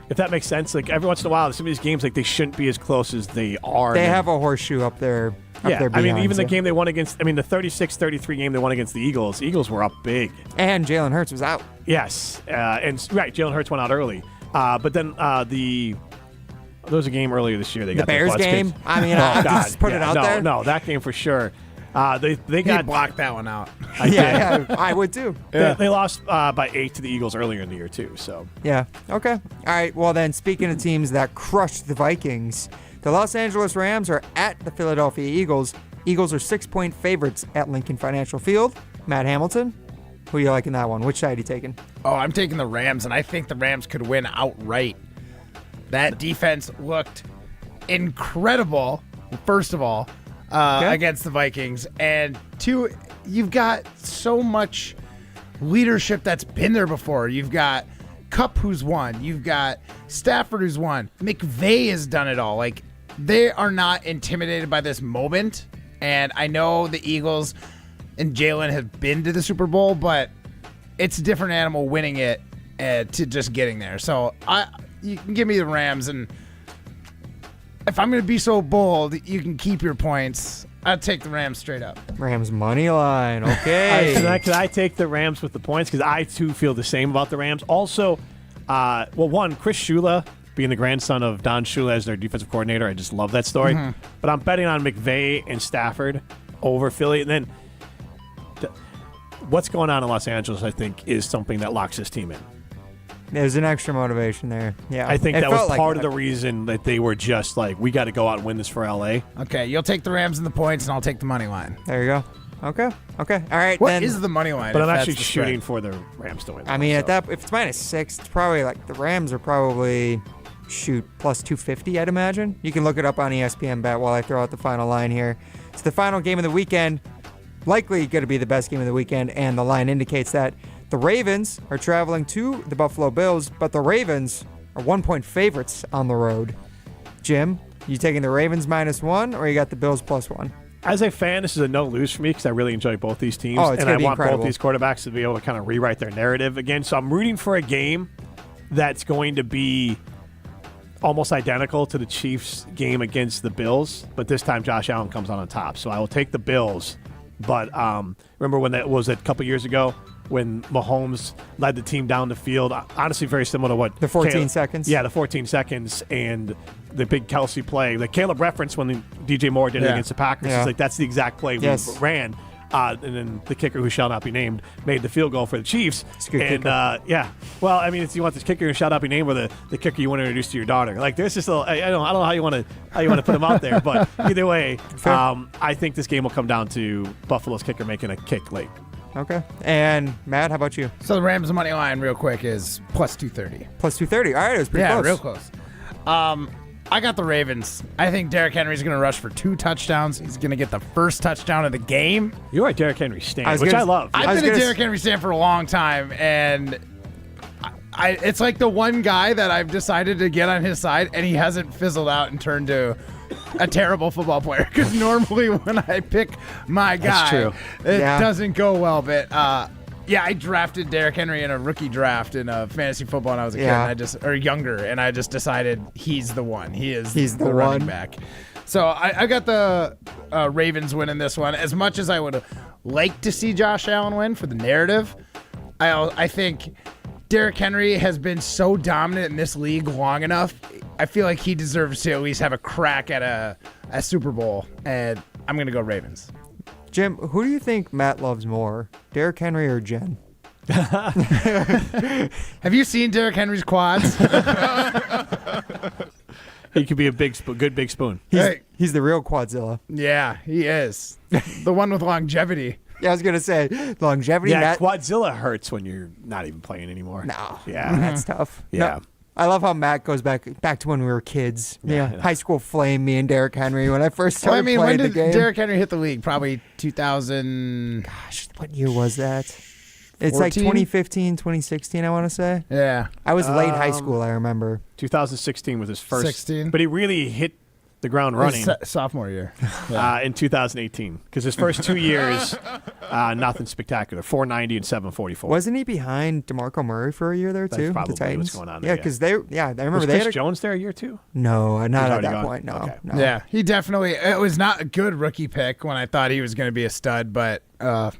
if that makes sense, every once in a while, some of these games they shouldn't be as close as they are. They have a horseshoe up there. Yeah, I mean, even the game they won against, the 36-33 game they won against the Eagles were up big. And Jalen Hurts was out. Yes, Jalen Hurts went out early. But then there was a game earlier this year. They got Bears game. Kicked. I mean, just put it out there. No, that game for sure. They got blocked that one out. Yeah, I would too. They lost by 8 to the Eagles earlier in the year too. So yeah, okay, all right. Well then, speaking of teams that crushed the Vikings, the Los Angeles Rams are at the Philadelphia Eagles. Eagles are 6-point favorites at Lincoln Financial Field. Matt Hamilton, who are you liking that one? Which side are you taking? Oh, I'm taking the Rams, and I think the Rams could win outright. That defense looked incredible, first of all, against the Vikings. And 2, you've got so much leadership that's been there before. You've got Kupp, who's won. You've got Stafford, who's won. McVay has done it all. They are not intimidated by this moment. And I know the Eagles and Jalen have been to the Super Bowl, but it's a different animal winning it to just getting there. So you can give me the Rams, and if I'm going to be so bold, you can keep your points. I'd take the Rams straight up. Rams money line. Okay. Can I take the Rams with the points? Because I too feel the same about the Rams. Also, Chris Shula, being the grandson of Don Shula as their defensive coordinator, I just love that story. Mm-hmm. But I'm betting on McVay and Stafford over Philly. And then what's going on in Los Angeles, I think, is something that locks this team in. There's an extra motivation there. Yeah, I think that was part of the reason that they were just we got to go out and win this for LA. Okay, you'll take the Rams and the points, and I'll take the money line. There you go. Okay. All right. What is the money line? But I'm actually shooting for the Rams to win. I mean, if it's -6, it's probably the Rams are probably plus 250, I'd imagine. You can look it up on ESPN Bet while I throw out the final line here. It's the final game of the weekend, likely going to be the best game of the weekend, and the line indicates that the Ravens are traveling to the Buffalo Bills, but the Ravens are 1-point favorites on the road. Jim, you taking the Ravens -1, or you got the Bills +1? As a fan, this is a no-lose for me because I really enjoy both these teams, and I want incredible. both these quarterbacks to be able to kind of rewrite their narrative again. So I'm rooting for a game that's going to be almost identical to the Chiefs' game against the Bills, but this time Josh Allen comes on top. So I will take the Bills. But remember when that was a couple years ago when Mahomes led the team down the field? Honestly, very similar to what the 14 seconds. Yeah, the 14 seconds and the big Kelsey play. The Caleb reference when DJ Moore did it against the Packers. Yeah. It's that's the exact play we ran. And then the kicker, who shall not be named, made the field goal for the Chiefs. It's a good kicker. Well, I mean, if you want this kicker who shall not be named, or the kicker you want to introduce to your daughter. There's just I don't know how you want to put him out there, but either way, I think this game will come down to Buffalo's kicker making a kick late. Okay. And Matt, how about you? So the Rams money line, real quick, is +230. +230. All right, it was pretty close. Yeah, real close. I got the Ravens. I think Derrick Henry's going to rush for 2 touchdowns. He's going to get the first touchdown of the game. You are a Derrick Henry stan, which I love. I've been a Derrick Henry stan for a long time, and it's like the one guy that I've decided to get on his side, and he hasn't fizzled out and turned to a terrible football player. Because normally when I pick my guy, it doesn't go well. But I drafted Derrick Henry in a rookie draft in a fantasy football when I was a kid, or younger, and I just decided he's the one. He's the running back. So I got the Ravens winning this one. As much as I would like to see Josh Allen win for the narrative, I think Derrick Henry has been so dominant in this league long enough. I feel like he deserves to at least have a crack at a Super Bowl, and I'm going to go Ravens. Jim, who do you think Matt loves more, Derrick Henry or Jen? Have you seen Derrick Henry's quads? He could be a good big spoon. He's the real Quadzilla. Yeah, he is. The one with longevity. Yeah, I was going to say, longevity. Yeah, Quadzilla hurts when you're not even playing anymore. No. Yeah. That's tough. Yeah. No, I love how Matt goes back to when we were kids. Yeah. High school flame, me and Derrick Henry, when I first started playing the game. When did Derrick Henry hit the league? Probably 2000. Gosh, what year was that? It's 14? like 2015, 2016, I want to say. Yeah. I was late high school, I remember. 2016 was his first. 16. But he really hit the ground running. Sophomore year. In 2018. Because his first 2 years, nothing spectacular. 490 and 744. Wasn't he behind DeMarco Murray for a year there, too? That's probably the Titans? what's going on Yeah, there. because I remember was they Chris had Jones there a year, too? No, not at already that gone? point, no. Okay. No. Yeah, he definitely, it was not a good rookie pick when I thought he was going to be a stud, but, I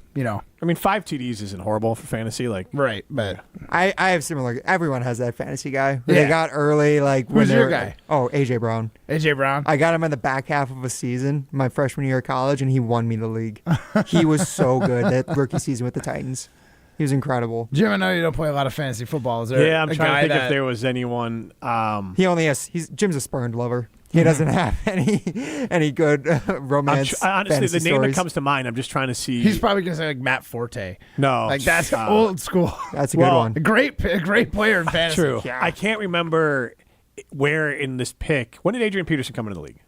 mean, 5 TDs isn't horrible for fantasy. Right, but. I have similar, everyone has that fantasy guy who Yeah. they got early. Like when Who's they your were- guy? Oh, AJ Brown. AJ Brown? I got him in the back half of a season, my freshman year of college, and he won me the league. He was so good that rookie season with the Titans. He was incredible. Jim, I know you don't play a lot of fantasy football. Is there Yeah, I'm a trying guy to think that, if there was anyone. He only has. Jim's a spurned lover. He doesn't have any good romance. Honestly, fantasy the name stories. that comes to mind, I'm just trying to see. He's probably going to say like Matt Forte. No. Like that's old school. That's a good one. A great player in fantasy. True. Yeah. I can't remember where in this pick. When did Adrian Peterson come into the league?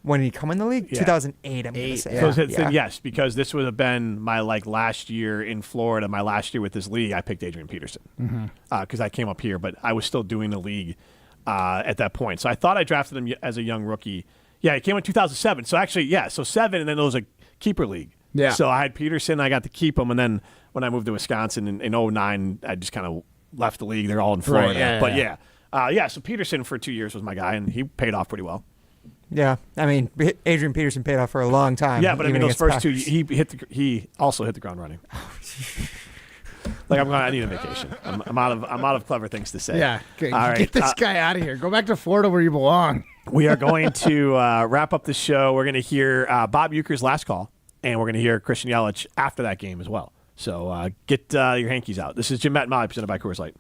When did he come in the league? Yeah. 2008, I'm going to say. So then yes, because this would have been my last year in Florida, my last year with this league. I picked Adrian Peterson because I came up here, but I was still doing the league at that point. So I thought I drafted him as a young rookie. Yeah, he came in 2007. So actually, so 7, and then there was a keeper league. Yeah. So I had Peterson. I got to keep him, and then when I moved to Wisconsin in 2009, I just kind of left the league. They're all in Florida. Right, but so Peterson for 2 years was my guy, and he paid off pretty well. Yeah, I mean, Adrian Peterson paid off for a long time. Yeah, but I mean, even those against first 2, Packers. he also hit the ground running. I need a vacation. I'm out of clever things to say. Yeah, All right. get this guy out of here. Go back to Florida where you belong. We are going to wrap up the show. We're going to hear Bob Uecker's last call, and we're going to hear Christian Yelich after that game as well. So get your hankies out. This is Jim, Matt, and Molly, presented by Coors Light.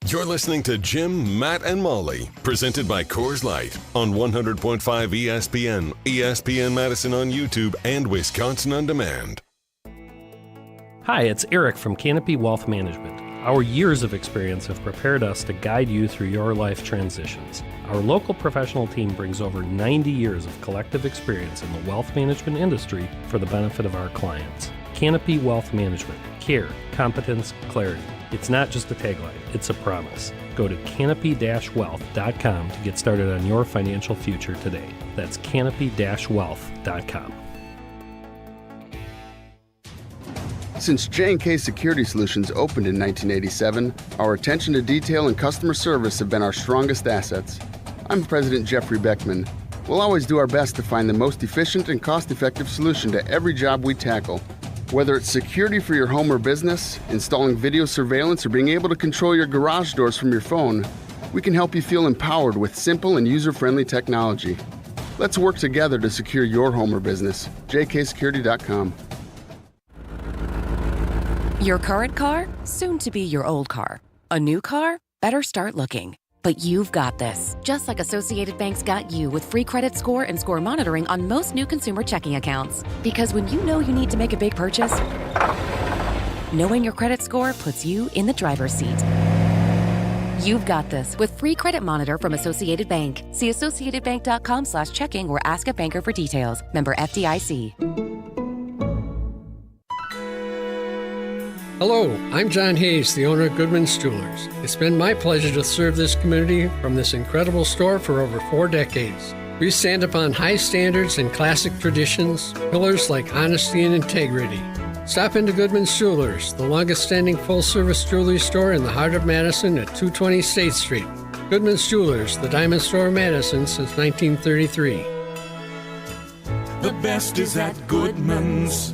You're listening to Jim, Matt, and Molly, presented by Coors Light on 100.5 ESPN, ESPN Madison on YouTube, and Wisconsin On Demand. Hi, it's Eric from Canopy Wealth Management. Our years of experience have prepared us to guide you through your life transitions. Our local professional team brings over 90 years of collective experience in the wealth management industry for the benefit of our clients. Canopy Wealth Management. Care, competence, clarity. It's not just a tagline, it's a promise. Go to canopy-wealth.com to get started on your financial future today. That's canopy-wealth.com. Since J&K Security Solutions opened in 1987, our attention to detail and customer service have been our strongest assets. I'm President Jeffrey Beckman. We'll always do our best to find the most efficient and cost-effective solution to every job we tackle. Whether it's security for your home or business, installing video surveillance, or being able to control your garage doors from your phone, we can help you feel empowered with simple and user-friendly technology. Let's work together to secure your home or business. jksecurity.com. Your current car? Soon to be your old car. A new car? Better start looking. But you've got this, just like Associated Bank's got you with free credit score and score monitoring on most new consumer checking accounts. Because when you know you need to make a big purchase, knowing your credit score puts you in the driver's seat. You've got this with free credit monitor from Associated Bank. See associatedbank.com/checking or ask a banker for details. Member FDIC. Hello, I'm John Hayes, the owner of Goodman's Jewelers. It's been my pleasure to serve this community from this incredible store for over 4 decades. We stand upon high standards and classic traditions, pillars like honesty and integrity. Stop into Goodman's Jewelers, the longest-standing full-service jewelry store in the heart of Madison at 220 State Street. Goodman's Jewelers, the diamond store of Madison since 1933. The best is at Goodman's.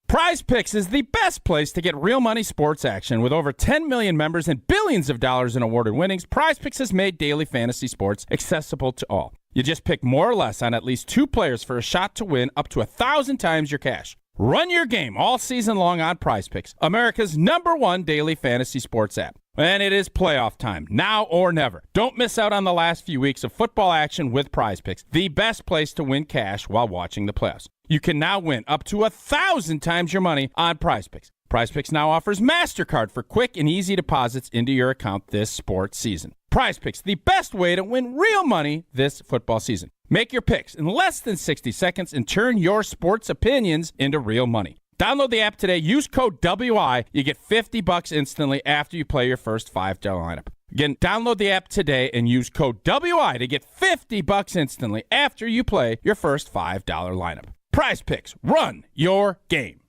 Prize Picks is the best place to get real money sports action. With over 10 million members and billions of dollars in awarded winnings, Prize Picks has made daily fantasy sports accessible to all. You just pick more or less on at least 2 players for a shot to win up to 1,000 times your cash. Run your game all season long on Prize Picks, America's #1 daily fantasy sports app. And it is playoff time, now or never. Don't miss out on the last few weeks of football action with Prize Picks, the best place to win cash while watching the playoffs. You can now win up to 1,000 times your money on Prize Picks. Prize Picks now offers MasterCard for quick and easy deposits into your account this sports season. Prize Picks, the best way to win real money this football season. Make your picks in less than 60 seconds and turn your sports opinions into real money. Download the app today. Use code WI. You get $50 instantly after you play your first $5 lineup. Again, download the app today and use code WI to get $50 instantly after you play your first $5 lineup. Prize Picks. Run your game.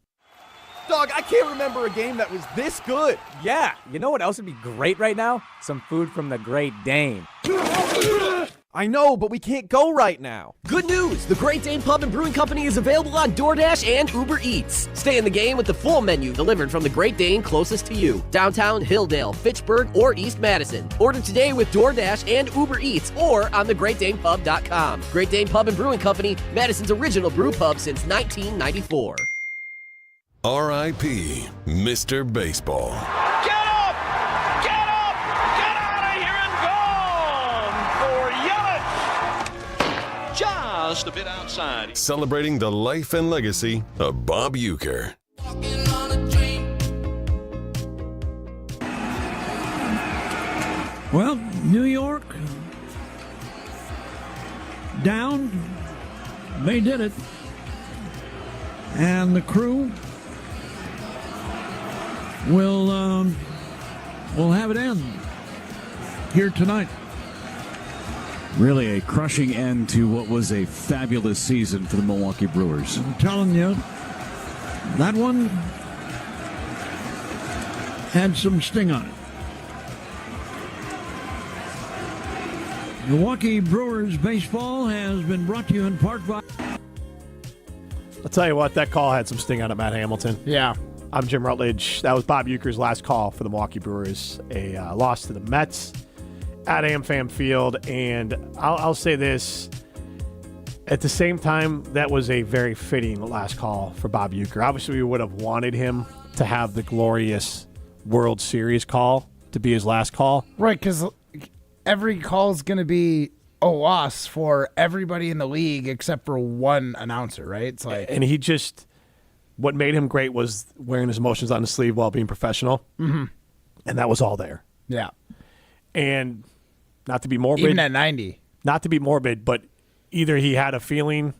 Dog, I can't remember a game that was this good. Yeah, you know what else would be great right now? Some food from the Great Dane. I know, but we can't go right now. Good news! The Great Dane Pub and Brewing Company is available on DoorDash and Uber Eats. Stay in the game with the full menu delivered from the Great Dane closest to you. Downtown, Hilldale, Fitchburg, or East Madison. Order today with DoorDash and Uber Eats or on thegreatdanepub.com. Great Dane Pub and Brewing Company, Madison's original brew pub since 1994. R.I.P. Mr. Baseball. Get up! Get up! Get out of here and gone for Yelich! Just a bit outside. Celebrating the life and legacy of Bob Uecker. Well, New York down. They did it. And the crew will have it end here tonight. Really a crushing end to what was a fabulous season for the Milwaukee Brewers. I'm telling you, that one had some sting on it. Milwaukee Brewers baseball has been brought to you in part by... I'll tell you what, that call had some sting on it, Matt Hamilton. Yeah. I'm Jim Rutledge. That was Bob Uecker's last call for the Milwaukee Brewers. A loss to the Mets at AmFam Field. And I'll say this. At the same time, that was a very fitting last call for Bob Uecker. Obviously, we would have wanted him to have the glorious World Series call to be his last call. Right, because every call is going to be a loss for everybody in the league except for one announcer, right? It's like, and he just... What made him great was wearing his emotions on his sleeve while being professional. Mm-hmm. And that was all there. Yeah. And not to be morbid. Even at 90. Not to be morbid, but either he had a feeling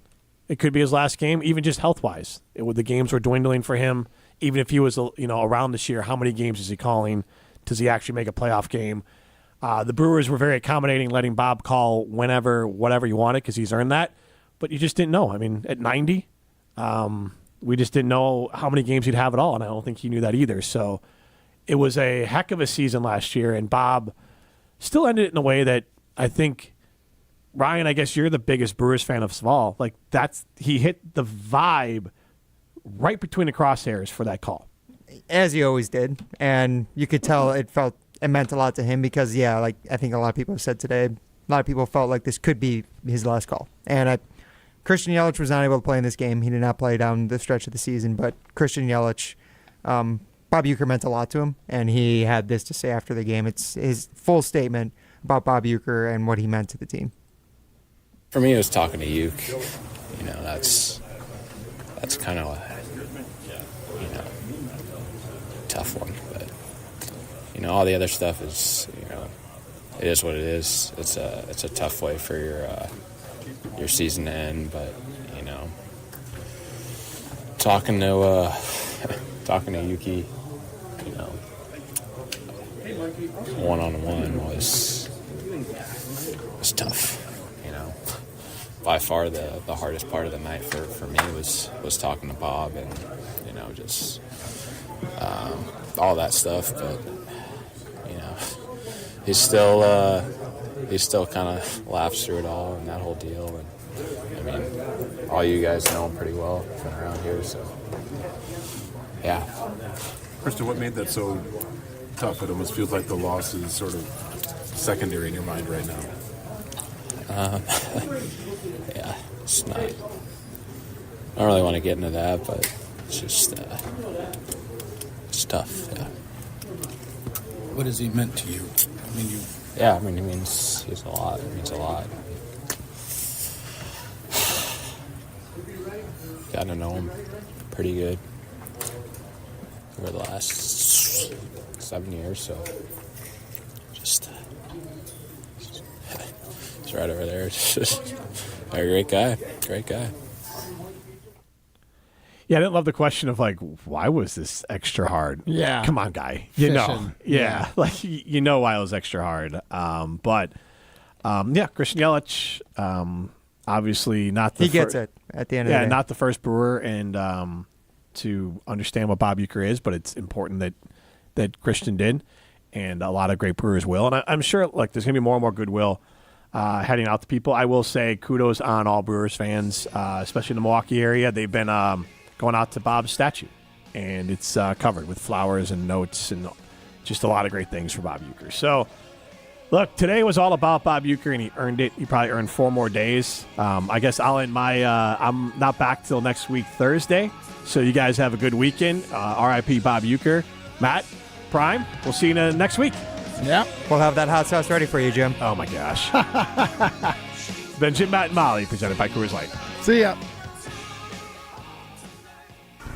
it could be his last game, even just health-wise. The games were dwindling for him. Even if he was around this year, how many games is he calling? Does he actually make a playoff game? The Brewers were very accommodating, letting Bob call whenever, whatever you wanted, because he's earned that. But you just didn't know. I mean, at 90... we just didn't know how many games he'd have at all, and I don't think he knew that either. So it was a heck of a season last year, and Bob still ended it in a way that I think, Ryan, I guess you're the biggest Brewers fan of us all. Like, he hit the vibe right between the crosshairs for that call. As he always did, and you could tell it meant a lot to him because, yeah, like I think a lot of people have said today, a lot of people felt like this could be his last call. And Christian Yelich was not able to play in this game. He did not play down the stretch of the season, but Christian Yelich, Bob Uecker meant a lot to him, and he had this to say after the game. It's his full statement about Bob Uecker and what he meant to the team. For me, it was talking to Ueck. That's kind of a tough one, but all the other stuff is it is what it is. It's a tough way for your season to end, but talking to Yuki, one-on-one was tough. By far the hardest part of the night for me was talking to Bob and just all that stuff, but he still kind of laughs through it all and that whole deal. And I mean, all you guys know him pretty well from around here, so yeah. Krista, what made that so tough? It almost feels like the loss is sort of secondary in your mind right now. Yeah, it's not. I don't really want to get into that, but it's just it's tough. Yeah. What has he meant to you? Yeah, he means a lot. It means a lot. Got to know him pretty good over the last 7 years, so just it's right over there. It's just a great guy. Yeah, I didn't love the question of, like, why was this extra hard? Yeah. Come on, guy. You know. Fishing. Yeah. Like, you know why it was extra hard. But Christian Yelich, obviously not the He gets it at the end of the day. Yeah, not the first Brewer and to understand what Bob Uecker is, but it's important that Christian did, and a lot of great Brewers will. And I'm sure, like, there's going to be more and more goodwill heading out to people. I will say kudos on all Brewers fans, especially in the Milwaukee area. They've been going out to Bob's statue, and it's covered with flowers and notes and just a lot of great things for Bob Uecker. So, look, today was all about Bob Uecker, and he earned it. He probably earned 4 more days. I guess I'll end my I'm not back till next week, Thursday. So you guys have a good weekend. R.I.P. Bob Uecker. Matt, Prime, we'll see you next week. Yeah. We'll have that hot sauce ready for you, Jim. Oh, my gosh. Then Jim, Matt, and Molly, presented by Coors Light. See ya.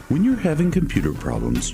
When you're having computer problems,